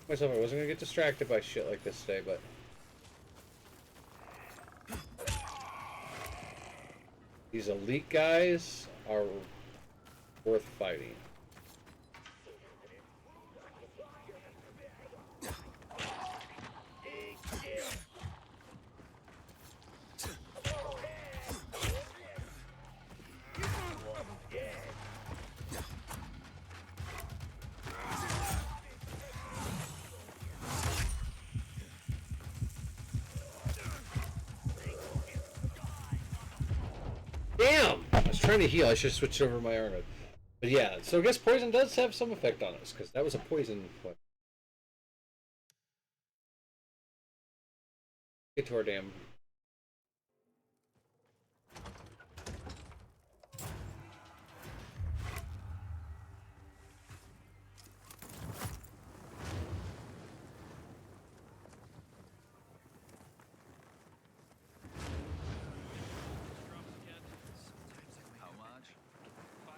Myself, I wasn't gonna get distracted by shit like this today, but these elite guys are worth fighting. Damn! I was trying to heal. I should have switched over my armor. But yeah, so I guess poison does have some effect on us, because that was a poison one. Get to our damn... How much? 5%.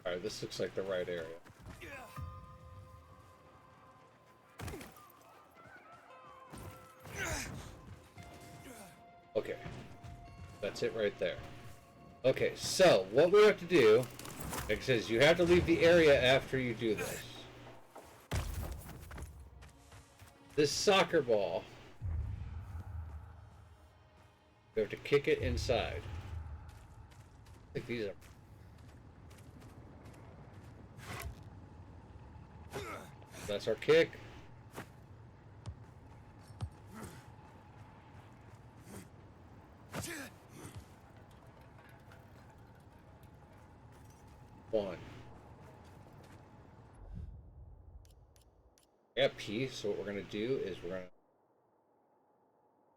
Alright, this looks like the right area. Okay. That's it right there. Okay, so what we have to do, like it says, you have to leave the area after you do this. This soccer ball, you have to kick it inside. I think these are... That's our kick. One. I got P, so what we're gonna do is we're gonna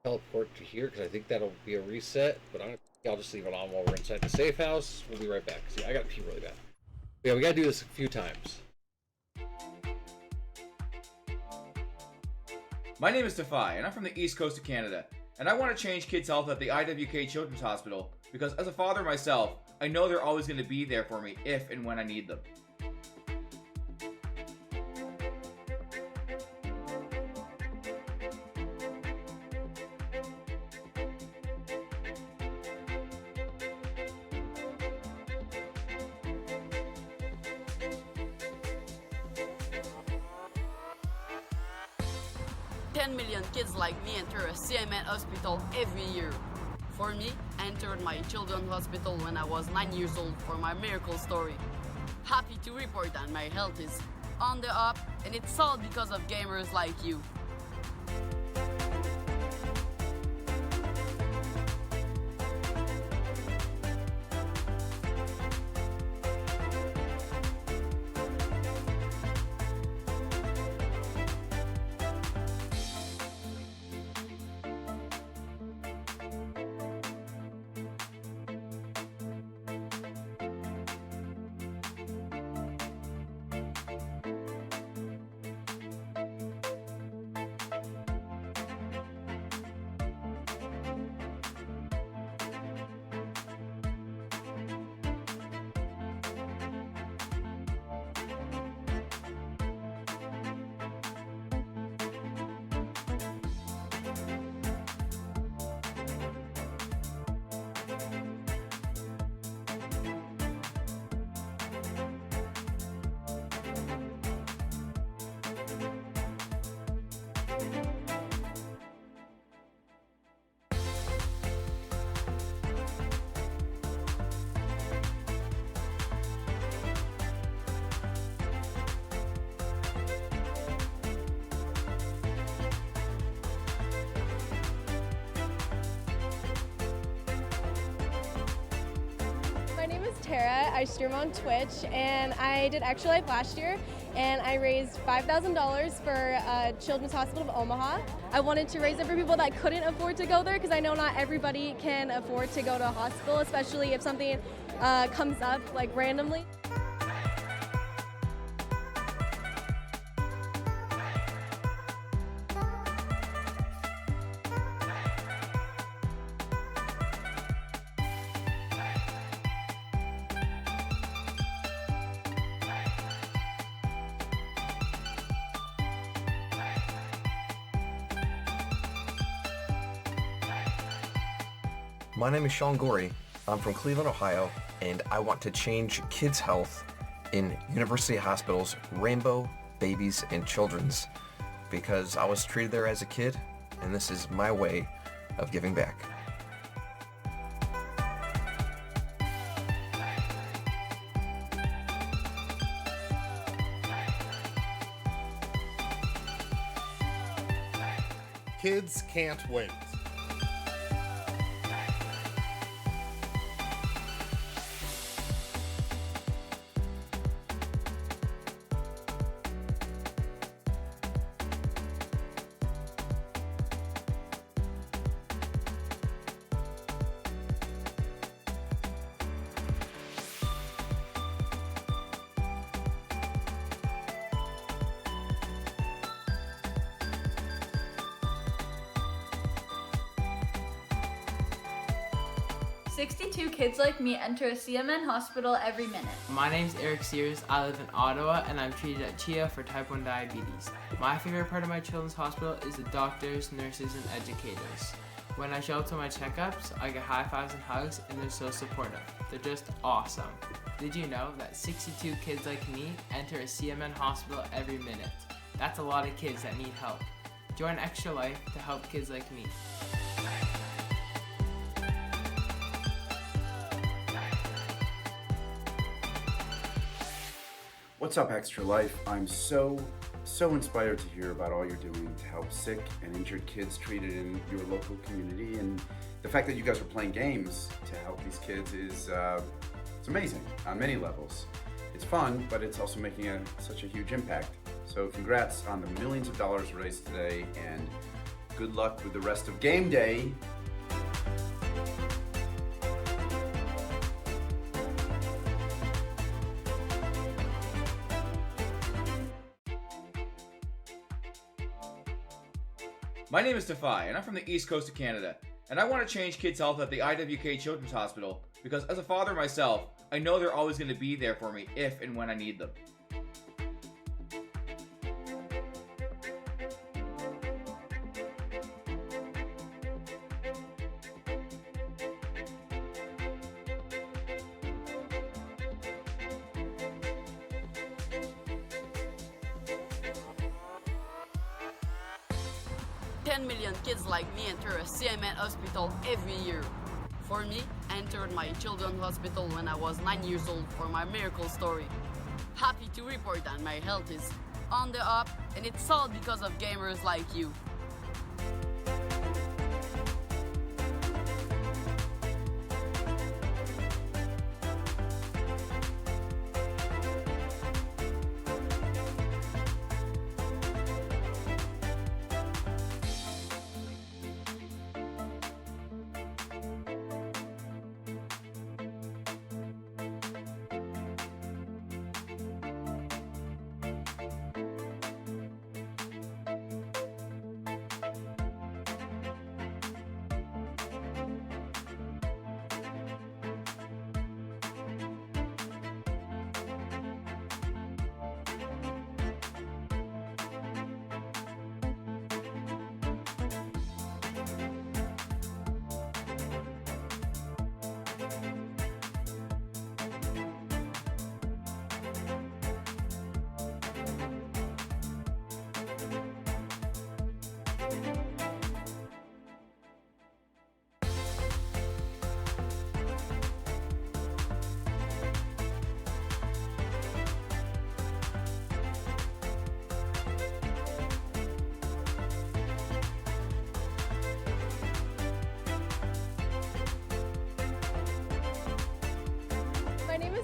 teleport to here because I think that'll be a reset. But I'll just leave it on while we're inside the safe house. We'll be right back. See, I got to pee really bad. Yeah, we got to do this a few times. My name is Defy, and I'm from the East Coast of Canada, and I want to change kids' health at the IWK Children's Hospital because as a father myself, I know they're always going to be there for me if and when I need them. $10 million kids like me enter a CMN hospital every year. For me, I entered my children's hospital when I was 9 years old for my miracle story. Happy to report that my health is on the up, and it's all because of gamers like you. My name is Tara. I stream on Twitch, and I did Extra Life last year, and I raised $5,000 for Children's Hospital of Omaha. I wanted to raise it for people that couldn't afford to go there because I know not everybody can afford to go to a hospital, especially if something comes up like randomly. My name is Sean Gorey. I'm from Cleveland, Ohio, and I want to change kids' health in University Hospital's Rainbow, Babies, and Children's because I was treated there as a kid, and this is my way of giving back. Kids can't wait. "62 kids like me enter a CMN hospital every minute." My name's Eric Sears. I live in Ottawa and I'm treated at Chia for type 1 diabetes. My favorite part of my children's hospital is the doctors, nurses, and educators. When I show up to my checkups, I get high fives and hugs, and they're so supportive. They're just awesome. Did you know that 62 kids like me enter a CMN hospital every minute? That's a lot of kids that need help. Join Extra Life to help kids like me. What's up, Extra Life? I'm so inspired to hear about all you're doing to help sick and injured kids treated in your local community, and the fact that you guys are playing games to help these kids is it's amazing on many levels. It's fun, but it's also making such a huge impact. So congrats on the millions of dollars raised today, and good luck with the rest of game day. My name is Defy, and I'm from the East Coast of Canada, and I want to change kids' health at the IWK Children's Hospital because as a father myself, I know they're always going to be there for me if and when I need them. Million kids like me enter a CMN hospital every year. For me, I entered my children's hospital when I was 9 years old for my miracle story. Happy to report that my health is on the up, and it's all because of gamers like you.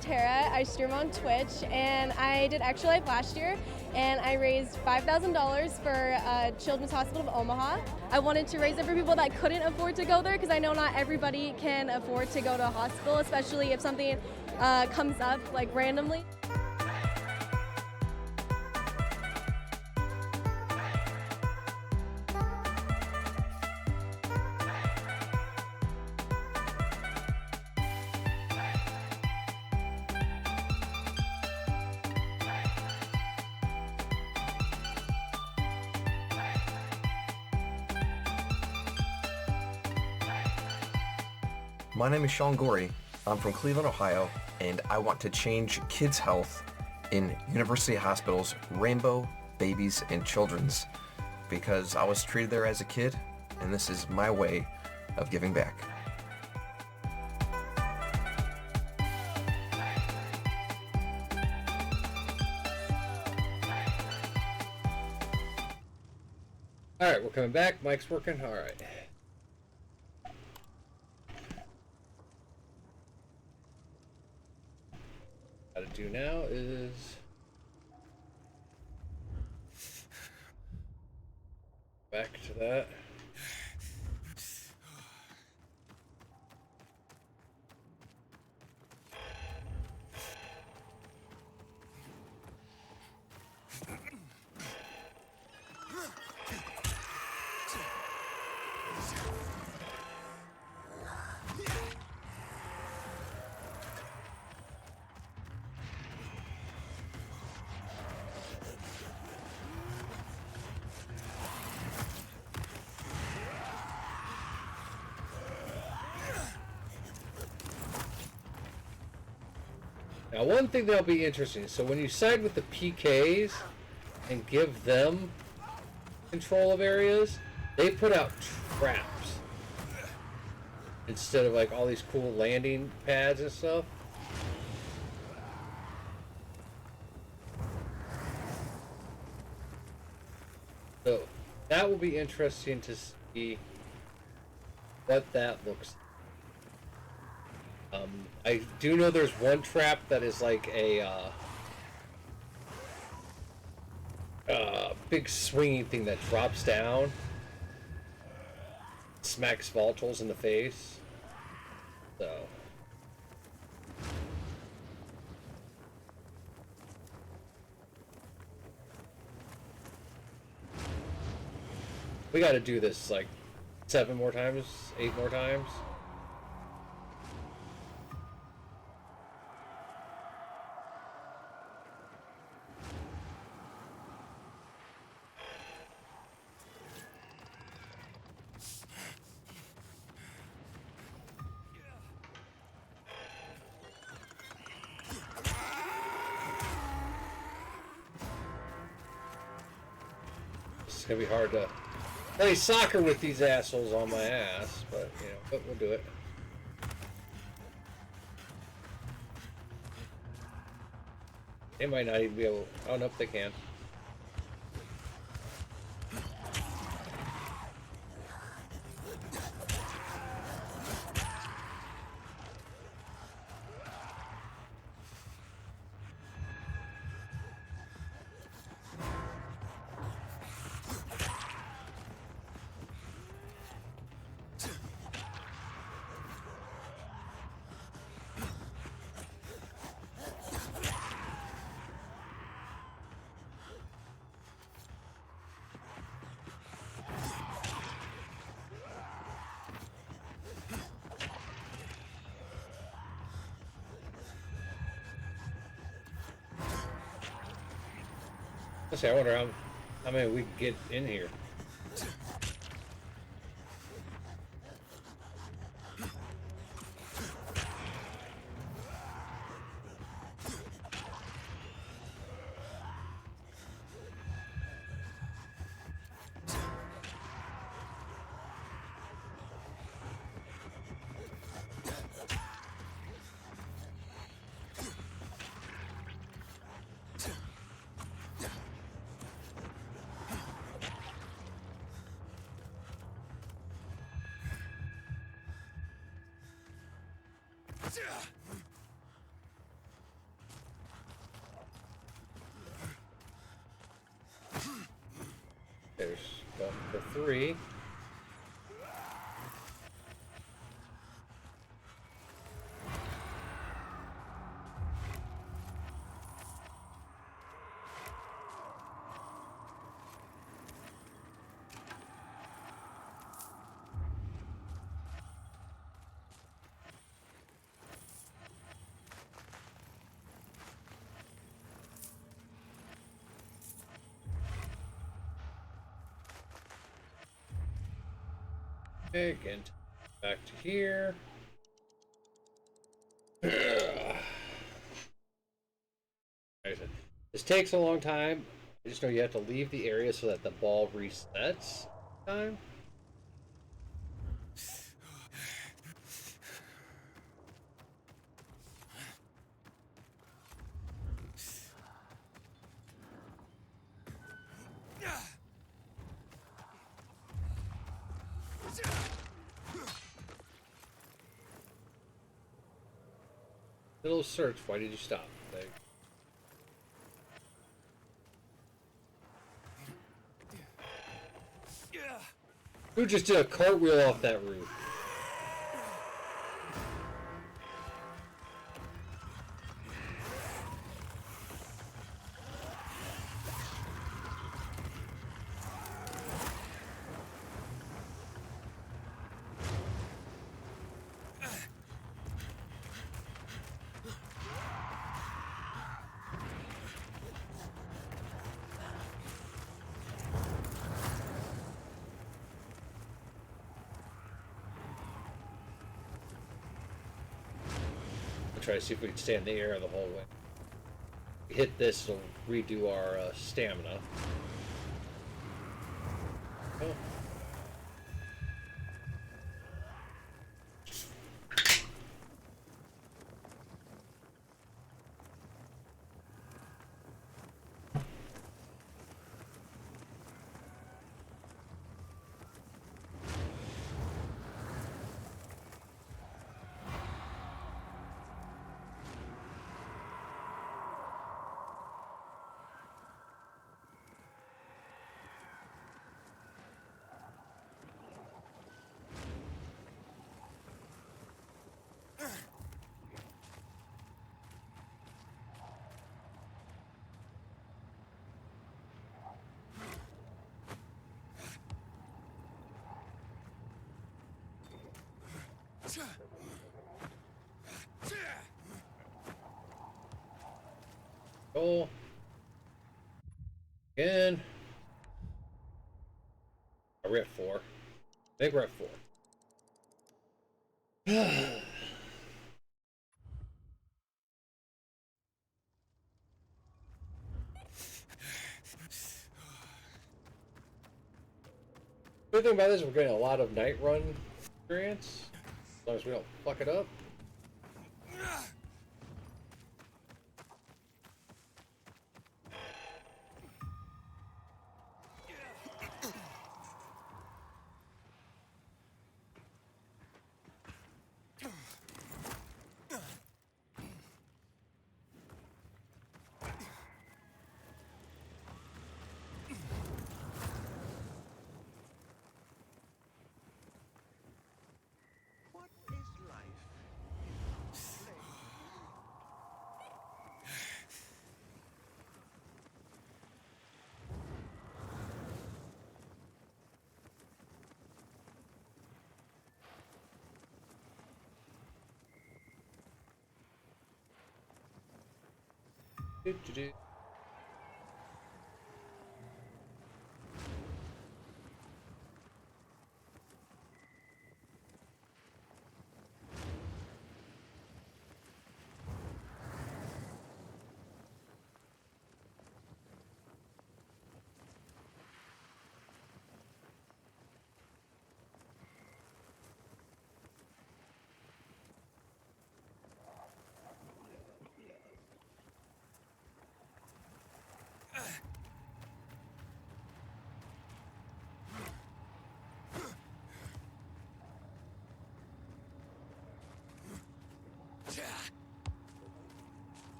Tara. I stream on Twitch, and I did Extra Life last year, and I raised $5,000 for Children's Hospital of Omaha. I wanted to raise it for people that couldn't afford to go there, because I know not everybody can afford to go to a hospital, especially if something comes up like randomly. My name is Sean Gorey. I'm from Cleveland, Ohio, and I want to change kids' health in University Hospital's Rainbow, Babies, and Children's because I was treated there as a kid, and this is my way of giving back. All right, we're coming back. Mic's working. All right. What to do now is back to that. Now, one thing that'll be interesting, so when you side with the PKs and give them control of areas, they put out traps instead of like all these cool landing pads and stuff. So that will be interesting to see what that looks like. I do know there's one trap that is like a big swinging thing that drops down smacks volatiles in the face. So. We gotta do this like 7 more times, 8 more times. It's gonna be hard to play soccer with these assholes on my ass, but you know, but we'll do it. They might not even be able. Oh nope, they can. Let's see, I wonder how many we can get in here. There's one for 3. Again, back to here. This takes a long time. I just know you have to leave the area so that the ball resets time. Little search. Why did you stop? Like, who just did a cartwheel off that roof? Try to see if we can stay in the air the whole way. Hit this, we'll redo our stamina. Oh. Roll. Again. Are we at 4? I think we're at 4. Good thing about this, we're getting a lot of night run experience. As long as we don't fuck it up. What is life? Do-do-do.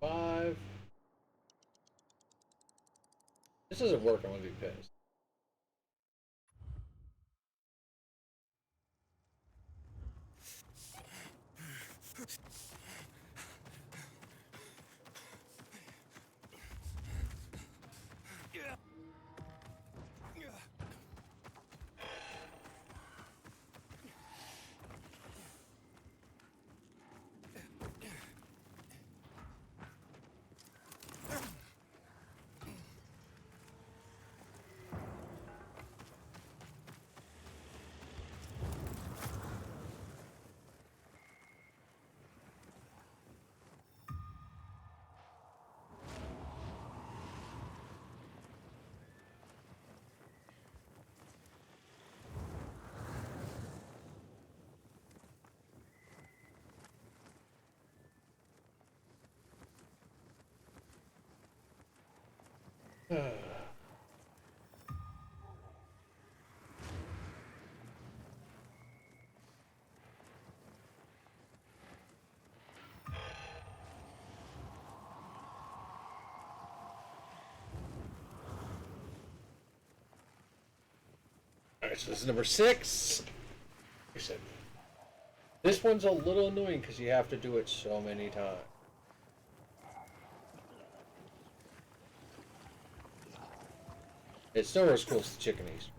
Five. This doesn't work, I'm gonna be pissed. Alright, so this is number 6. This one's a little annoying because you have to do it so many times. It's nowhere as cool as the chicken Easter.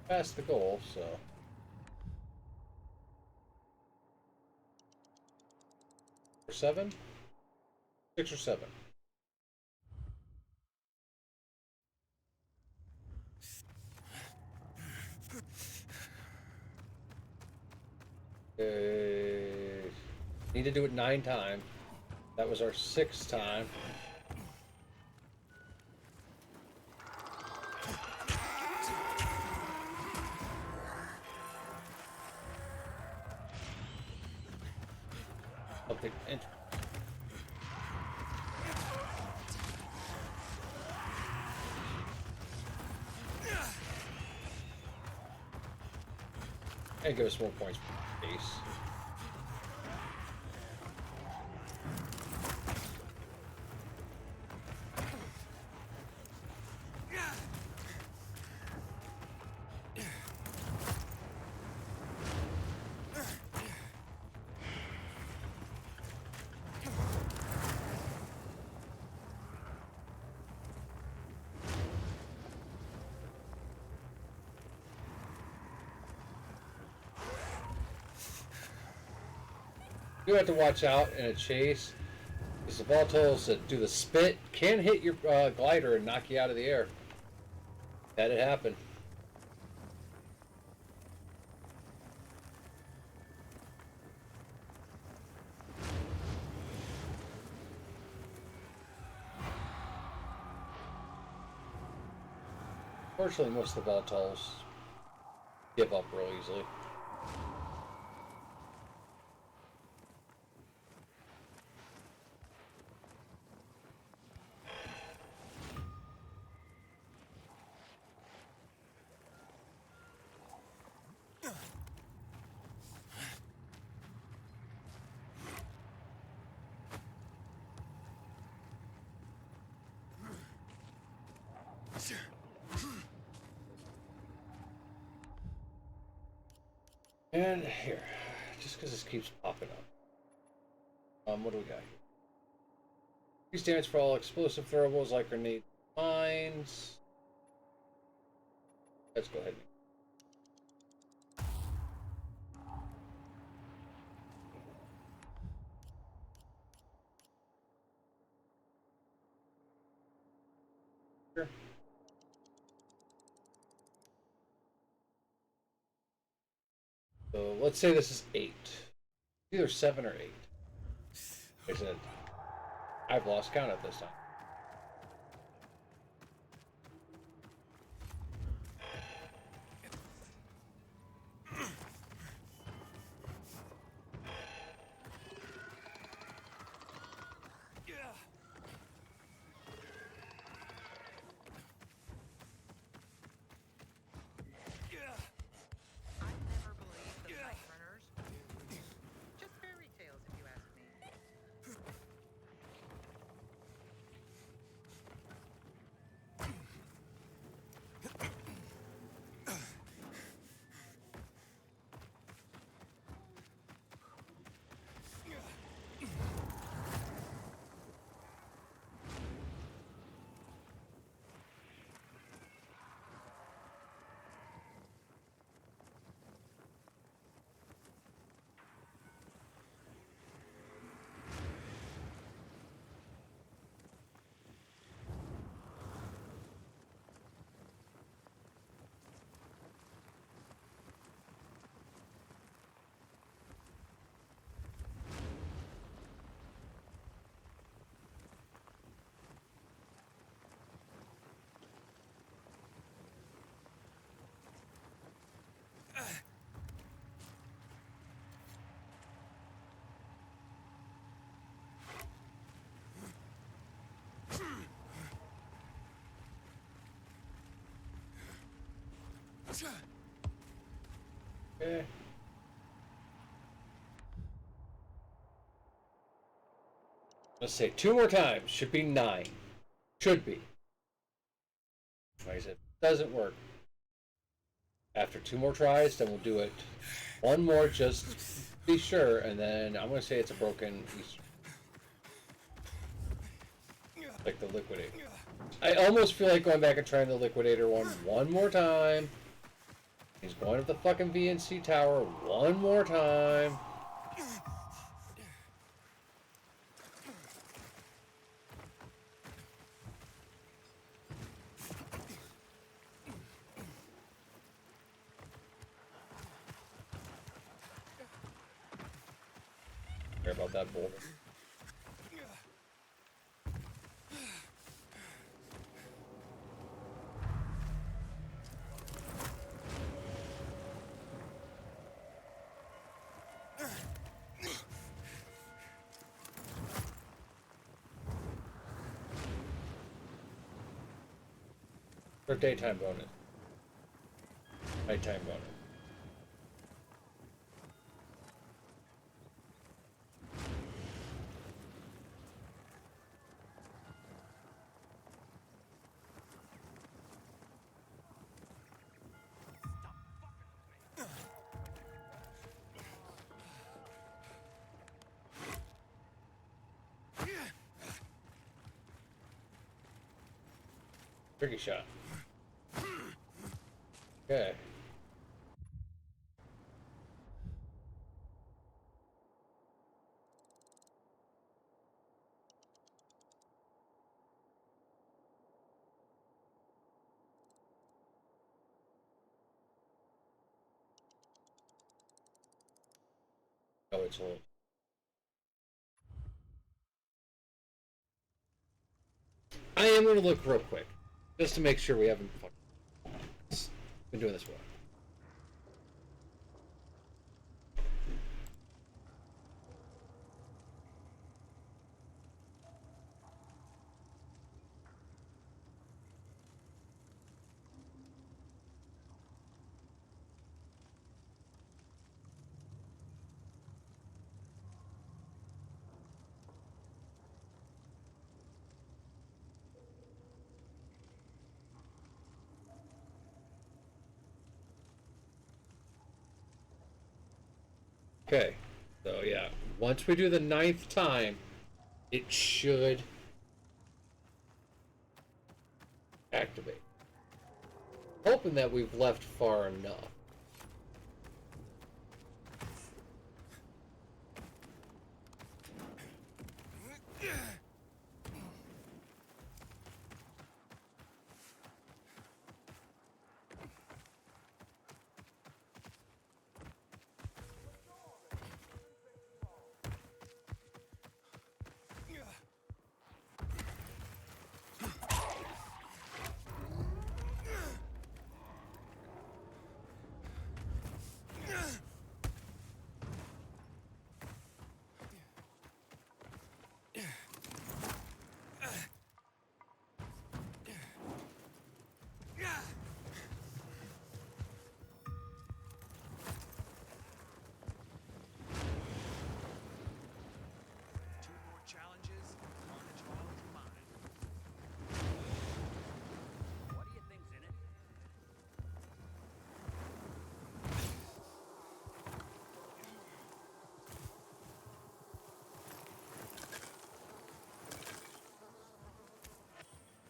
Past the goal, so. Or 7? 6 or 7. Need to do it 9 times. That was our 6th time. Something interesting. And give us more points for base. You have to watch out in a chase because the volatiles that do the spit can hit your glider and knock you out of the air. That had happened. Fortunately, most of the volatiles give up real easily. And here, just because this keeps popping up. What do we got here? Increase damage for all explosive throwables like grenades, mines. Let's go ahead. Sure. So let's say this is 8. Either 7 or 8. I said I've lost count at this time. Okay. Let's say 2 more times. Should be 9. Should be. Like I said, doesn't work. After 2 more tries, then we'll do it 1 more just to be sure, and then I'm going to say it's a broken Easter. Like the Liquidator. I almost feel like going back and trying the Liquidator one more time. He's going up the fucking VNC tower 1 more time. Care about that boulder. Or daytime bonus. Nighttime bonus. Tricky shot. Okay. Oh, it's all. I am going to look real quick, just to make sure we haven't been doing this well. Okay, so yeah, once we do the 9th time, it should activate. Hoping that we've left far enough.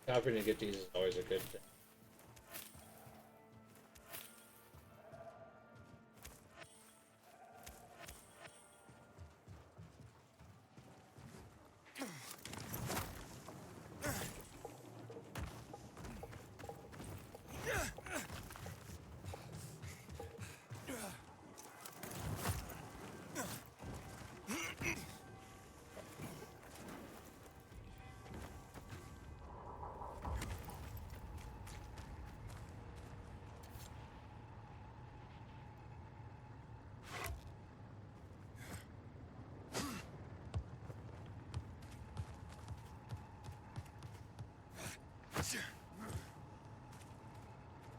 Confident to get these is always a good thing.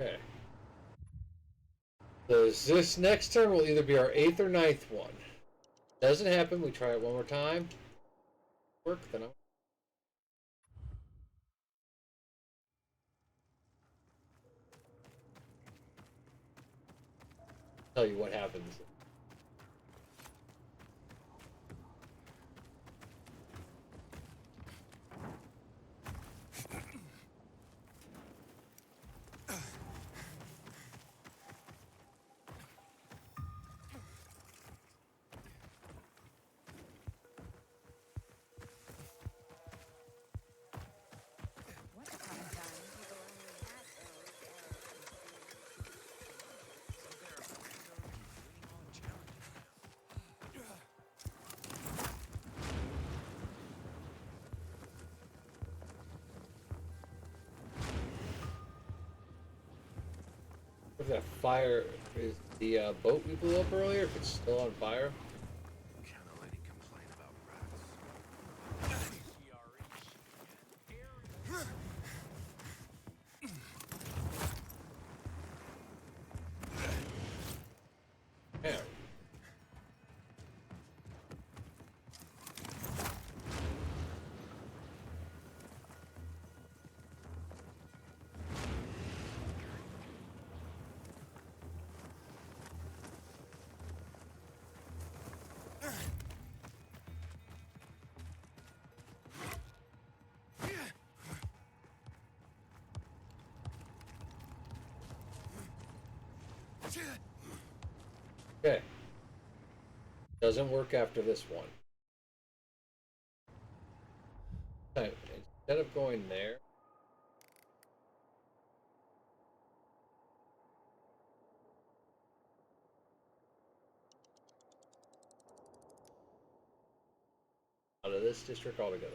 Okay. So this next turn will either be our 8th or 9th one. Doesn't happen, we try it one more time. Work, then I'll... tell you what happens. If that fire is the boat we blew up earlier, if it's still on fire. Yeah. Okay. Doesn't work after this one. Instead of going there, out of this district altogether.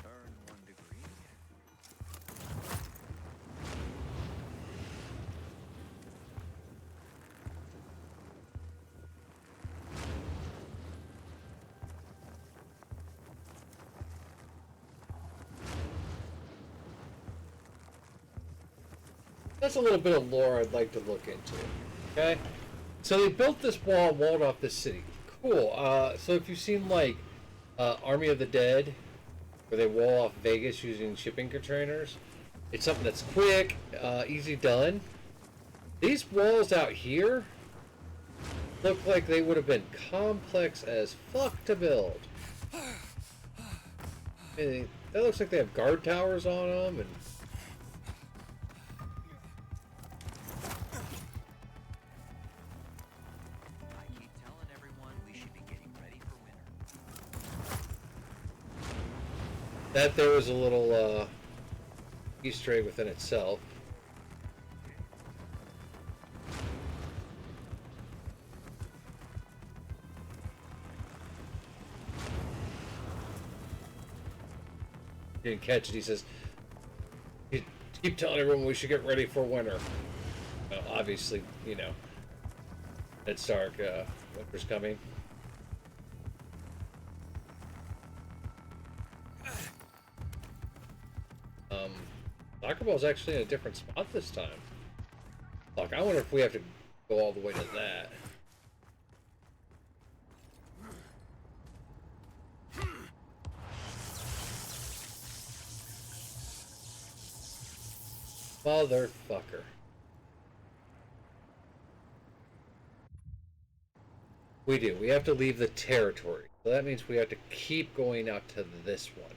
Earn 1 degree. That's a little bit of lore I'd like to look into. Okay, so they built this wall, walled off this city. Cool. So if you've seen like Army of the Dead, where they wall off Vegas using shipping containers, it's something that's quick, easy done. These walls out here look like they would have been complex as fuck to build. I mean, that looks like they have guard towers on them and. That there was a little Easter egg within itself. Didn't catch it. He says, "You keep telling everyone we should get ready for winter." Well, obviously, you know, Ned Stark, winter's coming. Soccer ball's actually in a different spot this time. Fuck, I wonder if we have to go all the way to that. Motherfucker. We do. We have to leave the territory. So that means we have to keep going out to this one.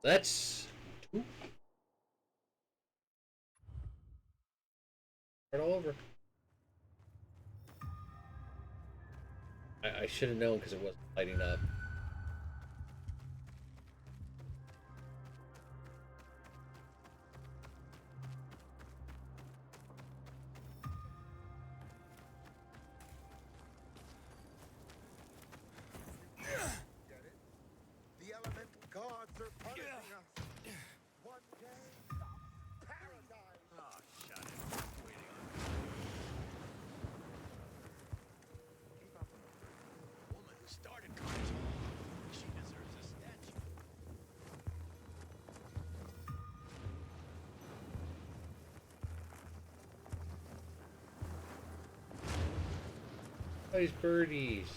That's... all over. I should have known because it wasn't lighting up. The elemental gods are punishing us. One day, paradise. Oh, shut it. Waiting on Keep up. The woman who started Carnage Hall. She deserves a statue. Nice birdies.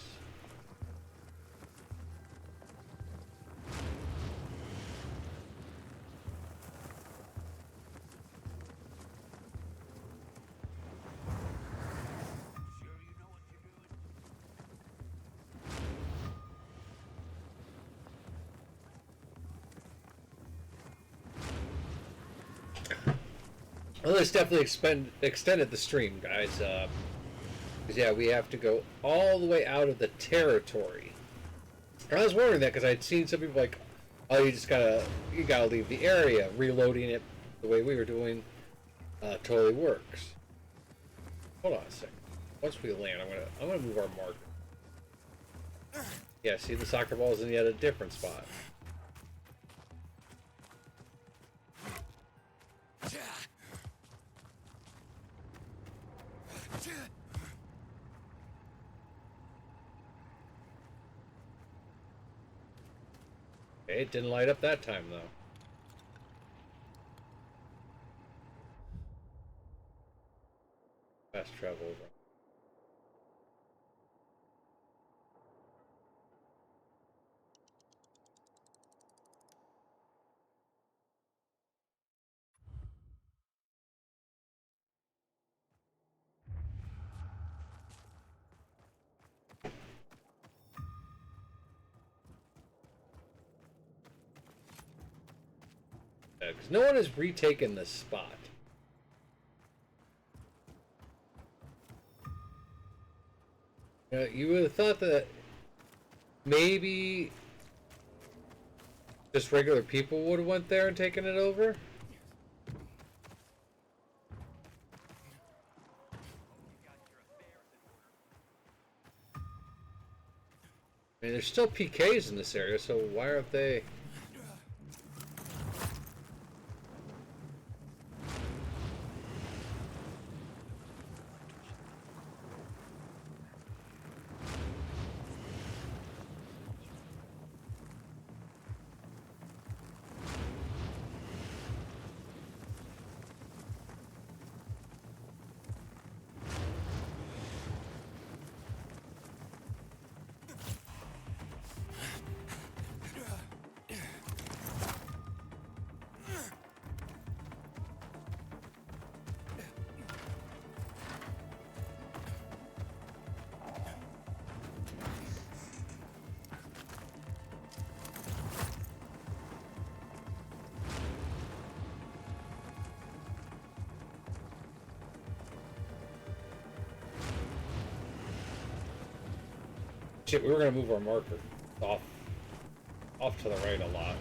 Well, this definitely extended the stream, guys. Because yeah, we have to go all the way out of the territory. And I was wondering that because I'd seen some people like, oh, you gotta leave the area. Reloading it the way we were doing totally works. Hold on a second. Once we land, I'm gonna move our marker. Yeah, see the soccer ball's in yet a different spot. Okay, it didn't light up that time though. Fast travel over. because no one has retaken this spot. You would have thought that maybe just regular people would have went there and taken it over. I mean, there's still PKs in this area, so why aren't they? Shit, we were gonna move our marker off to the right a lot.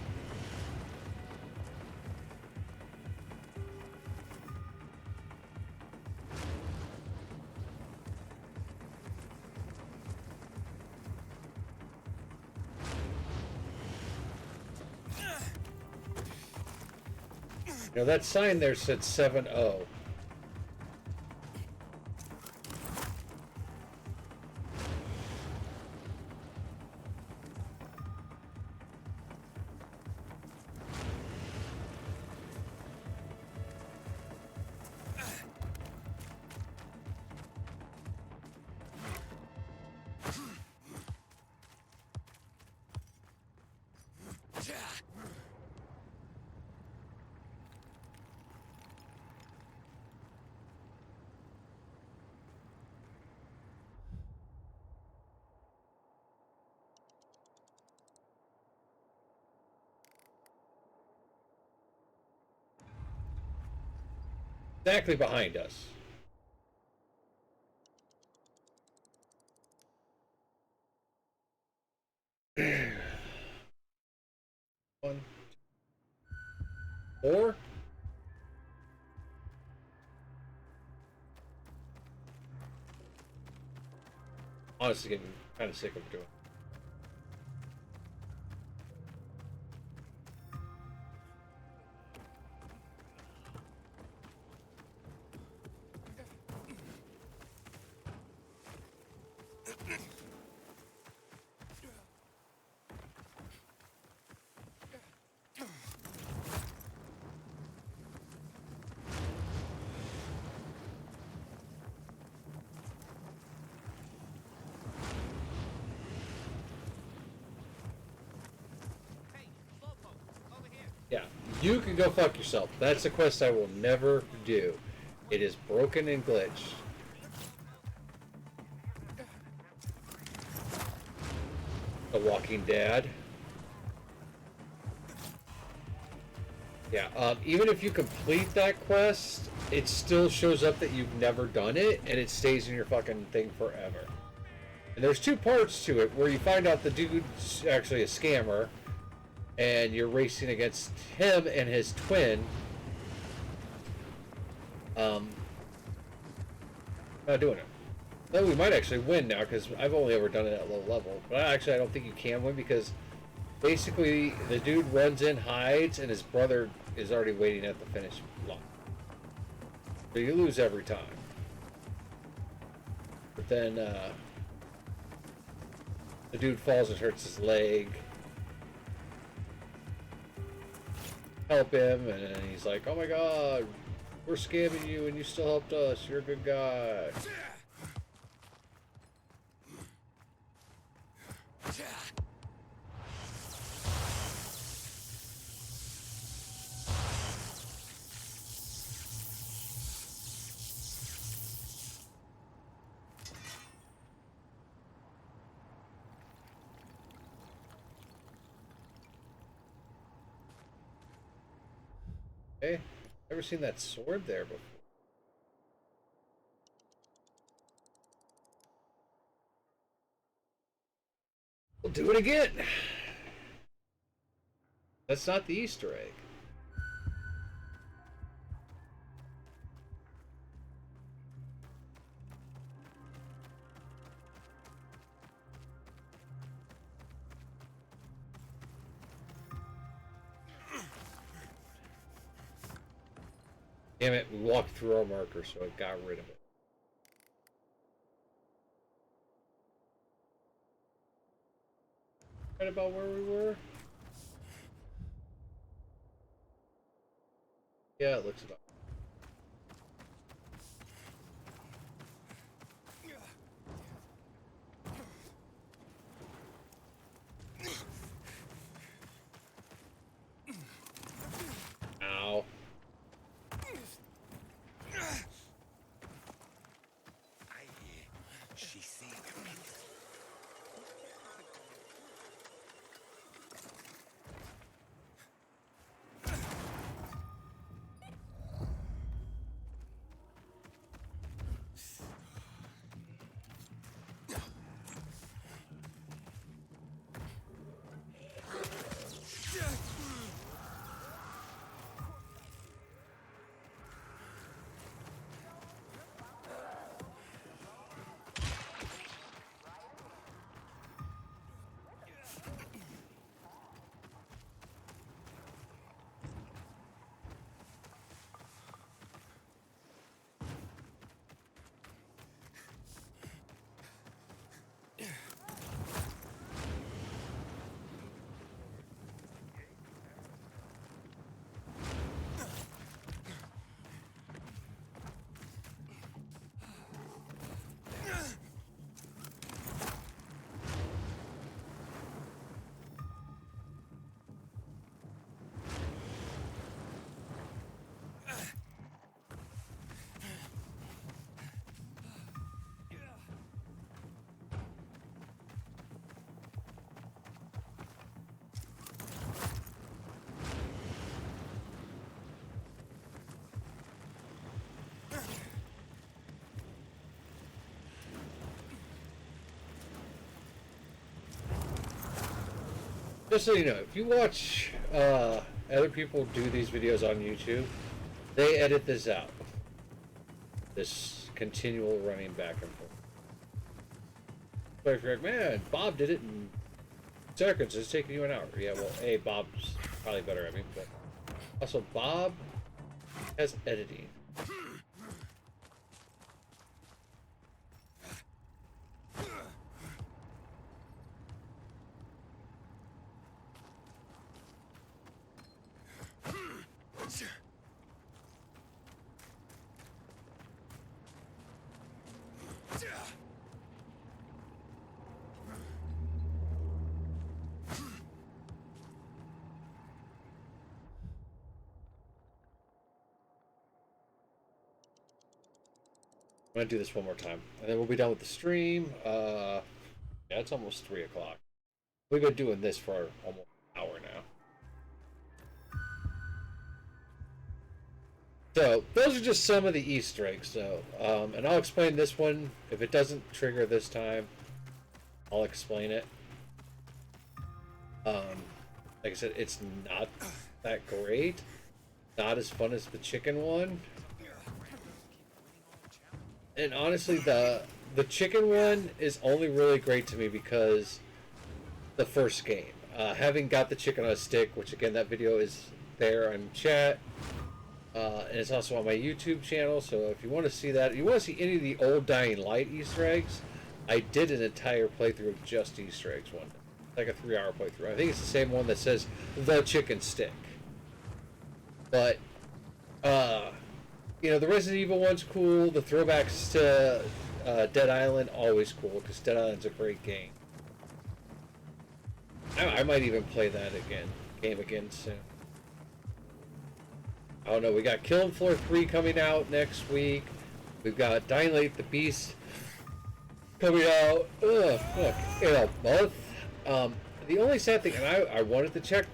You know, that sign there said 7-0. Exactly behind us. One, 4. Honestly, getting kind of sick of doing. Yeah, you can go fuck yourself. That's a quest I will never do. It is broken and glitched. The Walking Dead. Yeah, even if you complete that quest, it still shows up that you've never done it, and it stays in your fucking thing forever. And there's 2 parts to it, where you find out the dude's actually a scammer, and you're racing against him and his twin. Not doing it. No, we might actually win now, because I've only ever done it at low level. But actually, I don't think you can win, because basically the dude runs in, hides, and his brother is already waiting at the finish line. So you lose every time. But then the dude falls and hurts his leg. Help him, and then he's like, oh my god, we're scamming you and you still helped us, you're a good guy. Okay, never seen that sword there before. We'll do it again. That's not the Easter egg. Damn it, we walked through our marker, so it got rid of it. Right about where we were? Yeah, it looks about. Ow. She sees Just so you know, if you watch other people do these videos on YouTube, they edit this out. This continual running back and forth. So if you're like, man, Bob did it in seconds, it's taking you an hour. Yeah, well, A, Bob's probably better at me, but also Bob has editing. I'm gonna do this one more time, and then we'll be done with the stream. Yeah, it's almost 3 o'clock. We've been doing this for almost an hour now. So, those are just some of the Easter eggs, though. And I'll explain this one. If it doesn't trigger this time, I'll explain it. Like I said, it's not that great. Not as fun as the chicken one. And honestly, the chicken one is only really great to me because the first game. Having got the chicken on a stick, which again, that video is there in chat. And it's also on my YouTube channel, so if you want to see that, you want to see any of the old Dying Light Easter eggs, I did an entire playthrough of just Easter eggs one. Like a 3-hour playthrough. I think it's the same one that says the chicken stick. But, you know, the Resident Evil one's cool. The throwbacks to Dead Island, always cool, because Dead Island's a great game. I might even play that game again soon. I don't know, we got Killing Floor 3 coming out next week. We've got Dying Light the Beast coming out in a month. The only sad thing, and I wanted to check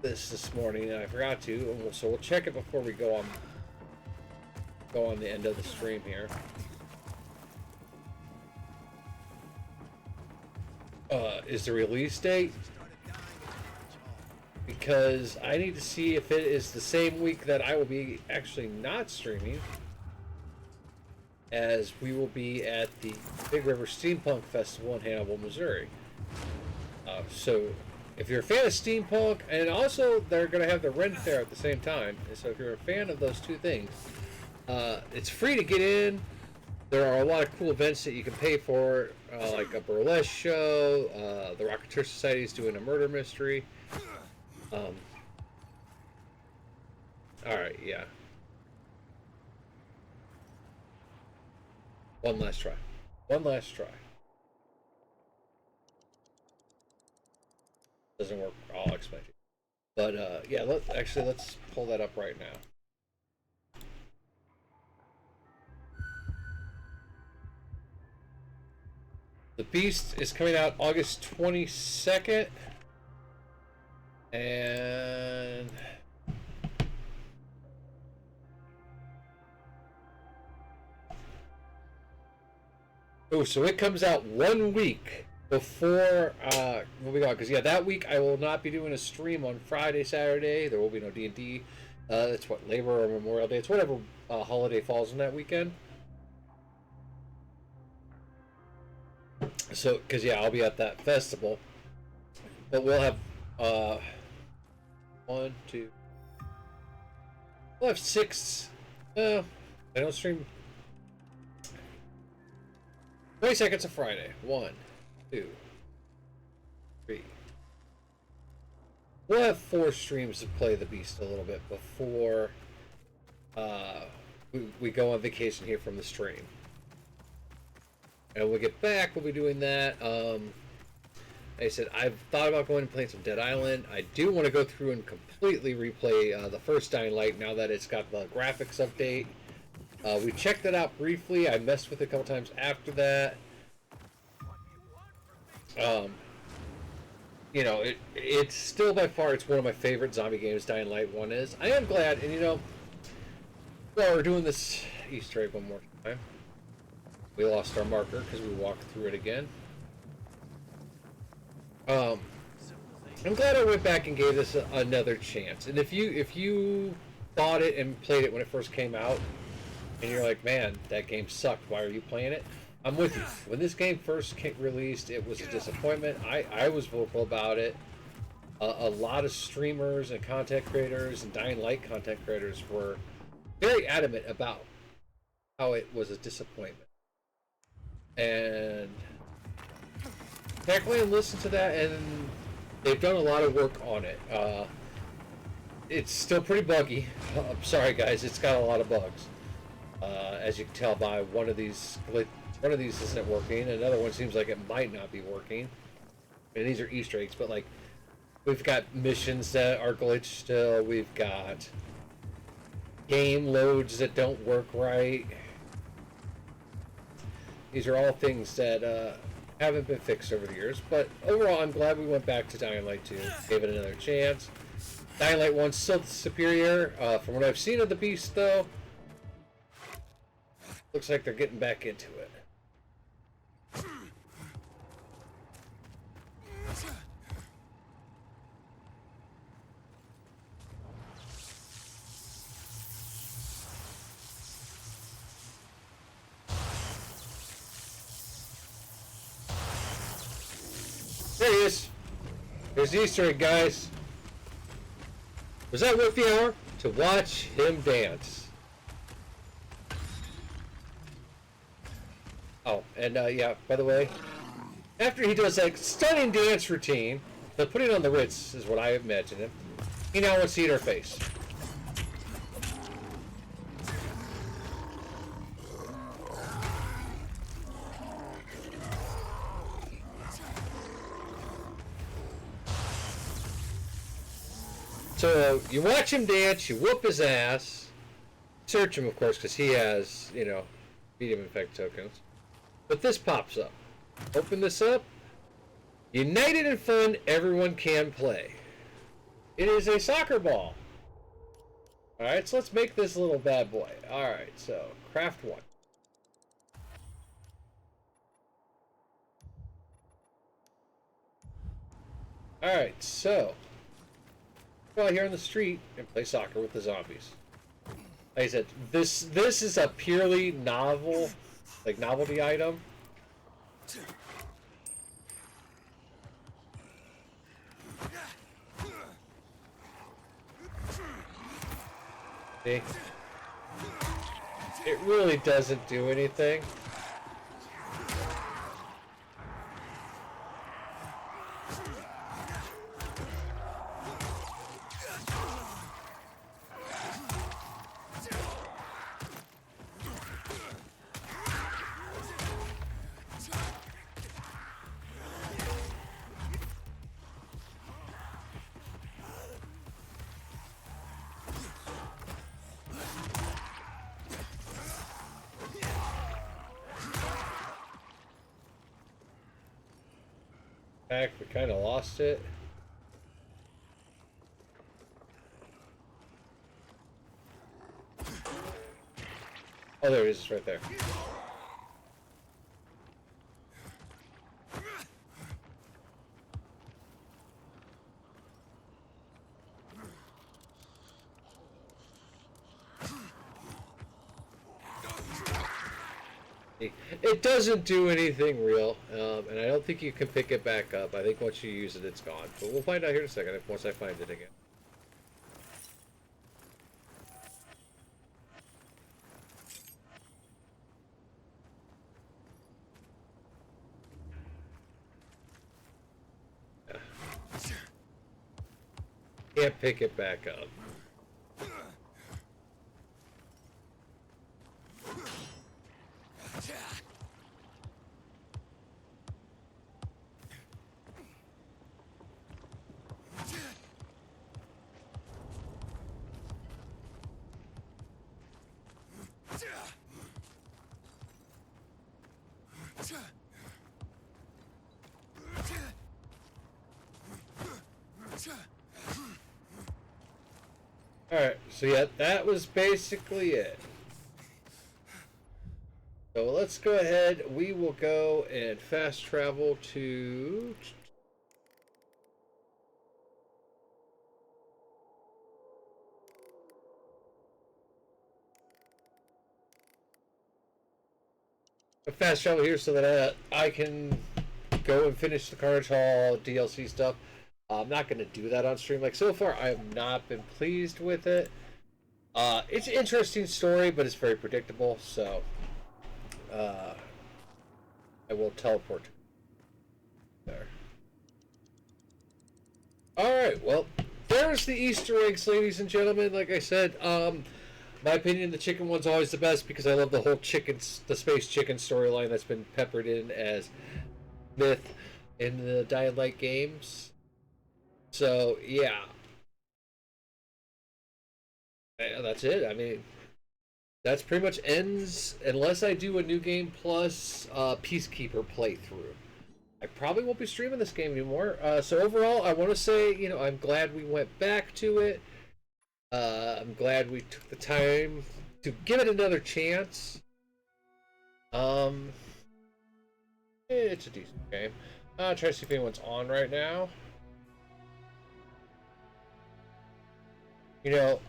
this morning, and I forgot to, and so we'll check it before we go on the end of the stream here. Is the release date, because I need to see if it is the same week that I will be actually not streaming, as we will be at the Big River Steampunk Festival in Hannibal, Missouri. So if you're a fan of steampunk, and also they're going to have the Ren Fair at the same time, and so if you're a fan of those two things, it's free to get in. There are a lot of cool events that you can pay for, like a burlesque show. The Rocketeer Society is doing a murder mystery. Alright, yeah. One last try. One last try. Doesn't work. I'll explain to you. But, yeah, let's pull that up right now. The Beast is coming out August 22nd. And... oh, so it comes out 1 week before when we go, because yeah, that week I will not be doing a stream on Friday, Saturday. There will be no D&D. It's what, Labor or Memorial Day. It's whatever holiday falls in that weekend. So, because yeah, I'll be at that festival, but we'll have we'll have 6. I don't stream. 22nd's a Friday. 1, 2, 3. We'll have 4 streams to play the Beast a little bit before we go on vacation here from the stream. And when we get back, we'll be doing that. Like I said, I've thought about going and playing some Dead Island. I do want to go through and completely replay the first Dying Light now that it's got the graphics update. We checked it out briefly. I messed with it a couple times after that. You know, it's still by far, it's one of my favorite zombie games. Dying Light 1 is. I am glad, and you know, well, we're doing this Easter egg one more time. We lost our marker because we walked through it again. I'm glad I went back and gave this another chance. And if you bought it and played it when it first came out, and you're like, man, that game sucked, why are you playing it? I'm with you. When this game first released, it was a disappointment. I was vocal about it. A lot of streamers and content creators and Dying Light content creators were very adamant about how it was a disappointment. And technically listened to that, and they've done a lot of work on it. It's still pretty buggy. I'm sorry guys, it's got a lot of bugs. As you can tell by one of these isn't working, another one seems like it might not be working. And these are Easter eggs, but like, we've got missions that are glitched still, we've got game loads that don't work right. These are all things that haven't been fixed over the years, but overall I'm glad we went back to Dying Light 2, gave it another chance. Dying Light 1's still superior. From what I've seen of the Beast though, looks like they're getting back into it. There he is. There's the Easter egg, guys. Was that worth the hour? To watch him dance. Oh, and yeah, by the way, after he does that stunning dance routine, the putting on the Ritz is what I imagine him, he now wants to eat our face. So you watch him dance, you whoop his ass, search him of course because he has, you know, medium infect tokens. But this pops up. Open this up. United in fun, everyone can play. It is a soccer ball. Alright, so let's make this little bad boy. Alright, so craft one. Alright, so go out here on the street and play soccer with the zombies. Like I said, this is a purely novelty item. See? It really doesn't do anything. We kind of lost it. Oh, there it is, right there. It doesn't do anything real, and I don't think you can pick it back up. I think once you use it, it's gone. But we'll find out here in a second once I find it again. Can't pick it back up. Alright, so yeah, that was basically it. So let's go ahead, we will go and fast travel to... fast travel here so that I can go and finish the Carnage Hall DLC stuff. I'm not going to do that on stream. Like, so far, I have not been pleased with it. It's an interesting story, but it's very predictable, so I will teleport there. Alright, well, there's the Easter eggs, ladies and gentlemen. Like I said, my opinion, the chicken one's always the best because I love the whole the space chicken storyline that's been peppered in as myth in the Dying Light games. So, yeah. That's it. I mean, that's pretty much ends, unless I do a New Game Plus Peacekeeper playthrough. I probably won't be streaming this game anymore. So overall, I want to say, you know, I'm glad we went back to it. I'm glad we took the time to give it another chance. It's a decent game. I'll try to see if anyone's on right now. You know,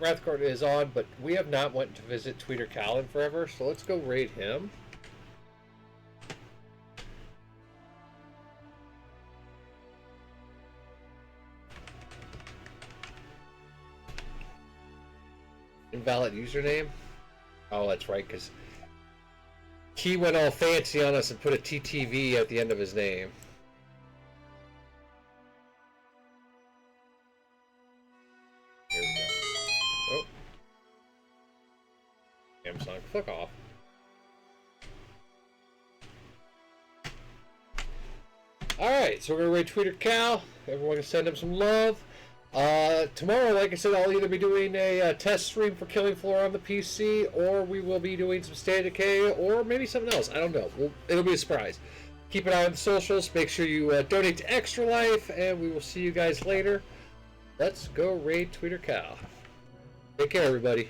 Wrathguard is on, but we have not went to visit Tweeter Cal in forever, so let's go raid him. Invalid username? Oh, that's right, because he went all fancy on us and put a TTV at the end of his name. Here we go. Oh. Samsung, fuck off. Alright, so we're going to raid Tweeter Cal. Everyone can send him some love. Tomorrow, like I said, I'll either be doing a test stream for Killing Floor on the PC, or we will be doing some State of Decay, or maybe something else. I don't know. It'll be a surprise. Keep an eye on the socials. Make sure you donate to Extra Life, and we will see you guys later. let's go raid Tweeter Cow. Take care, everybody.